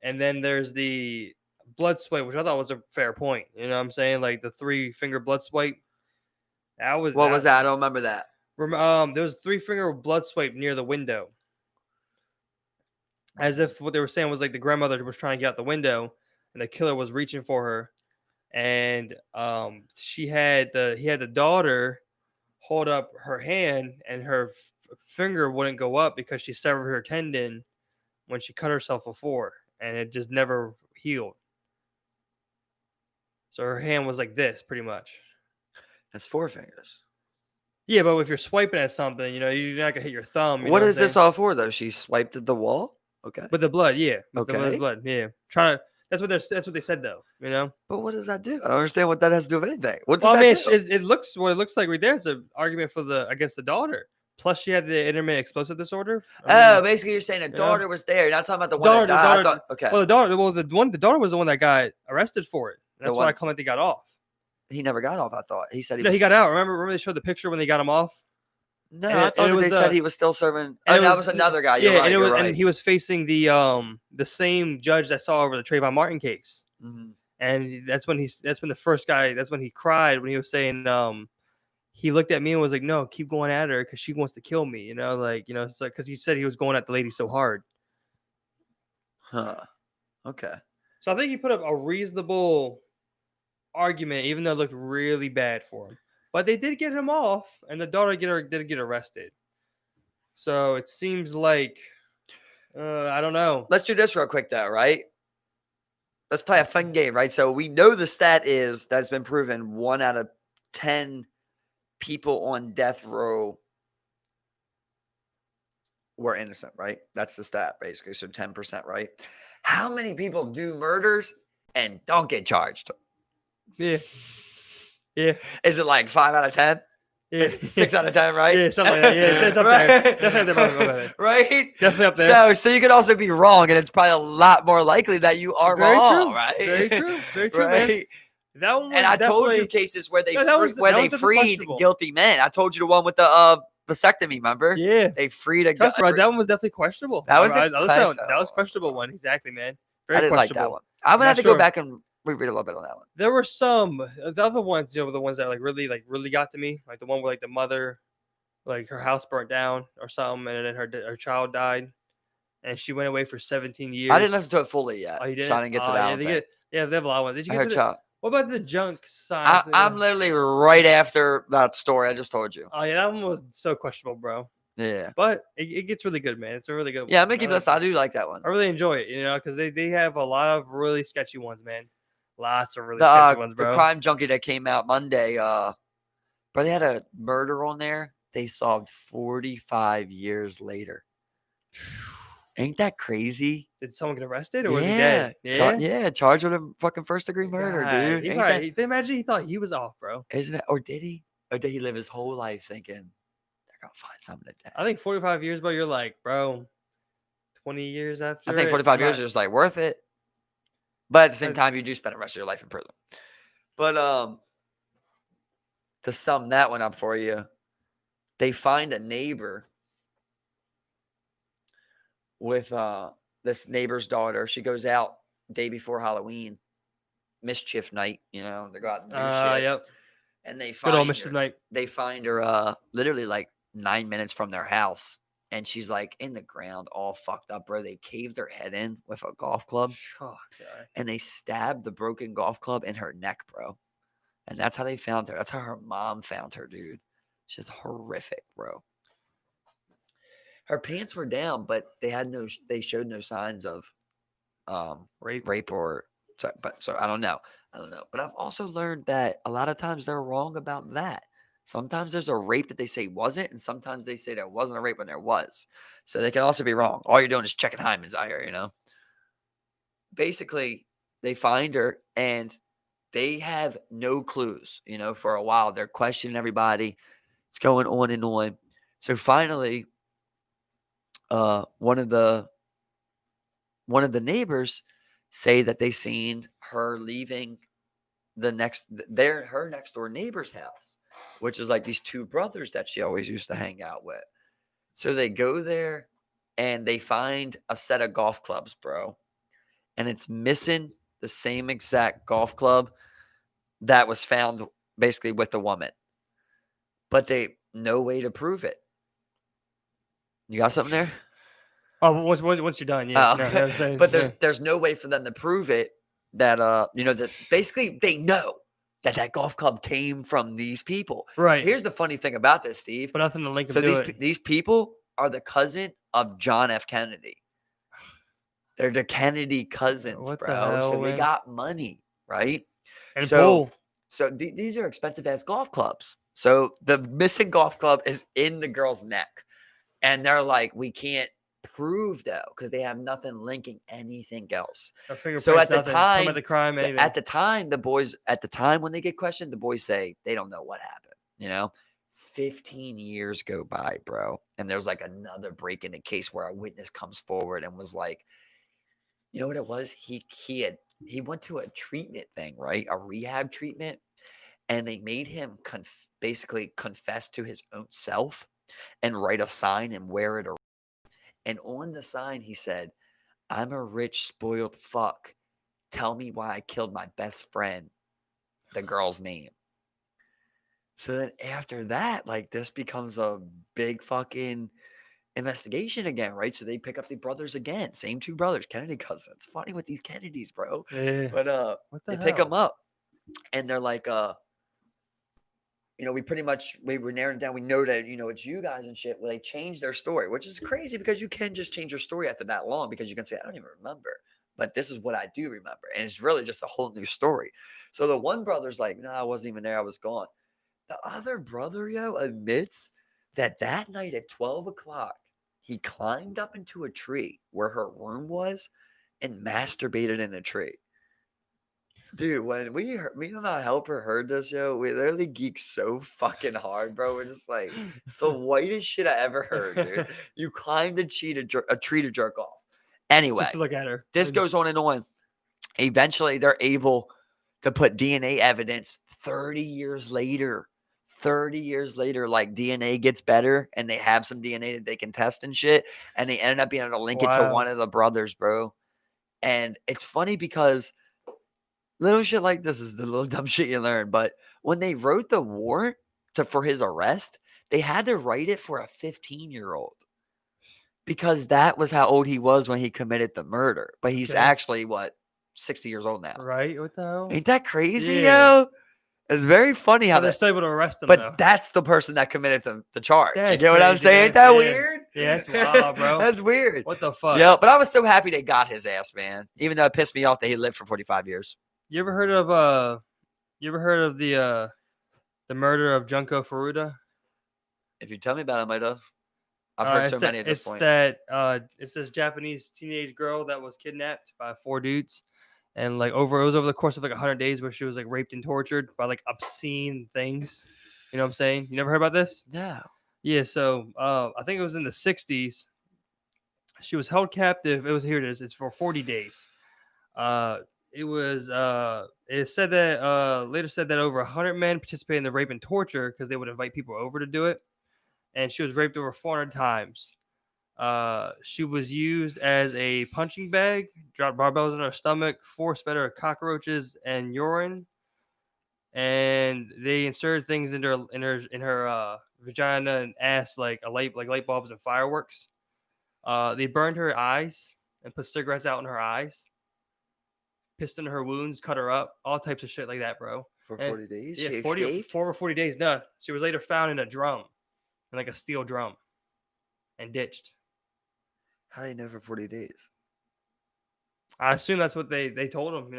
And then there's the blood swipe, which I thought was a fair point. You know what I'm saying? Like the 3-finger blood swipe. What was that? I don't remember that. There was a 3-finger blood swipe near the window. As if what they were saying was like the grandmother was trying to get out the window and the killer was reaching for her. And he had the daughter hold up her hand and her finger wouldn't go up because she severed her tendon when she cut herself before. And it just never healed. So her hand was like this, pretty much. That's 4 fingers. Yeah, but if you're swiping at something, you're not gonna hit your thumb. What is this all for, though? She swiped at the wall. Okay. With the blood, yeah. With okay. the blood, yeah. Trying That's what they said though. You know. But what does that do? I don't understand what that has to do with anything. What does Well, I mean, that do? it looks what it looks like right there. It's an argument for against the daughter. Plus, she had the intermittent explosive disorder. Oh, basically you're saying a yeah. daughter was there. You're not talking about the The one that daughter, the died. I daughter. thought, okay. Well, the daughter was the one that got arrested for it. The That's one- why Clemente got off. He never got off, I thought. He said he No, was. he got out. Remember they showed the picture when they got him off. No, and I it thought that was they said the- he was still serving. and Oh, it that was- was another guy. Yeah, You're right. and it You're was, right. and he was facing the same judge that saw over the Trayvon Martin case. Mhm. And that's when the first guy, that's when he cried when he was saying, he looked at me and was like, no, keep going at her because she wants to kill me, so because he said he was going at the lady so hard. Huh. Okay. So I think he put up a reasonable argument, even though it looked really bad for him. But they did get him off, and the daughter did get arrested. So it seems like, I don't know. Let's do this real quick, though, right? Let's play a fun game, right? So we know the stat is that it's been proven 1 out of 10 people on death row were innocent, right? That's the stat, basically. So 10%, right? How many people do murders and don't get charged? Yeah. Yeah. Is it like 5 out of 10? Yeah. 6 out of 10, right? Yeah, something like that. Yeah, it's up there. Definitely up there. Right? Definitely up there. So you could also be wrong, and it's probably a lot more likely that you are Very wrong, true. right? Very true. Very true, right? man. That one was And I told you definitely- cases where they No, that was definitely freed questionable. guilty men. I told you the one with the vasectomy, remember? Yeah. They freed a guy. Trust me, that one was definitely questionable. That was a that was questionable questionable one. Exactly, man. Very I didn't like questionable. that one. I'm gonna Not have to sure. go back and reread a little bit on that one. There were some the other ones, were the ones that really got to me. Like the one where like the mother, like her house burnt down or something, and then her child died, and she went away for 17 years. I didn't listen to it fully yet. Oh, you didn't? So I didn't get to that yeah, one. they have a lot of ones. Did you I get heard to child. what about the junk signs? I'm literally right after that story I just told you. Oh yeah, that one was so questionable, bro. Yeah. But it gets really good, man. It's a really good Yeah, I'm one. gonna keep I like listening. I do like that one. I really enjoy it, because they have a lot of really sketchy ones, man. Lots of really sketchy ones, bro. The crime junkie that came out Monday, bro, they had a murder on there. They solved 45 years later. Ain't that crazy? Did someone get arrested or was he dead? Yeah, charged with a fucking first degree murder, God, dude. He Ain't probably, imagine he thought he was off, bro. isn't it? Or did he? Or did he live his whole life thinking they're gonna find something today? I think 45 years, bro. You're like, bro, 20 years after. I think it, 45 years not- is just like worth it. But at the same I- time, you do spend the rest of your life in prison. But to sum that one up for you, they find a neighbor with this neighbor's daughter. She goes out day before Halloween, mischief night, they go out and do shit. Yep. And they Good find old her. Mr. Knight. They find her literally like 9 minutes from their house. And she's like in the ground, all fucked up, bro. They caved her head in with a golf club. Oh, God. And they stabbed the broken golf club in her neck, bro. And that's how they found her. That's how her mom found her, dude. She's horrific, bro. Her pants were down, but they showed no signs of rape or so I don't know. But I've also learned that a lot of times they're wrong about that. Sometimes there's a rape that they say wasn't, and sometimes they say there wasn't a rape when there was. So they can also be wrong. All you're doing is checking Hyman's ire, Basically, they find her and they have no clues, for a while. They're questioning everybody. It's going on and on. So finally, one of the neighbors say that they seen her leaving her next door neighbor's house, which is like these two brothers that she always used to hang out with. So they go there and they find a set of golf clubs, bro. And it's missing the same exact golf club that was found basically with the woman. But no way to prove it. You got something there? Oh, once you're done, yeah. Oh, No, I'm saying, but there's no way for them to prove it that that basically they know that golf club came from these people. right. Here's the funny thing about this, Steve. But nothing to link So them to it. these people are the cousin of John F. Kennedy. They're the Kennedy cousins, What the bro. So hell, they man? got money, right? And so- bull. So these are expensive ass golf clubs. So the missing golf club is in the girl's neck. And they're like, we can't prove though, because they have nothing linking anything else. No So fingerprints, at the nothing. Talking about time, the crime, anything. the boys at the time when they get questioned, the boys say they don't know what happened. 15 years go by, bro, and there's like another break in the case where a witness comes forward and was like, you know what it was? He went to a treatment thing, right? A rehab treatment, and they made him basically confess to his own self and write a sign and wear it around. And on the sign, he said, "I'm a rich, spoiled fuck. Tell me why I killed my best friend," the girl's name. So then after that, like this becomes a big fucking investigation again, right? So they pick up the brothers again, same two brothers, Kennedy cousins. Funny with these Kennedys, bro. Yeah. But What the they hell? pick them up, and they're like, we were narrowing down. We know that it's you guys and shit. Well, they changed their story, which is crazy because you can just change your story after that long because you can say I don't even remember, but this is what I do remember, and it's really just a whole new story. So the one brother's like, no, I wasn't even there. I was gone. The other brother, admits that night at 12 o'clock, he climbed up into a tree where her room was and masturbated in the tree. Dude, when me and my helper heard this, we literally geeked so fucking hard, bro. We're just like, it's the whitest shit I ever heard, dude. You climbed a tree to jerk off. Anyway, Just to look at her. this goes on and on. Eventually, they're able to put DNA evidence 30 years later. 30 years later, like DNA gets better and they have some DNA that they can test and shit. And they ended up being able to link it to one Wow. of the brothers, bro. And it's funny because little shit like this is the little dumb shit you learn. But when they wrote the warrant for his arrest, they had to write it for a 15-year-old because that was how old he was when he committed the murder. But he's Okay. actually 60 years old now. Right? What the hell? Ain't that crazy, Yeah. yo? It's very funny how But they're that. still able to arrest him, But though. that's the person that committed the charge. You That's get what I'm crazy, saying? man. Ain't that Yeah. weird? Yeah, that's wild, bro. That's weird. What the fuck? Yeah, but I was so happy they got his ass, man. Even though it pissed me off that he lived for 45 years. You ever heard of the murder of Junko Furuta? If you tell me about it, I might have. I've heard so many at this point. It's this Japanese teenage girl that was kidnapped by 4 dudes, and it was over the course of 100 days where she was raped and tortured by obscene things. You know what I'm saying? You never heard about this? No. Yeah. So I think it was in the 60s. She was held captive. Here it is. It's for 40 days. It said that later said that over 100 men participated in the rape and torture because they would invite people over to do it, and she was raped over 400 times. She was used as a punching bag, dropped barbells in her stomach, force fed her cockroaches and urine, and they inserted things in her vagina and ass like light bulbs and fireworks. They burned her eyes and put cigarettes out in her eyes, pissed in her wounds, cut her up, all types of shit like that, bro. For 40 days? Yeah, She 40 escaped? 40 days. No, she was later found in a drum, in a steel drum, and ditched. How do you know for 40 days? I assume that's what they told him.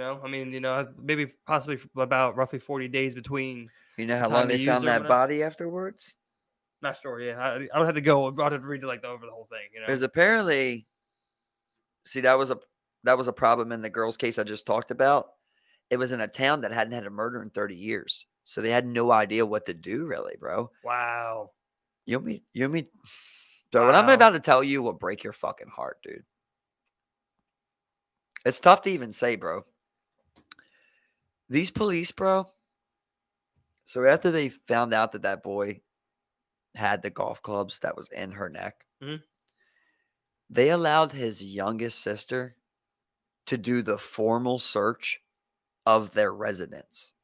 Maybe possibly about roughly 40 days between. You know how time long they they used found her or that whatnot? body afterwards? Not sure. Yeah, I would have to go. I'd have to read over the whole thing. Because apparently, see, that was a problem in the girl's case I just talked about. It was in a town that hadn't had a murder in 30 years. So they had no idea what to do, really, bro. Wow. You and me. So what I'm Wow. about to tell you will break your fucking heart, dude. It's tough to even say, bro. These police, bro. So after they found out that boy had the golf clubs that was in her neck, Mhm. they allowed his youngest sister to do the formal search of their residence.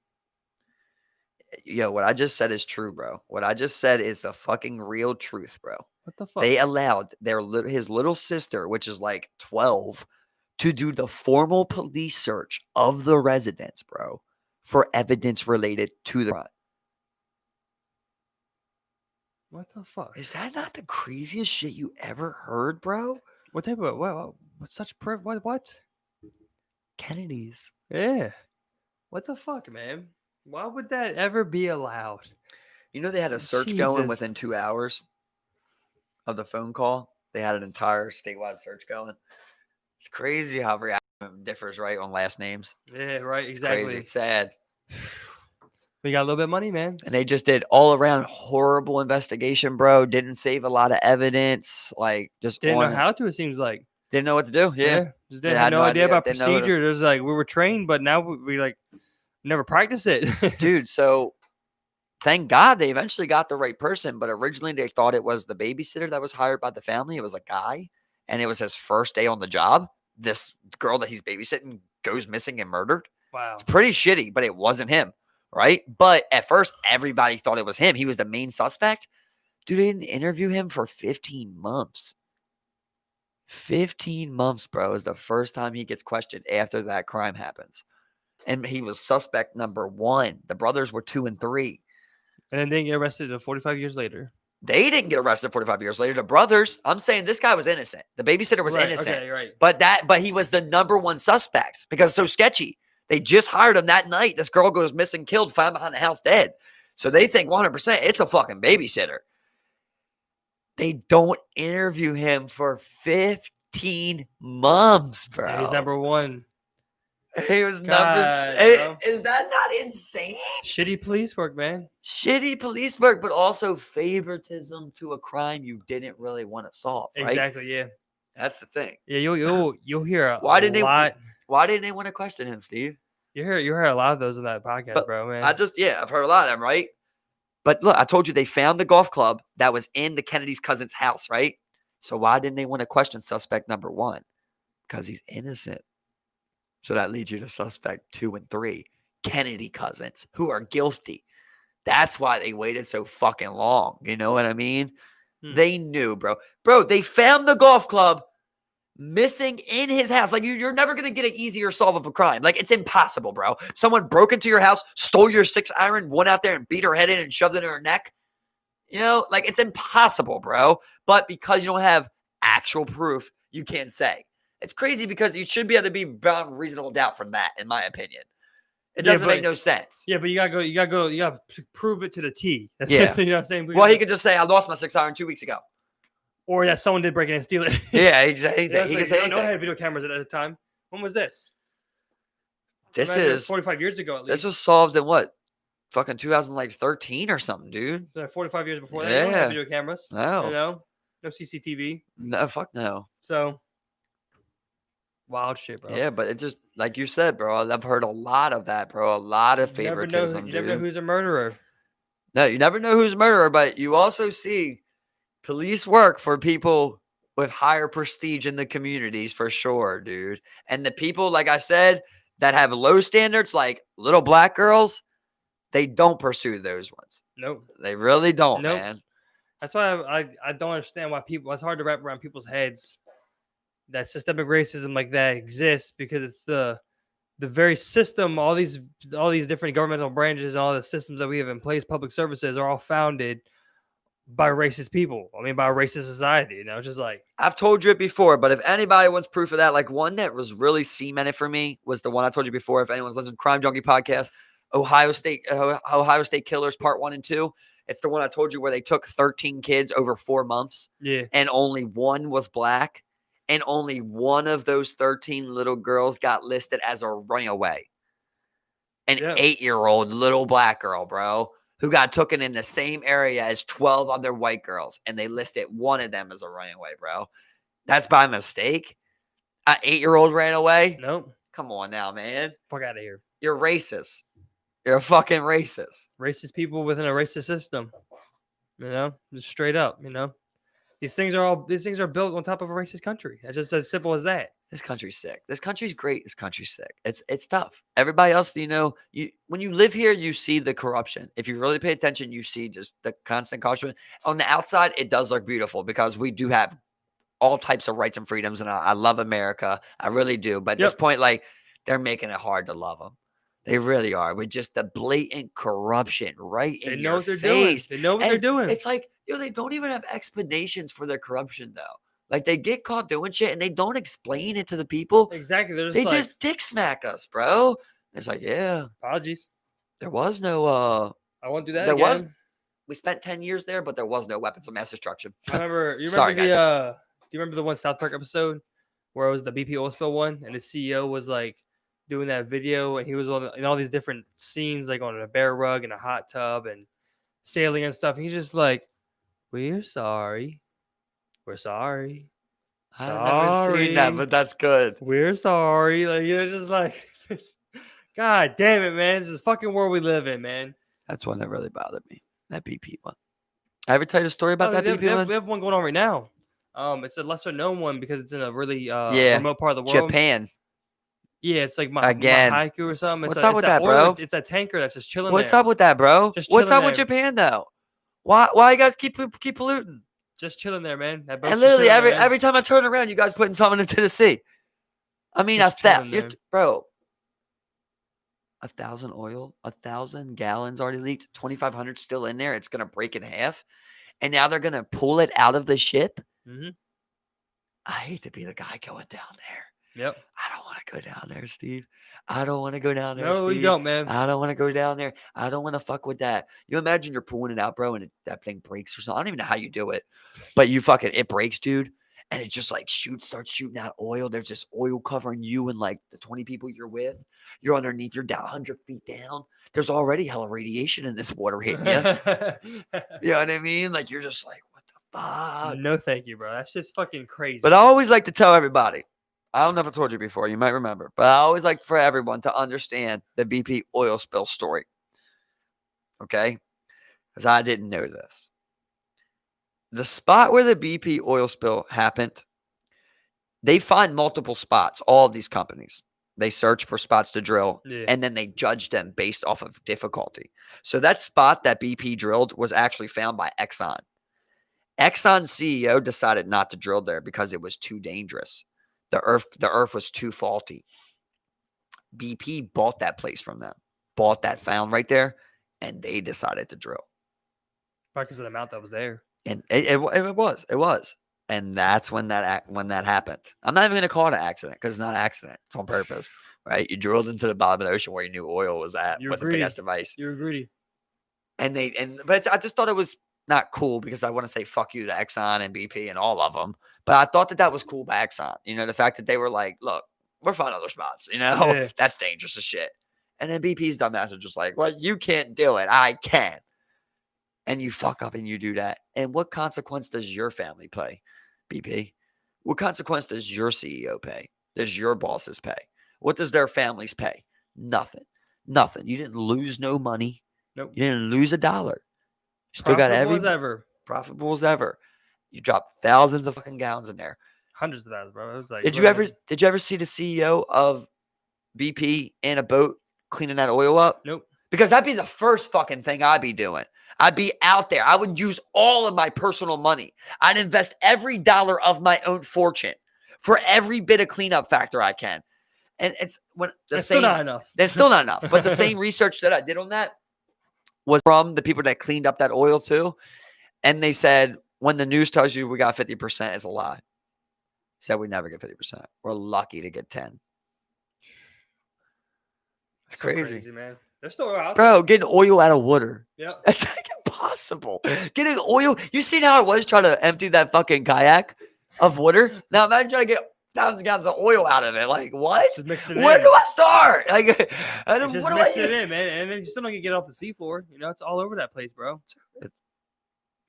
Yo, what I just said is true, bro. What I just said is the fucking real truth, bro. What the fuck? They allowed his little sister, which is 12, to do the formal police search of the residence, bro, for evidence related to the crime. What the fuck? Is that not the craziest shit you ever heard, bro? What type of what such what? Kennedy's. Yeah. What the fuck, man? Why would that ever be allowed? You know they had a search going Jesus. within 2 hours of the phone call? They had an entire statewide search going. It's crazy how reaction differs, right, on last names. Yeah, right. It's crazy. Exactly. It's sad. We got a little bit of money, man. And they just did all around horrible investigation, bro. Didn't save a lot of evidence. Like just Didn't know on how to. It seems like. didn't know what to do. Yeah. Just They didn't had had no no idea idea. about Didn't know who to- procedure. There's like we were trained, but now we like never practice it. Dude, so thank God they eventually got the right person, but originally they thought it was the babysitter that was hired by the family. It was a guy, and it was his first day on the job. This girl that he's babysitting goes missing and murdered. Wow. It's pretty shitty, but it wasn't him, right? But at first, everybody thought it was him. He was the main suspect. Dude, they didn't interview him for 15 months. 15 months, bro, is the first time he gets questioned after that crime happens. And he was suspect number 1. The brothers were 2 and 3. And then they get arrested 45 years later. They didn't get arrested 45 years later. The brothers, I'm saying this guy was innocent. The babysitter was Right, innocent. Okay, right. But he was the number 1 suspect because it's so sketchy. They just hired him that night. This girl goes missing, killed, found behind the house dead. So they think 100% it's a fucking babysitter. They don't interview him for 15 months, bro. And he's number 1. He was God, number. bro. Is that not insane? Shitty police work, man. Shitty police work, but also favoritism to a crime you didn't really want to solve, right? Exactly. Yeah. That's the thing. Yeah. You'll hear a Why didn't lot. Why didn't they want to question him, Steve? You hear a lot of those on that podcast, But bro, man. I've heard a lot of them, right? But look, I told you they found the golf club that was in the Kennedy's cousin's house, right? So why didn't they want to question suspect number 1? Because he's innocent. So that leads you to suspect 2 and 3, Kennedy cousins, who are guilty. That's why they waited so fucking long. You know what I mean? They knew, bro. Bro, they found the golf club missing in his house. Like, you're never going to get an easier solve of a crime. Like, it's impossible, bro. Someone broke into your house, stole your 6-iron, went out there and beat her head in and shoved it in her neck. You know, like, it's impossible, bro. But because you don't have actual proof, you can't say. It's crazy because you should be able to be bound reasonable doubt from that, in my opinion. It doesn't make no sense. Yeah, but you gotta prove it to the T. Yeah. You know what I'm saying? Well, he could just say, I lost my 6-iron 2 weeks ago. Or that someone did break in and steal it. Yeah, exactly. Yeah, He like, can say no one anything. had video cameras at the time. When was this? This Imagine is 45 years ago at least. This was solved in what? Fucking 2013 or something, dude. 45 years before that. You don't have Yeah. video cameras. No. You know? No CCTV. No, fuck no. So wild shit, bro. Yeah, but it just, like you said, bro, I've heard a lot of that, bro. A lot of You never know, favoritism, you never know dude. who's a murderer. No, you never know who's a murderer, but you also see police work for people with higher prestige in the communities for sure, dude. And the people, like I said, that have low standards, like little black girls, they don't pursue those ones. Nope. They really don't, Nope. man. That's why I don't understand why people. It's hard to wrap around people's heads that systemic racism like that exists, because it's the very system. All these different governmental branches, all the systems that we have in place, public services, are all founded by racist people. I mean, by a racist society. You know, just like I've told you it before, but if anybody wants proof of that, like one that was really cemented for me was the one I told you before. If anyone's listening to Crime Junkie podcast, Ohio State Killers Part 1 and 2. It's the one I told you where they took 13 kids over 4 months. yeah, And only one was black. And only one of those 13 little girls got listed as a runaway. An 8-year-old little black girl, bro, who got taken in the same area as 12 other white girls. And they listed one of them as a runaway, bro. That's by mistake. An 8-year-old ran away. nope. Come on now, man. Fuck out of here. You're racist. You're a fucking racist. Racist people within a racist system. You know, just straight up. You know, these things are built on top of a racist country. It's just as simple as that. This country's sick. This country's great. This country's sick. It's tough. Everybody else, you know, when you live here, you see the corruption. If you really pay attention, you see just the constant corruption. On the outside, it does look beautiful because we do have all types of rights and freedoms, and I love America. I really do. But at this point, like, they're making it hard to love them. They really are. With just the blatant corruption right in your face. They know what they're doing. It's like, they don't even have explanations for their corruption, though. Like, they get caught doing shit and they don't explain it to the people. Exactly. They just dick smack us, bro. It's like, yeah. Apologies. There was no I won't do that there again. we spent 10 years there, but there was no weapons of mass destruction. You remember Sorry, the you remember the one South Park episode where it was the BP oil spill one, and the CEO was like doing that video, and he was on in all these different scenes, like on a bear rug and a hot tub and sailing and stuff. And he's just like, "We're sorry, we're sorry, I've never seen that, but that's good. we're sorry." Like just like, God damn it, man! It's this fucking world we live in, man. That's one that really bothered me. That BP one. I ever tell you a story about that BP one? We have one going on right now. It's a lesser known one because it's in a really Yeah, remote part of the world. Japan. Yeah, it's like Again. Haiku or something. What's up with that, bro? It's that tanker that's just chilling What's there. up with that, bro? Just What's chilling up with there. Japan though? Why you guys keep polluting? Just chilling there, man. That boat's And just literally chilling there, man. every time I turn around, you guys putting something into the sea. I mean, Just chilling there. bro. 1,000 gallons already leaked. 2,500 still in there. It's gonna break in half, and now they're gonna pull it out of the ship. Mm-hmm. I hate to be the guy going down there. Yep. I don't want to go down there, Steve. I don't want to go down there. No, Steve. you don't, man. I don't want to go down there. I don't want to fuck with that. You imagine you're pulling it out, bro, and that thing breaks or something. I don't even know how you do it, but it breaks, dude. And it just like starts shooting out oil. There's just oil covering you and like the 20 people you're with. You're underneath, you're down 100 feet down. There's already hella radiation in this water hitting you. You know what I mean? Like you're just like, what the fuck? No, thank you, bro. That shit's fucking crazy. But I always like to tell everybody, I don't know if I told you before, you might remember, but I always like for everyone to understand the BP oil spill story. Okay? Because I didn't know this. The spot where the BP oil spill happened, they find multiple spots, all of these companies. They search for spots to drill, and then they judge them based off of difficulty. So that spot that BP drilled was actually found by Exxon. Exxon's CEO decided not to drill there because it was too dangerous. The earth was too faulty. BP bought that place from them, bought that found right there, and they decided to drill. Because of the amount that was there. And it was. And that's when that happened. I'm not even going to call it an accident because it's not an accident. It's on purpose, right? You drilled into the bottom of the ocean where you knew oil was at with a big ass device. You were greedy. But I just thought it was not cool because I want to say fuck you to Exxon and BP and all of them. But I thought that was cool by Exxon. You know, the fact that they were like, look, we're finding other spots. You know, that's dangerous as shit. And then BP's dumbass are just like, well, you can't do it. I can. And you fuck up and you do that. And what consequence does your family pay, BP? What consequence does your CEO pay? Does your bosses pay? What does their families pay? Nothing. You didn't lose no money. Nope. You didn't lose a dollar. You still got profitable as ever. You dropped thousands of fucking gallons in there. Hundreds of thousands, bro. It was like, did you ever see the CEO of BP in a boat cleaning that oil up? Nope. Because that'd be the first fucking thing I'd be doing. I'd be out there. I would use all of my personal money. I'd invest every dollar of my own fortune for every bit of cleanup factor I can. And it's still not enough. There's still not enough. But the same research that I did on that was from the people that cleaned up that oil too. And they said, when the news tells you we got 50%, it's a lie. Said we never get 50%. We're lucky to get 10. It's so crazy, man. They're still out there. Bro, getting oil out of water. Yeah. That's like impossible. Getting oil. You seen how it was trying to empty that fucking kayak of water? Now imagine trying to get thousands of gallons of oil out of it. Like, what? Where do I start? Like, just mix it in, man. And then you still don't get it off the seafloor. You know, it's all over that place, bro. It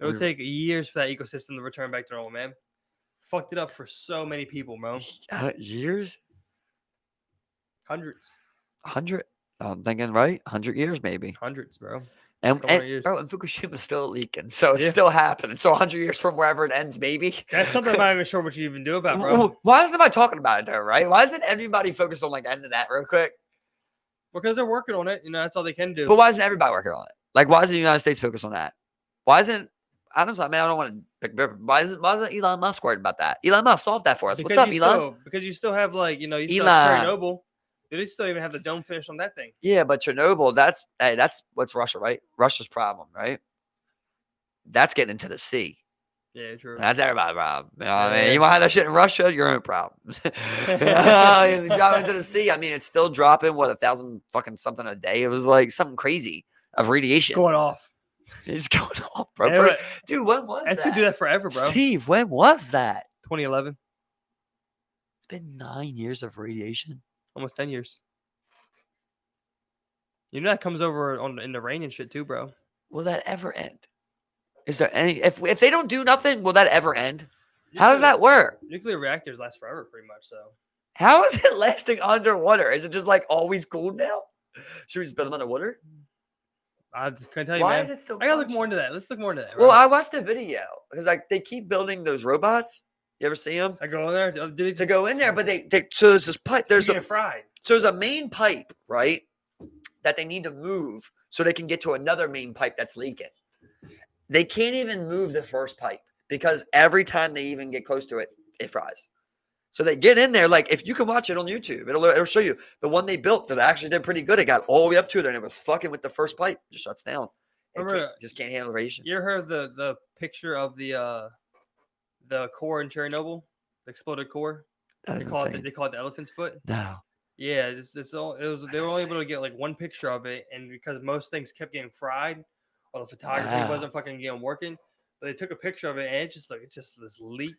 would take years for that ecosystem to return back to normal, man. Fucked it up for so many people, bro. Years? Hundreds. 100? I'm thinking, right? 100 years, maybe. Hundreds, bro. And Fukushima's still leaking, so it's still happening. So 100 years from wherever it ends, maybe. That's something I'm not even sure what you even do about, bro. Why isn't anybody talking about it, though, right? Why isn't everybody focused on, like, ending that real quick? Because they're working on it. You know, that's all they can do. But why isn't everybody working on it? Like, why isn't the United States focused on that? Why isn't... Honestly, man, I don't want to pick... Why isn't Elon Musk worried about that? Elon Musk, solve that for us. What's up, Elon? Because you still have, like, you know, you still have Chernobyl. They still even have the dome finished on that thing. Yeah, but Chernobyl, that's what's Russia, right? Russia's problem, right? That's getting into the sea. Yeah, true. That's everybody's problem. You know what I mean? You want to have that shit in Russia? Your own problem. Drop into the sea. I mean, it's still dropping, 1,000 fucking something a day. It was like something crazy of radiation. Going off. It's going off, bro. Dude, when was that? That should do that forever, bro. Steve, when was that? 2011, It's been 9 years of radiation. almost 10 years. You know that comes over in the rain and shit too, bro. Will that ever end? Is there any if they don't do nothing, will that ever end? How does that work? Nuclear reactors last forever, pretty much. So How is it lasting underwater? Is it just like always cool now? Should we just build them underwater? I couldn't tell you, Why man. is it still I gotta look functioning? more into that. Let's look more into that. Well, bro. I watched a video because like they keep building those robots. You ever see them? I go in there. Did it To go in there, but they so there's this pipe. There's get a fried. so there's a main pipe, right? That they need to move so they can get to another main pipe that's leaking. They can't even move the first pipe because every time they even get close to it, it fries. So they get in there, like if you can watch it on YouTube, it'll show you the one they built that actually did pretty good. It got all the way up to there and it was fucking with the first pipe, just shuts down. Just can't handle radiation. You ever heard the picture of the core in Chernobyl, the exploded core? They call it the elephant's foot. No. Yeah, they were only able to get like one picture of it, and because most things kept getting fried, or the photography wasn't fucking getting working, but they took a picture of it, and it's just this leaked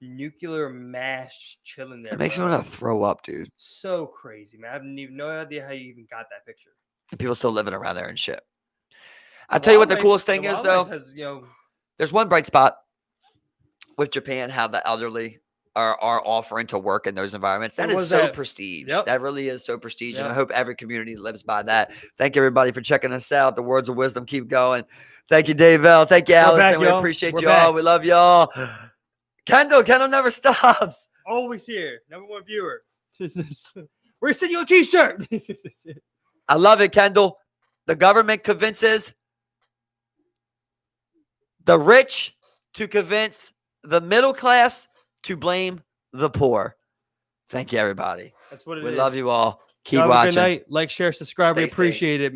nuclear mass just chilling there. It makes me want to throw up, dude. So crazy, man. I have no idea how you even got that picture. And people still living around there and shit. I'll tell you what the coolest thing is, though. There's one bright spot with Japan, how the elderly are offering to work in those environments. That is so prestige. Yep. That really is so prestige. And I hope every community lives by that. Thank you, everybody, for checking us out. The words of wisdom keep going. Thank you, Dave L. Thank you, Allison. We appreciate you all. We love y'all. Kendall never stops. Always here. Number one viewer. We're sending you a t-shirt. I love it, Kendall. The government convinces the rich to convince the middle class to blame the poor. Thank you, everybody. That's what it is. We love you all. Keep Have watching. a good night. Like, share, subscribe. We appreciate it.